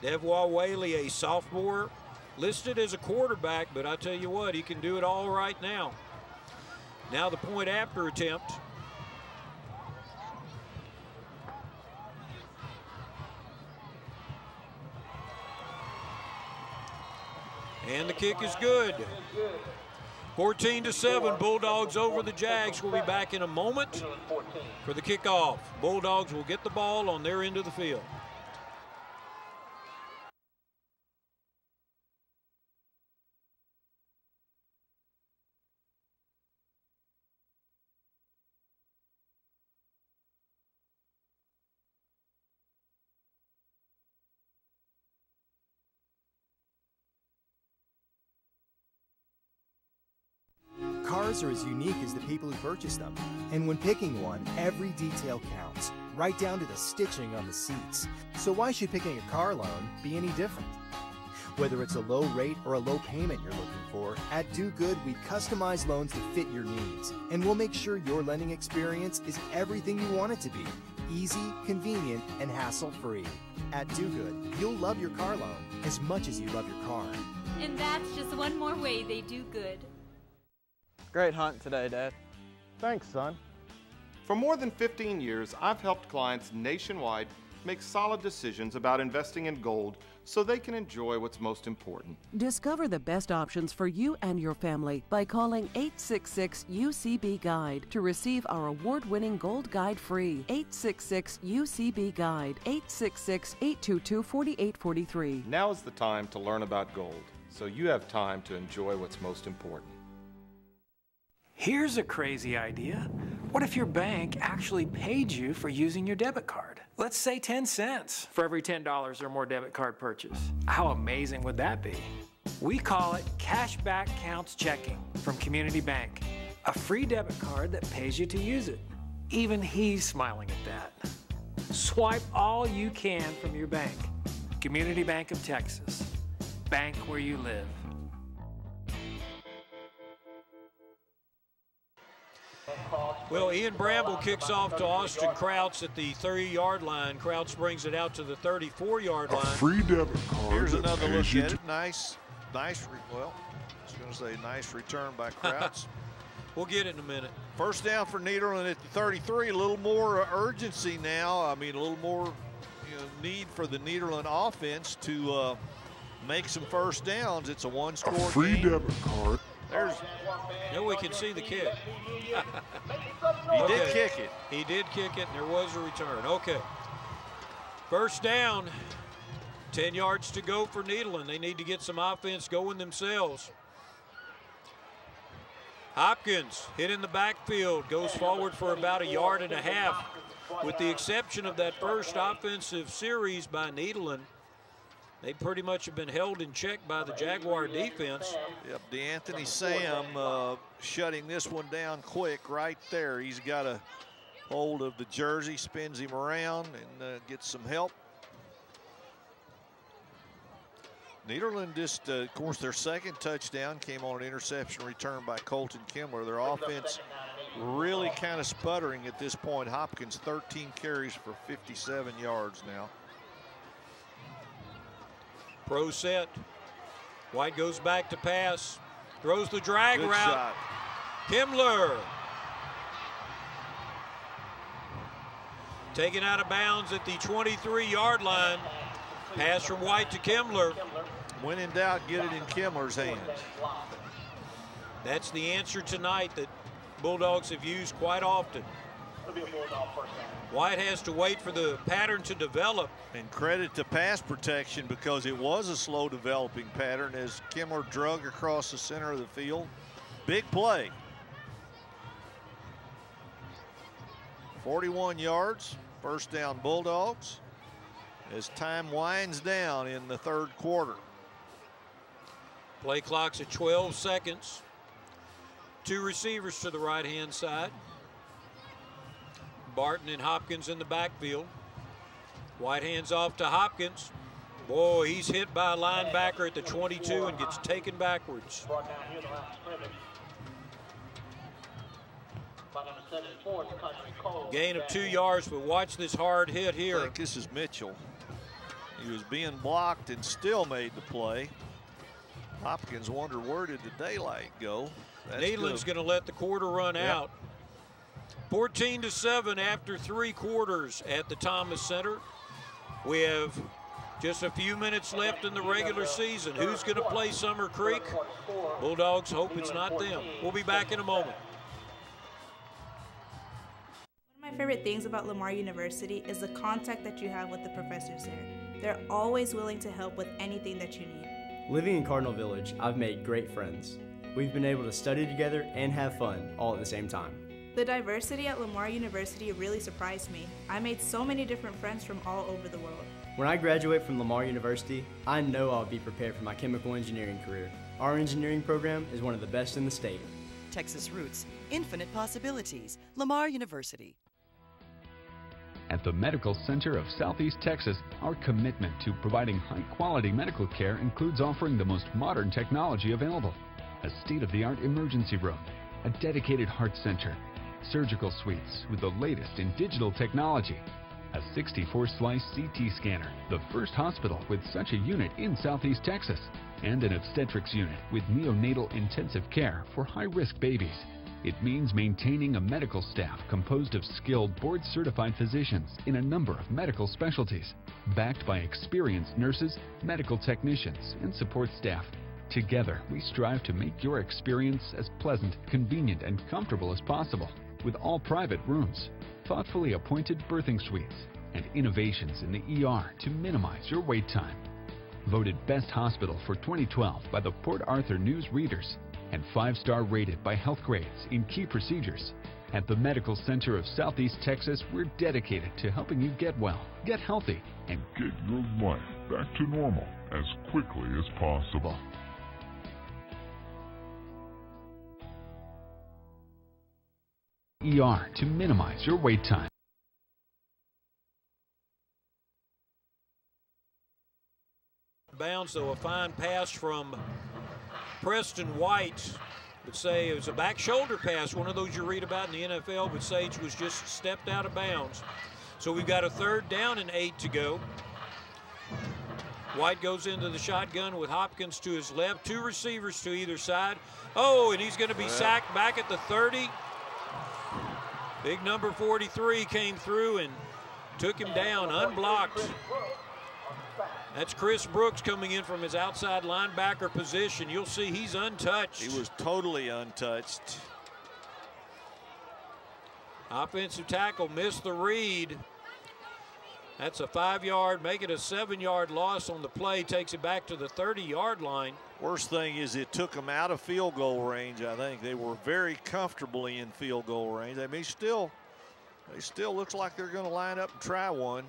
DeVois Whaley, a sophomore, listed as a quarterback, but I tell you what, he can do it all right now. Now the point after attempt. And the kick is good. 14-7, Bulldogs over the Jags. We'll be back in a moment for the kickoff. Bulldogs will get the ball on their end of the field. Cars are as unique as the people who purchase them. And when picking one, every detail counts, right down to the stitching on the seats. So why should picking a car loan be any different? Whether it's a low rate or a low payment you're looking for, at Do Good we customize loans to fit your needs. And we'll make sure your lending experience is everything you want it to be. Easy, convenient, and hassle-free. At Do Good, you'll love your car loan as much as you love your car. And that's just one more way they do good. Great hunt today, Dad. Thanks, son. For more than 15 years, I've helped clients nationwide make solid decisions about investing in gold so they can enjoy what's most important. Discover the best options for you and your family by calling 866-UCB-GUIDE to receive our award-winning Gold Guide free. 866-UCB-GUIDE, 866-822-4843. Now is the time to learn about gold, so you have time to enjoy what's most important. Here's a crazy idea. What if your bank actually paid you for using your debit card? Let's say 10 cents for every $10 or more debit card purchase. How amazing would that be? We call it Cashback Counts Checking from Community Bank, a free debit card that pays you to use it. Even he's smiling at that. Swipe all you can from your bank. Community Bank of Texas. Bank where you live. Well, Ian Bramble kicks off to Austin Krauts at the 30-yard line. Krauts brings it out to the 34-yard line. Free debit card. Here's another look at it. Nice, well, I was going to say nice return by Krauts. We'll get it in a minute. First down for Nederland at the 33. A little more urgency now. I mean, a little more need for the Nederland offense to make some first downs. It's a one-score game. Free debit card. Now we can see the kick. He did kick it. He did kick it, and there was a return. Okay. First down. 10 yards to go for Nederland. They need to get some offense going themselves. Hopkins hit in the backfield, goes forward for about 1.5 yards. With the exception of that first offensive series by Nederland, they pretty much have been held in check by the Jaguar defense. Yep, DeAnthony Sam shutting this one down quick right there. He's got a hold of the jersey, spins him around, and gets some help. Nederland just, of course, their second touchdown came on an interception return by Colton Kimmler. Their offense really kind of sputtering at this point. Hopkins 13 carries for 57 yards now. Pro set. White goes back to pass. Throws the drag Good route. shot. Kimmler. Taken out of bounds at the 23-yard line. Pass from White to Kimmler. When in doubt, get it in Kimmler's hands. That's the answer tonight that Bulldogs have used quite often. White has to wait for the pattern to develop. And credit to pass protection, because it was a slow developing pattern as Kimmler drug across the center of the field. Big play. 41 yards, first down Bulldogs, as time winds down in the third quarter. Play clock's at 12 seconds. Two receivers to the right-hand side. Barton and Hopkins in the backfield. White hands off to Hopkins. Boy, he's hit by a linebacker at the 22 and gets taken backwards. Gain of 2 yards, but watch this hard hit here. I think this is Mitchell. He was being blocked and still made the play. Hopkins wondered, where did the daylight go? Nederland's going to let the quarter run out. 14-7 after 3 quarters at the Thomas Center. We have just a few minutes left in the regular season. Who's going to play Summer Creek? Bulldogs hope it's not them. We'll be back in a moment. One of my favorite things about Lamar University is the contact that you have with the professors there. They're always willing to help with anything that you need. Living in Cardinal Village, I've made great friends. We've been able to study together and have fun all at the same time. The diversity at Lamar University really surprised me. I made so many different friends from all over the world. When I graduate from Lamar University, I know I'll be prepared for my chemical engineering career. Our engineering program is one of the best in the state. Texas roots, infinite possibilities. Lamar University. At the Medical Center of Southeast Texas, our commitment to providing high-quality medical care includes offering the most modern technology available. A state-of-the-art emergency room, a dedicated heart center, surgical suites with the latest in digital technology, a 64-slice CT scanner, the first hospital with such a unit in Southeast Texas, and an obstetrics unit with neonatal intensive care for high-risk babies. It means maintaining a medical staff composed of skilled board-certified physicians in a number of medical specialties, backed by experienced nurses, medical technicians, and support staff. Together, we strive to make your experience as pleasant, convenient, and comfortable as possible, with all private rooms, thoughtfully appointed birthing suites, and innovations in the ER to minimize your wait time. Voted Best Hospital for 2012 by the Port Arthur News Readers, and 5-star rated by Health Grades in key procedures. At the Medical Center of Southeast Texas, we're dedicated to helping you get well, get healthy, and get your life back to normal as quickly as possible. ER to minimize your wait time. Bounds, though, a fine pass from Preston White. Would say it was a back shoulder pass, one of those you read about in the NFL, but Sage was just stepped out of bounds. So we've got a third down and 8 to go. White goes into the shotgun with Hopkins to his left, 2 receivers to either side. Oh, and he's going to be sacked back at the 30. Big number 43 came through and took him down, unblocked. That's Chris Brooks coming in from his outside linebacker position. You'll see he's untouched. He was totally untouched. Offensive tackle missed the read. That's a 5-yard, make it a 7-yard loss on the play, takes it back to the 30-yard line. Worst thing is it took them out of field goal range, I think. They were very comfortably in field goal range. I mean, they still looks like they're going to line up and try one.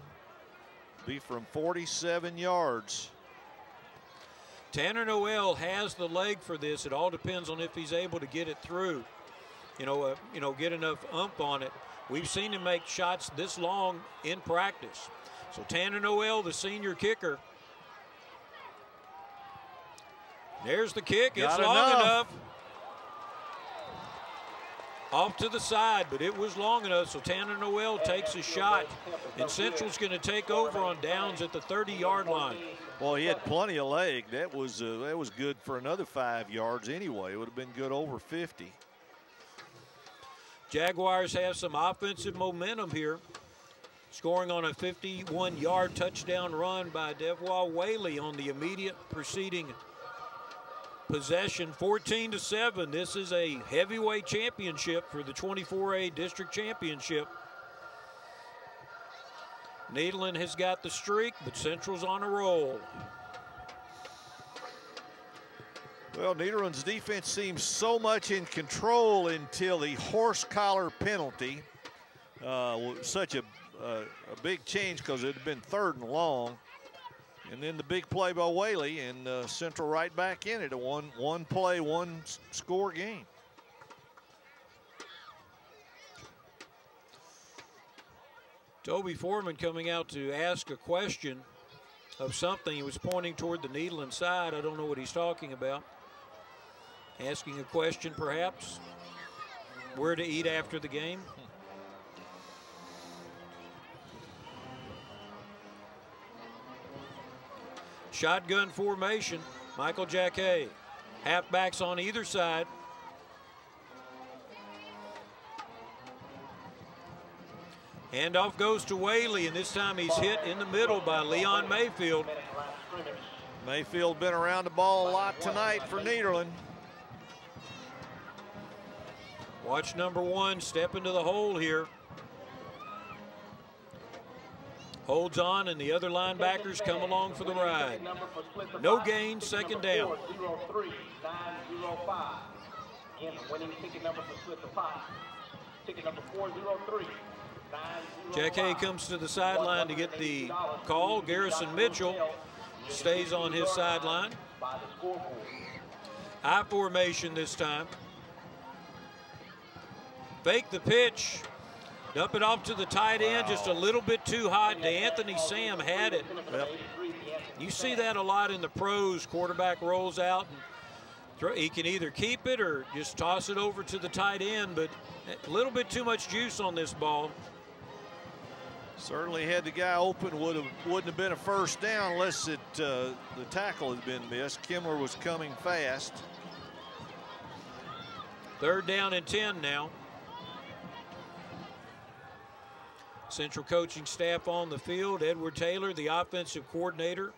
Be from 47 yards. Tanner Noel has the leg for this. It all depends on if he's able to get it through. Get enough ump on it. We've seen him make shots this long in practice. So Tanner Noel, the senior kicker. There's the kick. It's Got long enough. enough. Off to the side, but it was long enough, so Tanner Noel takes a shot, and Central's going to take over on downs at the 30-yard line. Well, he had plenty of leg. That was good for another 5 yards anyway. It would have been good over 50. Jaguars have some offensive momentum here, scoring on a 51-yard touchdown run by Devois Whaley on the immediate preceding possession. 14-7. This is a heavyweight championship for the 24A district championship. Nederland has got the streak, but Central's on a roll. Well, Nederland's defense seems so much in control until the horse collar penalty. Such a big change because it had been 3rd and long. And then the big play by Whaley, and Central right back in it. A one play, one score game. Toby Foreman coming out to ask a question of something. He was pointing toward the Nederland side. I don't know what he's talking about. Asking a question, perhaps. Where to eat after the game. Shotgun formation. Michael Jacquet. Halfbacks on either side. Handoff goes to Whaley, and this time he's hit in the middle by Leon Mayfield. Mayfield been around the ball a lot tonight for Nederland. Watch number 1 step into the hole here. Holds on, and the other linebackers come along for the ride. No gain, 2nd down. 403-905. Again, winning ticket number for split the 5. Ticket number 403. Jacquet comes to the sideline to get the call. Garrison Mitchell stays on his sideline. I formation this time. Fake the pitch. Dump it off to the tight end, just a little bit too hot. DeAnthony Sam had it. Yep. You see that a lot in the pros. Quarterback rolls out, and he can either keep it or just toss it over to the tight end, but a little bit too much juice on this ball. Certainly had the guy open, wouldn't have been a 1st down unless the tackle had been missed. Kimler was coming fast. 3rd down and 10 now. Central coaching staff on the field. Edward Taylor, the offensive coordinator.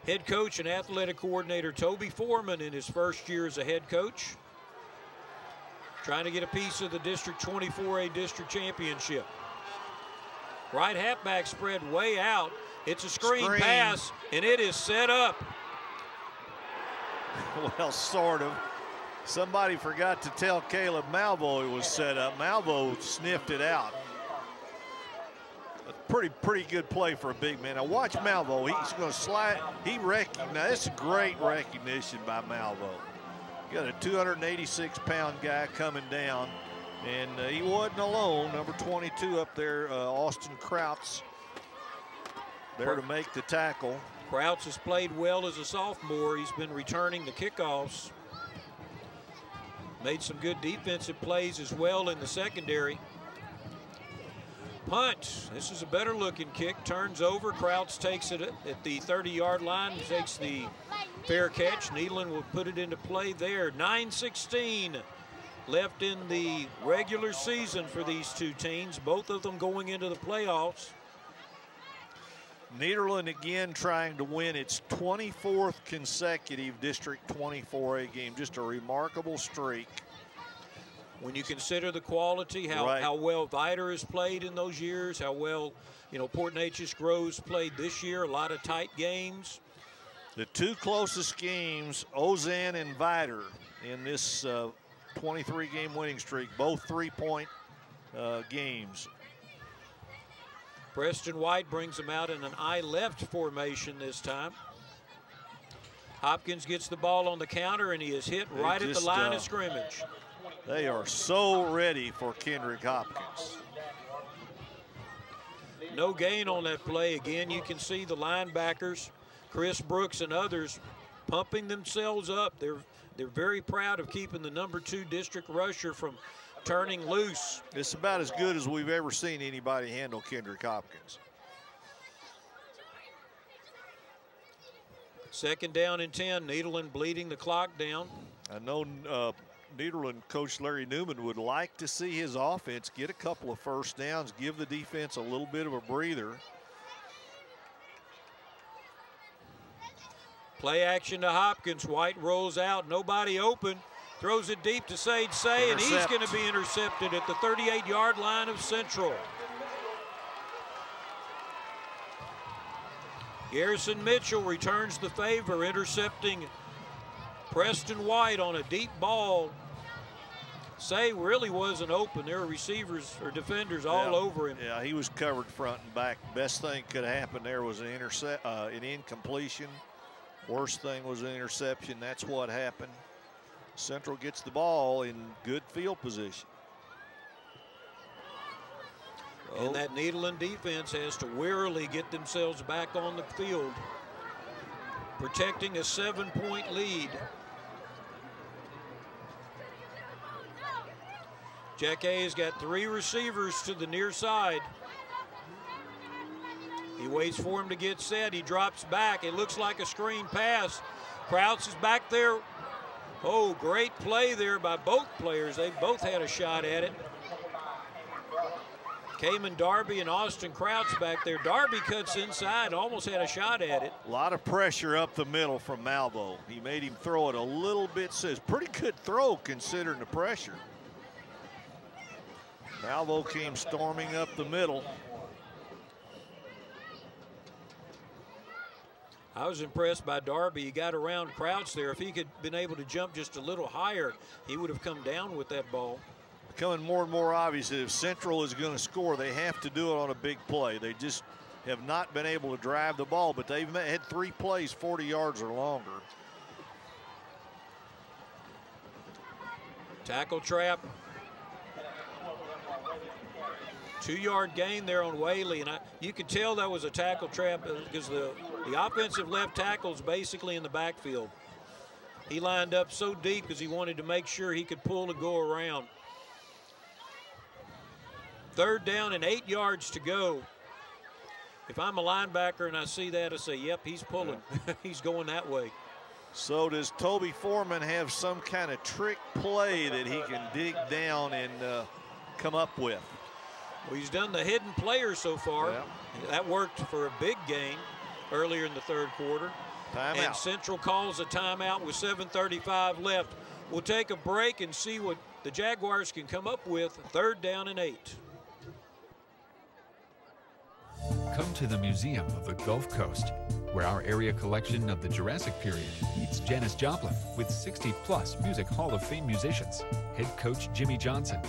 Head coach and athletic coordinator Toby Foreman in his 1st year as a head coach. Trying to get a piece of the District 24A district championship. Right halfback spread way out. It's a screen pass, and it is set up. Well, sort of. Somebody forgot to tell Caleb Malvo it was set up. Malvo sniffed it out. Pretty good play for a big man. Now watch Malvo. He's going to slide. Now that's a great recognition by Malvo. You got a 286-pound guy coming down, and he wasn't alone. Number 22 up there, Austin Krautz, there to make the tackle. Krautz has played well as a sophomore. He's been returning the kickoffs. Made some good defensive plays as well in the secondary. Punt. This is a better looking kick. Turns over. Krautz takes it at the 30-yard line. Takes the fair catch. Nederland will put it into play there. 9:16 left in the regular season for these two teams. Both of them going into the playoffs. Nederland again trying to win its 24th consecutive District 24A game. Just a remarkable streak. When you consider the quality, how well Vider has played in those years, how well, Port Neches Groves played this year, a lot of tight games. The 2 closest games, Ozan and Vider, in this 23-game winning streak, both 3-point games. Preston White brings them out in an I left formation this time. Hopkins gets the ball on the counter, and he is hit right at the line of scrimmage. They are so ready for Kendrick Hopkins. No gain on that play. Again, you can see the linebackers, Chris Brooks and others, pumping themselves up. They're very proud of keeping the #2 district rusher from turning loose. It's about as good as we've ever seen anybody handle Kendrick Hopkins. 2nd down and 10. Nederland bleeding the clock down. I know Nederland coach Larry Newman would like to see his offense get a couple of first downs, give the defense a little bit of a breather. Play action to Hopkins. White rolls out, nobody open. Throws it deep to Sage Say, and he's going to be intercepted at the 38-yard line of Central. Garrison Mitchell returns the favor, intercepting Preston White on a deep ball. Say really wasn't open. There were receivers or defenders all over him. Yeah, he was covered front and back. Best thing could have happened there was an incompletion. Worst thing was an interception. That's what happened. Central gets the ball in good field position. And that Nederland defense has to wearily get themselves back on the field, protecting a 7-point lead. Jack Hayes got 3 receivers to the near side. He waits for him to get set. He drops back. It looks like a screen pass. Krause is back there. Oh, great play there by both players. They both had a shot at it. Cayman Darby and Austin Krause back there. Darby cuts inside, almost had a shot at it. A lot of pressure up the middle from Malvo. He made him throw it a little bit. Says pretty good throw considering the pressure. Malvo came storming up the middle. I was impressed by Darby. He got around Krause there. If he could been able to jump just a little higher, he would have come down with that ball. Becoming more and more obvious that if Central is going to score, they have to do it on a big play. They just have not been able to drive the ball, but they've had 3 plays 40 yards or longer. Tackle trap. 2-yard gain there on Whaley, and you could tell that was a tackle trap because the offensive left tackle's basically in the backfield. He lined up so deep because he wanted to make sure he could pull and go around. 3rd down and 8 yards to go. If I'm a linebacker and I see that, I say, yep, he's pulling. He's going that way. So does Toby Foreman have some kind of trick play that he can dig down and come up with? Well, he's done the hidden player so far. Yeah. That worked for a big gain earlier in the 3rd quarter. Timeout. And Central calls a timeout with 7:35 left. We'll take a break and see what the Jaguars can come up with. 3rd down and 8. Come to the Museum of the Gulf Coast, where our area collection of the Jurassic period meets Janis Joplin with 60+ Music Hall of Fame musicians, head coach Jimmy Johnson,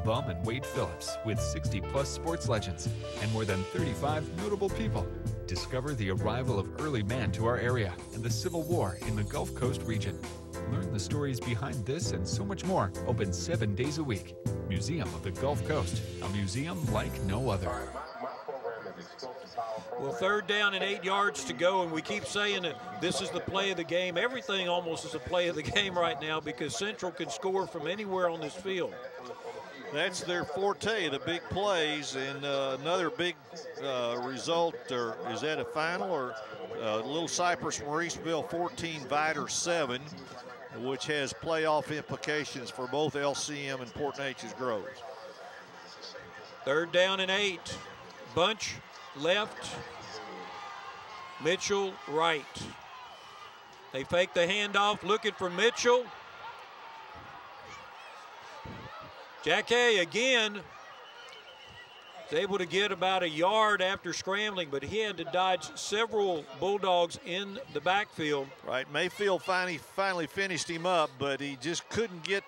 Bum and Wade Phillips with 60+ sports legends, and more than 35 notable people. Discover the arrival of early man to our area and the Civil War in the Gulf Coast region. Learn the stories behind this and so much more. Open 7 days a week. Museum of the Gulf Coast, a museum like no other. Well, 3rd down and 8 yards to go, and we keep saying that this is the play of the game. Everything almost is a play of the game right now because Central can score from anywhere on this field. That's their forte, the big plays, and another big result, or is that a final, or Little Cypress Mauriceville 14, Vidor 7, which has playoff implications for both LCM and Port Neches Groves. 3rd down and 8. Bunch left, Mitchell right. They fake the handoff, looking for Mitchell. Jack Hay again is able to get about a yard after scrambling, but he had to dodge several Bulldogs in the backfield. Right, Mayfield finally finished him up, but he just couldn't get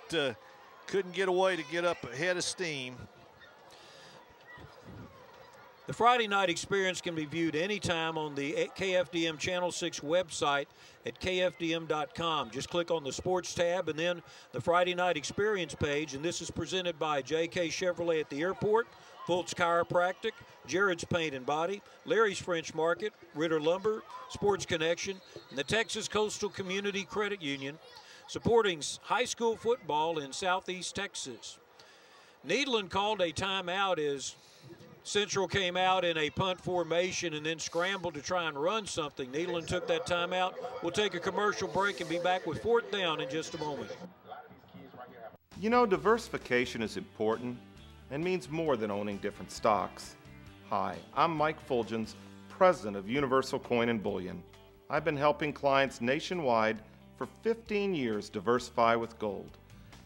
away to get up ahead of steam. The Friday night experience can be viewed anytime on the KFDM Channel 6 website at kfdm.com. Just click on the sports tab and then the Friday night experience page. And this is presented by JK Chevrolet at the airport, Fultz Chiropractic, Jared's Paint and Body, Larry's French Market, Ritter Lumber, Sports Connection, and the Texas Coastal Community Credit Union, supporting high school football in Southeast Texas. Nederland called a timeout as Central came out in a punt formation and then scrambled to try and run something. Nederland took that timeout. We'll take a commercial break and be back with 4th down in just a moment. You know, diversification is important and means more than owning different stocks. Hi, I'm Mike Fulgens, president of Universal Coin and Bullion. I've been helping clients nationwide for 15 years diversify with gold.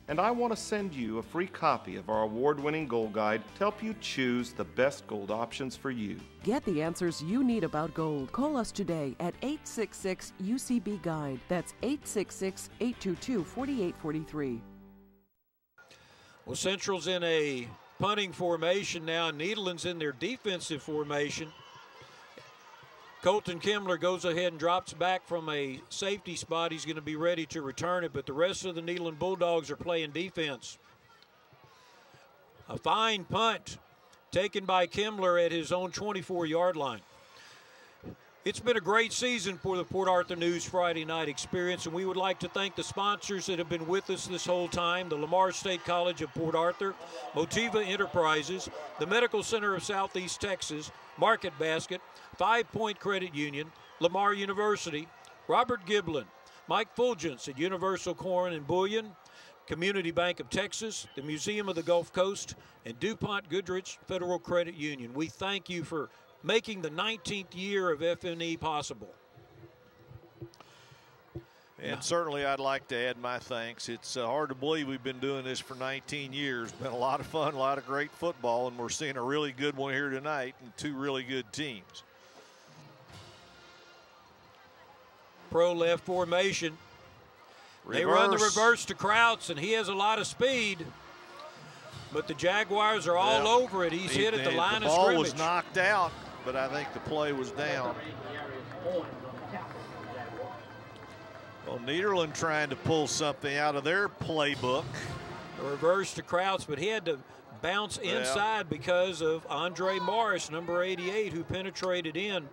And I want to send you a free copy of our award-winning gold guide to help you choose the best gold options for you. Get the answers you need about gold. Call us today at 866-UCB-GUIDE. That's 866-822-4843. Well, Central's in a punting formation now. Nederland's in their defensive formation. Colton Kimler goes ahead and drops back from a safety spot. He's going to be ready to return it, but the rest of the Nederland Bulldogs are playing defense. A fine punt taken by Kimler at his own 24-yard line. It's been a great season for the Port Arthur News Friday Night Experience, and we would like to thank the sponsors that have been with us this whole time: the Lamar State College of Port Arthur, Motiva Enterprises, the Medical Center of Southeast Texas, Market Basket, 5 Point Credit Union, Lamar University, Robert Giblin, Mike Fulgens at Universal Coin and Bullion, Community Bank of Texas, the Museum of the Gulf Coast, and DuPont Goodrich Federal Credit Union. We thank you for making the 19th year of FNE possible. And certainly I'd like to add my thanks. It's hard to believe we've been doing this for 19 years. Been a lot of fun, a lot of great football, and we're seeing a really good one here tonight and 2 really good teams. Pro left formation. Reverse. They run the reverse to Krauts, and he has a lot of speed. But the Jaguars are all over it. He's hit at the line of scrimmage. The ball was knocked out, but I think the play was down. Well, Nederland trying to pull something out of their playbook. A reverse to Krauts, but he had to bounce inside because of Andre Morris, number 88, who penetrated in.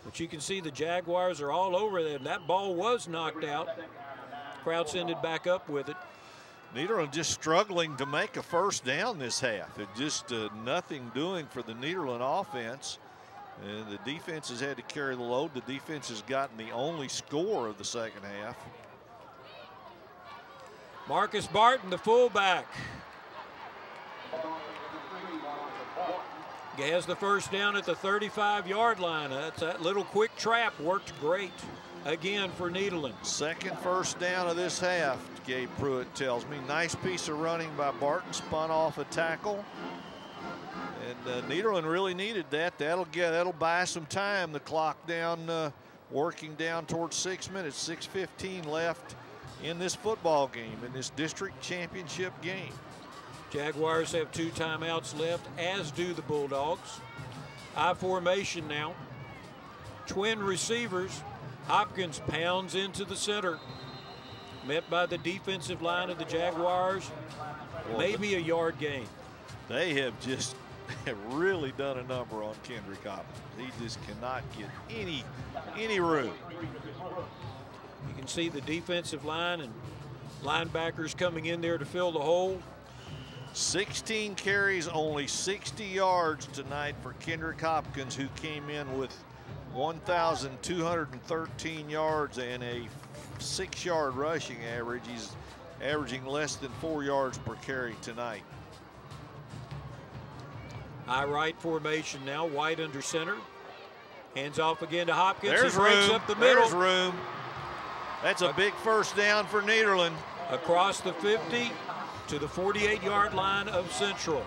But you can see the Jaguars are all over them. That ball was knocked out. Krauts ended back up with it. Nederland just struggling to make a first down this half. It just nothing doing for the Nederland offense. And the defense has had to carry the load. The defense has gotten the only score of the second half. Marcus Barton, the fullback. He has the first down at the 35-yard line. That little quick trap worked great again for Nederland. Second first down of this half, Gabe Pruitt tells me. Nice piece of running by Barton, spun off a tackle. And Nederland really needed that. That'll buy some time. The clock down, working down towards 6 minutes. 6:15 left in this football game, in this district championship game. Jaguars have 2 timeouts left, as do the Bulldogs. I formation now. Twin receivers. Hopkins pounds into the center. Met by the defensive line of the Jaguars. Maybe a yard gain. They have just really done a number on Kendrick Hopkins. He just cannot get any room. You can see the defensive line and linebackers coming in there to fill the hole. 16 carries, only 60 yards tonight for Kendrick Hopkins, who came in with 1,213 yards and a 6-yard rushing average. He's averaging less than 4 yards per carry tonight. High right formation now, White under center. Hands off again to Hopkins. There's he breaks room. Up the middle. There's room. That's a big first down for Nederland. Across the 50 to the 48-yard line of Central.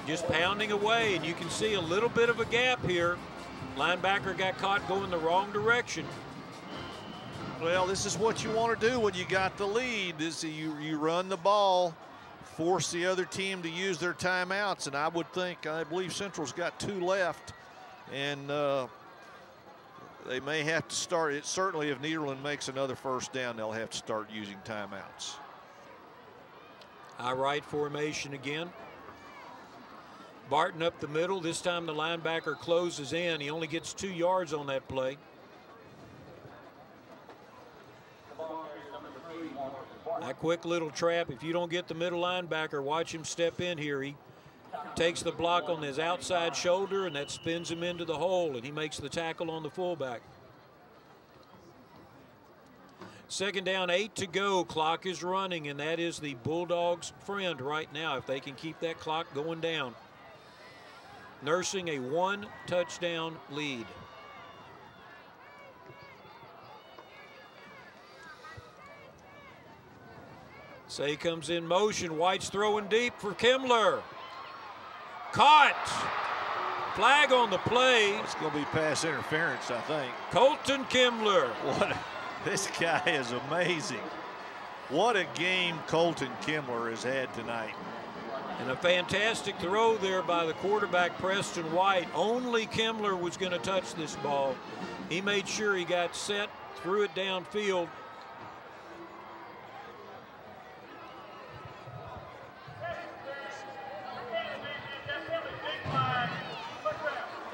Just pounding away, and you can see a little bit of a gap here. Linebacker got caught going the wrong direction. Well, this is what you want to do when you got the lead. You run the ball, force the other team to use their timeouts, and I believe Central's got 2 left, and they may have to start it. Certainly if Nederland makes another first down, they'll have to start using timeouts. High right formation again. Barton up the middle. This time the linebacker closes in. He only gets 2 yards on that play. That quick little trap, if you don't get the middle linebacker, watch him step in here. He takes the block on his outside shoulder, and that spins him into the hole, and he makes the tackle on the fullback. 2nd down, 8 to go. Clock is running, and that is the Bulldogs' friend right now if they can keep that clock going down. Nursing a 1-touchdown lead. Say comes in motion. White's throwing deep for Kimler. Caught. Flag on the play. It's going to be pass interference, I think. Colton Kimler. This guy is amazing. What a game Colton Kimler has had tonight. And a fantastic throw there by the quarterback, Preston White. Only Kimler was going to touch this ball. He made sure he got set, threw it downfield.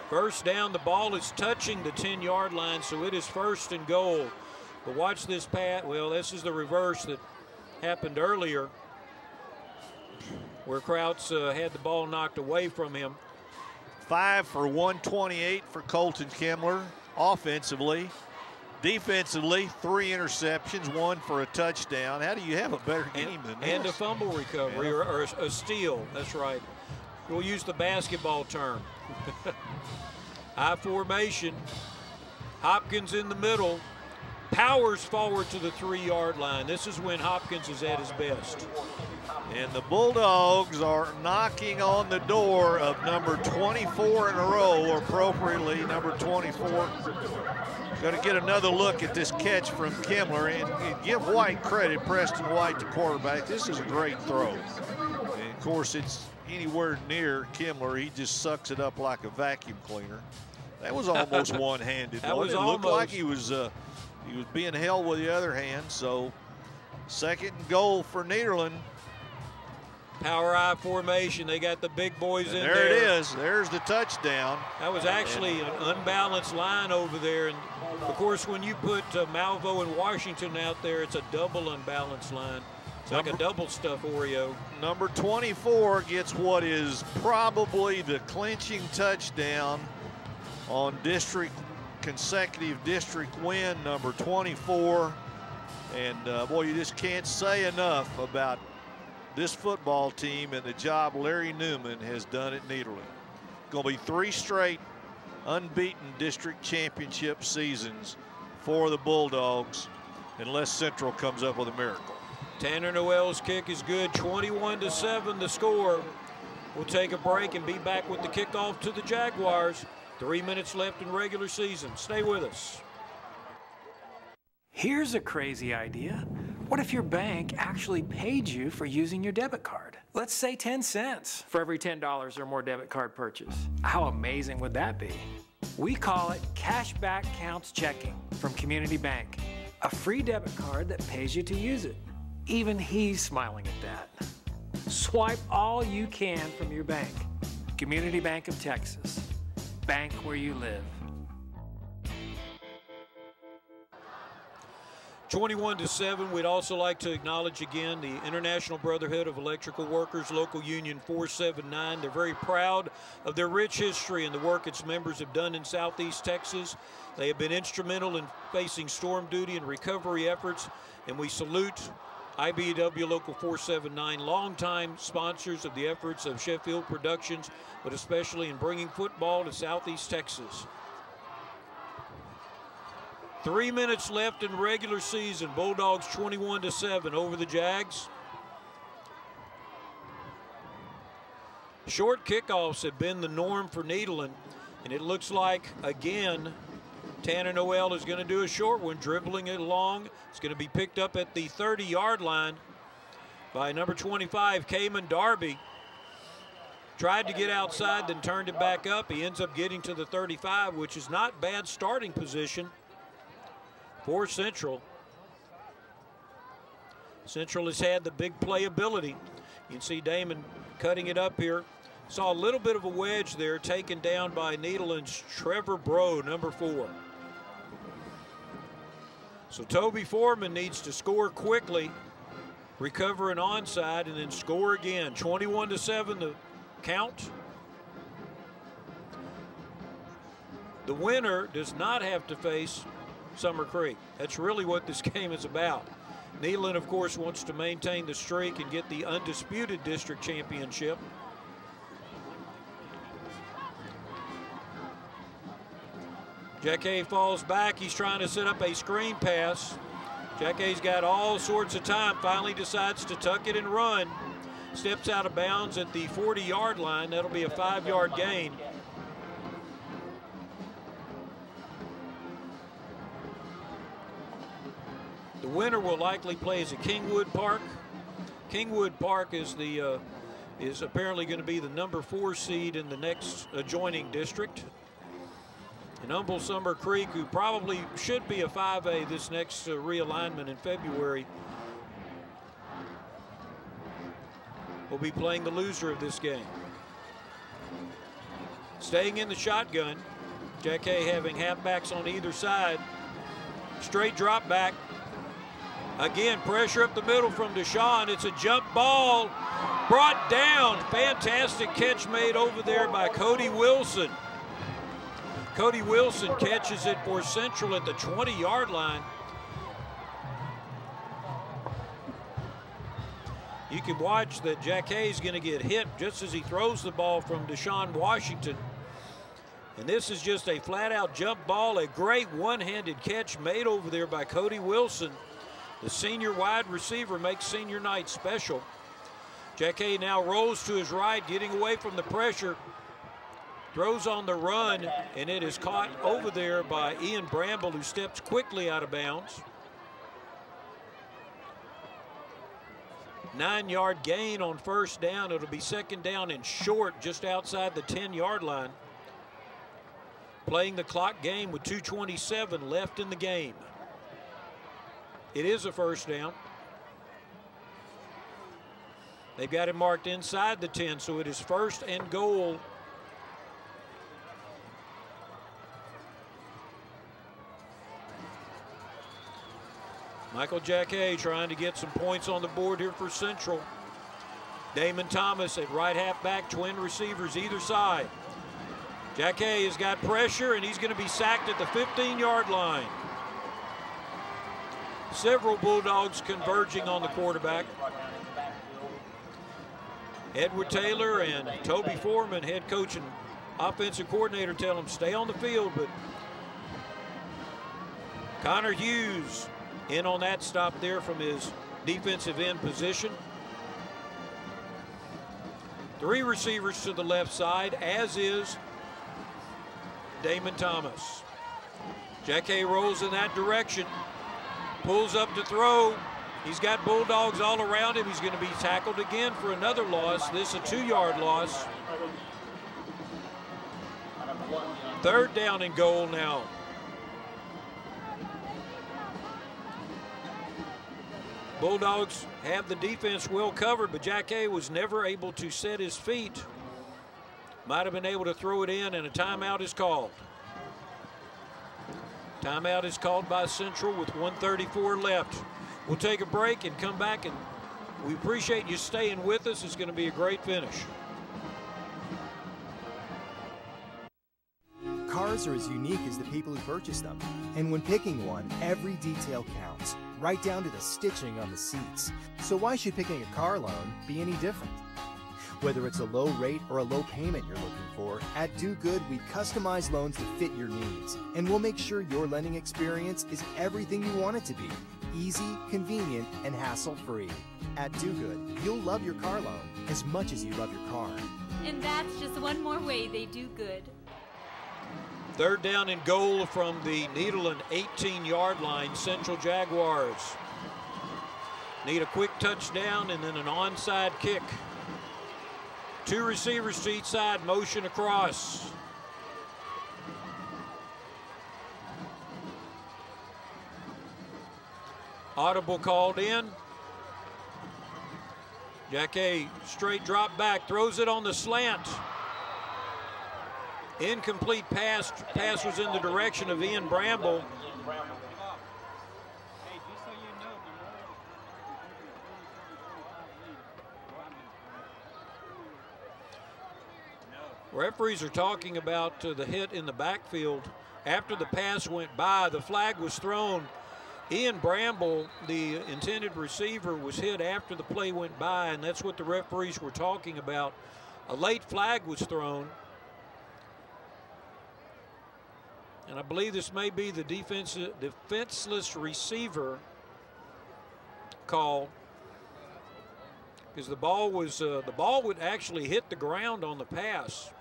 First down, the ball is touching the 10-yard line, so it is 1st and goal. But watch this pass. Well, this is the reverse that happened earlier, where Krauts had the ball knocked away from him. 5 for 128 for Colton Kimler offensively. Defensively, 3 interceptions, 1 for a touchdown. How do you have a better game than this? And a fumble recovery, or a steal. That's right. We'll use the basketball term. High formation. Hopkins in the middle. Powers forward to the 3-yard line. This is when Hopkins is at his best. And the Bulldogs are knocking on the door of number 24 in a row, or appropriately number 24. Going to get another look at this catch from Kimler, and give White credit, Preston White, the quarterback. This is a great throw. And of course, it's anywhere near Kimler. He just sucks it up like a vacuum cleaner. That was almost one-handed. That was it almost. Looked like he was being held with the other hand. So 2nd and goal for Nederland. Power I formation. They got the big boys in there. There it is. There's the touchdown. That was actually an unbalanced line over there. And, of course, when you put Malvo and Washington out there, it's a double unbalanced line. It's like a double stuff Oreo. Number 24 gets what is probably the clinching touchdown on consecutive district win, number 24. And, boy, you just can't say enough about this football team and the job Larry Newman has done at Nederland. Going to be 3 straight unbeaten district championship seasons for the Bulldogs unless Central comes up with a miracle. Tanner Noel's kick is good. 21-7 the score. We'll take a break and be back with the kickoff to the Jaguars. 3 minutes left in regular season. Stay with us. Here's a crazy idea. What if your bank actually paid you for using your debit card? Let's say 10 cents for every $10 or more debit card purchase. How amazing would that be? We call it Cashback Counts Checking from Community Bank, a free debit card that pays you to use it. Even he's smiling at that. Swipe all you can from your bank. Community Bank of Texas. Bank where you live. 21-7. We'd also like to acknowledge again the International Brotherhood of Electrical Workers, Local Union 479. They're very proud of their rich history and the work its members have done in Southeast Texas. They have been instrumental in facing storm duty and recovery efforts, and we salute IBEW Local 479, longtime sponsors of the efforts of Sheffield Productions, but especially in bringing football to Southeast Texas. 3 minutes left in regular season. Bulldogs 21-7 over the Jags. Short kickoffs have been the norm for Nederland, and it looks like, again, Tanner Noel is going to do a short one, dribbling it along. It's going to be picked up at the 30-yard line by number 25, Cayman Darby. Tried to get outside, then turned it back up. He ends up getting to the 35, which is not bad starting position for Central. Central has had the big playability. You can see Damon cutting it up here. Saw a little bit of a wedge there taken down by Nederland's Trevor Bro, number 4. So Toby Foreman needs to score quickly, recover an onside, and then score again. 21-7 the count. The winner does not have to face Summer Creek. That's really what this game is about. Nederland, of course, wants to maintain the streak and get the undisputed district championship. Jacquet falls back. He's trying to set up a screen pass. Jacquet's got all sorts of time. Finally decides to tuck it and run. Steps out of bounds at the 40-yard line. That'll be a 5-yard gain. The winner will likely play as a Kingwood Park. Kingwood Park is apparently going to be the number 4 seed in the next adjoining district. And Humble Summer Creek, who probably should be a 5A this next realignment in February, will be playing the loser of this game. Staying in the shotgun, Jacquet having halfbacks on either side. Straight drop back. Again, pressure up the middle from Deshaun. It's a jump ball brought down. Fantastic catch made over there by Cody Wilson. Cody Wilson catches it for Central at the 20-yard line. You can watch that Jacquet is going to get hit just as he throws the ball from Deshaun Washington. And this is just a flat-out jump ball, a great one-handed catch made over there by Cody Wilson. The senior wide receiver makes senior night special. Jacquet now rolls to his right, getting away from the pressure. Throws on the run, and it is caught over there by Ian Bramble, who steps quickly out of bounds. 9-yard gain on first down. It'll be second down and short just outside the 10-yard line. Playing the clock game with 2:27 left in the game. It is a first down. They've got it marked inside the 10, so it is first and goal. Michael Jacquet trying to get some points on the board here for Central. Damon Thomas at right halfback, twin receivers either side. Jacquet has got pressure, and he's going to be sacked at the 15-yard line. Several Bulldogs converging on the quarterback. Edward Taylor and Toby Foreman, head coach and offensive coordinator, tell him stay on the field, but Connor Hughes in on that stop there from his defensive end position. 3 receivers to the left side, as is Damon Thomas. Jacquet rolls in that direction, pulls up to throw. He's got Bulldogs all around him. He's going to be tackled again for another loss. This is a 2-yard loss. Third down and goal now. Bulldogs have the defense well covered, but Jacquet was never able to set his feet. Might have been able to throw it in, and a timeout is called. Timeout is called by Central with 1:34 left. We'll take a break and come back, and we appreciate you staying with us. It's going to be a great finish. Cars are as unique as the people who purchase them. And when picking one, every detail counts, right down to the stitching on the seats. So why should picking a car loan be any different? Whether it's a low rate or a low payment you're looking for, at Do Good we customize loans to fit your needs. And we'll make sure your lending experience is everything you want it to be. Easy, convenient, and hassle-free. At Do Good, you'll love your car loan as much as you love your car. And that's just one more way they do good. Third down and goal from the Nederland 18-yard line. Central Jaguars need a quick touchdown and then an onside kick. 2 receivers to each side, motion across. Audible called in. Jacquet straight drop back, throws it on the slant. Incomplete pass. Pass was in the direction of Ian Bramble. Referees are talking about the hit in the backfield. After the pass went by, the flag was thrown. Ian Bramble, the intended receiver, was hit after the play went by, and that's what the referees were talking about. A late flag was thrown. And I believe this may be the defenseless receiver call, because the ball would actually hit the ground on the pass.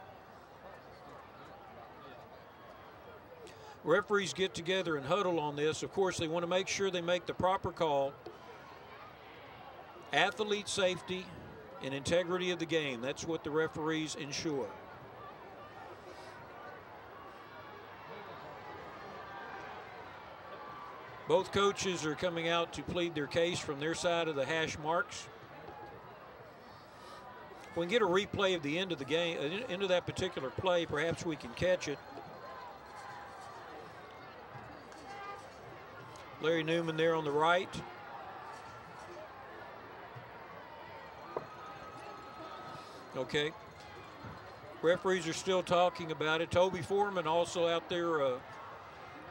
Referees get together and huddle on this. Of course, they want to make sure they make the proper call. Athlete safety and integrity of the game. That's what the referees ensure. Both coaches are coming out to plead their case from their side of the hash marks. If we can get a replay of the end of the game, end of that particular play, perhaps we can catch it. Larry Newman there on the right. Okay. Referees are still talking about it. Toby Foreman also out there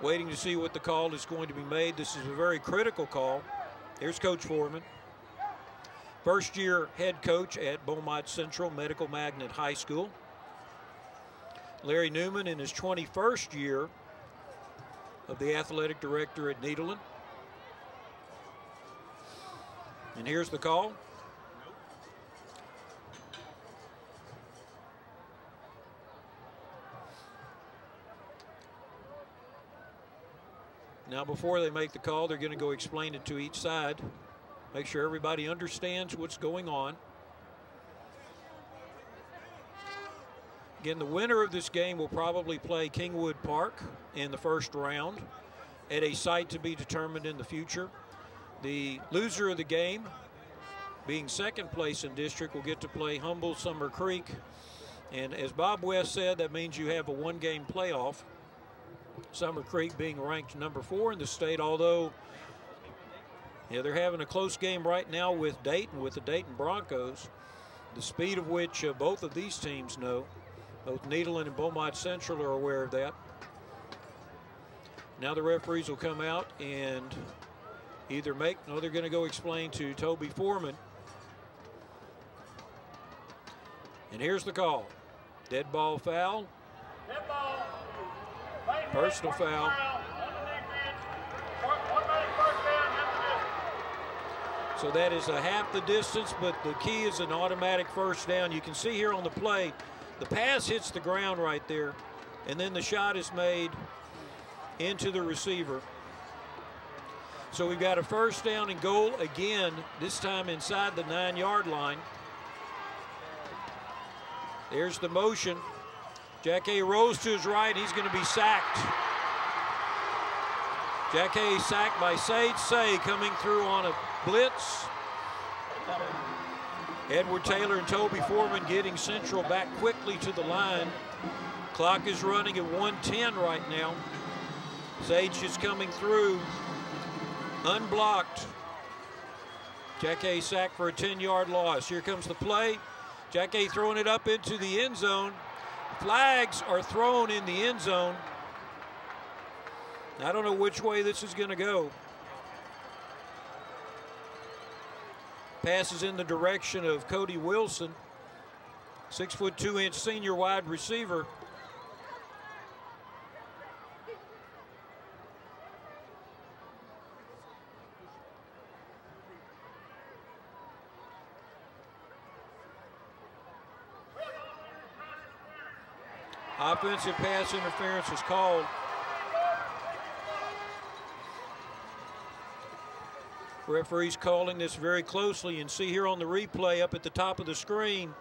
waiting to see what the call is going to be made. This is a very critical call. There's Coach Foreman. First-year head coach at Beaumont Central Medical Magnet High School. Larry Newman in his 21st year of the athletic director at Nederland. And here's the call. Now before they make the call, they're going to go explain it to each side. Make sure everybody understands what's going on. Again, the winner of this game will probably play Kingwood Park in the first round at a site to be determined in the future. The loser of the game, being second place in district, will get to play Humble Summer Creek. And as Bob West said, that means you have a one-game playoff. Summer Creek being ranked number 4 in the state, although they're having a close game right now with Dayton, with the Dayton Broncos, the speed of which both of these teams know. Both Nederland and Beaumont Central are aware of that. Now the referees will come out and either they're going to go explain to Toby Foreman. And here's the call. Dead ball foul. Dead ball. Personal foul. So that is a half the distance, but the key is an automatic first down. You can see here on the play, the pass hits the ground right there, and then the shot is made into the receiver. So we've got a first down and goal again, this time inside the 9-yard line. There's the motion. Jacquet rolls to his right. He's going to be sacked. Jacquet sacked by Sage Say coming through on a blitz. Edward Taylor and Toby Foreman getting Central back quickly to the line. Clock is running at 1:10 right now. Sage is coming through unblocked. Jacquet sacked for a 10-yard loss. Here comes the play. Jacquet throwing it up into the end zone. Flags are thrown in the end zone. I don't know which way this is going to go. Passes in the direction of Cody Wilson, 6'2" senior wide receiver. Offensive pass interference is called. Referees calling this very closely, and see here on the replay up at the top of the screen,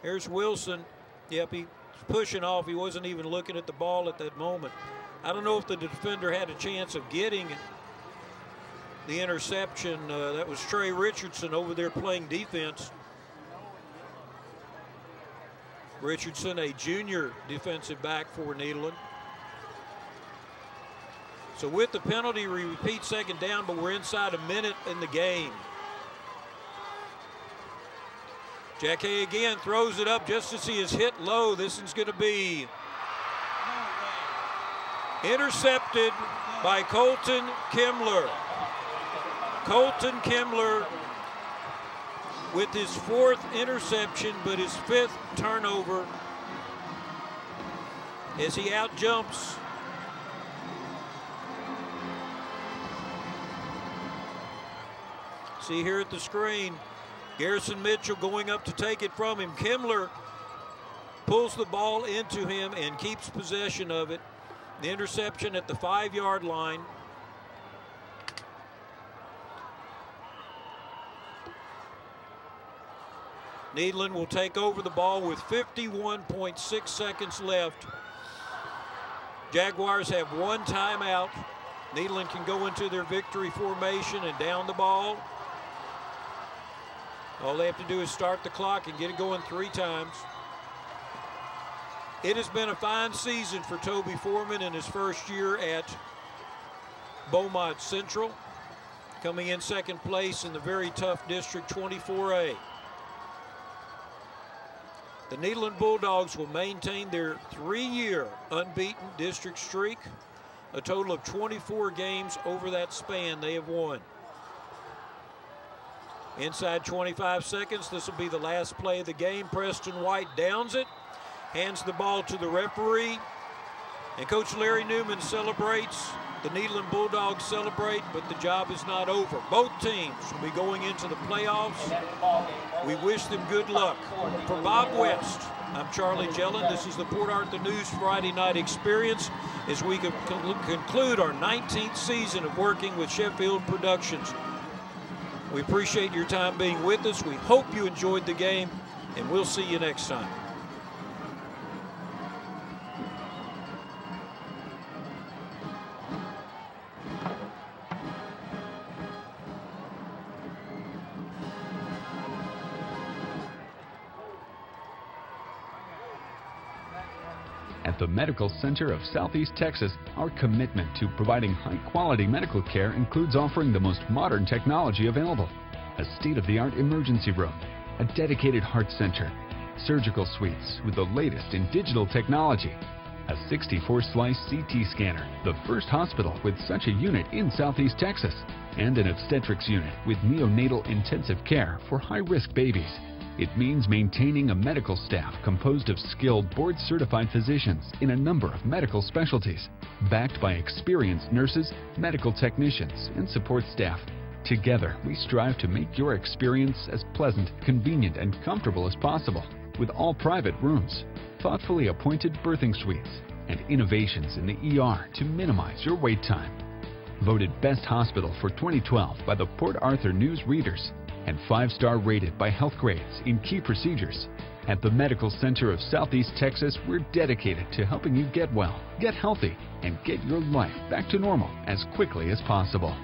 here's Wilson. Yep, he's pushing off. He wasn't even looking at the ball at that moment. I don't know if the defender had a chance of getting the interception. That was Trey Richardson over there playing defense. Richardson, a junior defensive back for Nederland. So with the penalty, we repeat second down, but we're inside a minute in the game. Jack Hay again throws it up just as he is hit low. This is going to be intercepted by Colton Kimler. Colton Kimler with his 4th interception, but his 5th turnover as he out jumps see here at the screen, Garrison Mitchell going up to take it from him. Kimler pulls the ball into him and keeps possession of it. The interception at the 5-yard line. Nederland will take over the ball with 51.6 seconds left. Jaguars have 1 timeout. Nederland can go into their victory formation and down the ball. All they have to do is start the clock and get it going 3 times. It has been a fine season for Toby Foreman in his first year at Beaumont Central, coming in 2nd place in the very tough District 24A. The Nederland Bulldogs will maintain their 3-year unbeaten district streak, a total of 24 games over that span they have won. Inside 25 seconds, this will be the last play of the game. Preston White downs it, hands the ball to the referee, and Coach Larry Newman celebrates. The Nederland Bulldogs celebrate, but the job is not over. Both teams will be going into the playoffs. We wish them good luck. For Bob West, I'm Charlie Jellin. This is the Port Arthur News Friday Night Experience as we conclude our 19th season of working with Sheffield Productions. We appreciate your time being with us. We hope you enjoyed the game, and we'll see you next time. At the Medical Center of Southeast Texas, our commitment to providing high-quality medical care includes offering the most modern technology available. A state-of-the-art emergency room, a dedicated heart center, surgical suites with the latest in digital technology, a 64-slice CT scanner, the first hospital with such a unit in Southeast Texas, and an obstetrics unit with neonatal intensive care for high-risk babies. It means maintaining a medical staff composed of skilled board-certified physicians in a number of medical specialties, backed by experienced nurses, medical technicians, and support staff. Together, we strive to make your experience as pleasant, convenient, and comfortable as possible, with all private rooms, thoughtfully appointed birthing suites, and innovations in the ER to minimize your wait time. Voted Best Hospital for 2012 by the Port Arthur News Readers, and 5-star rated by Health Grades in key procedures. At the Medical Center of Southeast Texas, we're dedicated to helping you get well, get healthy, and get your life back to normal as quickly as possible.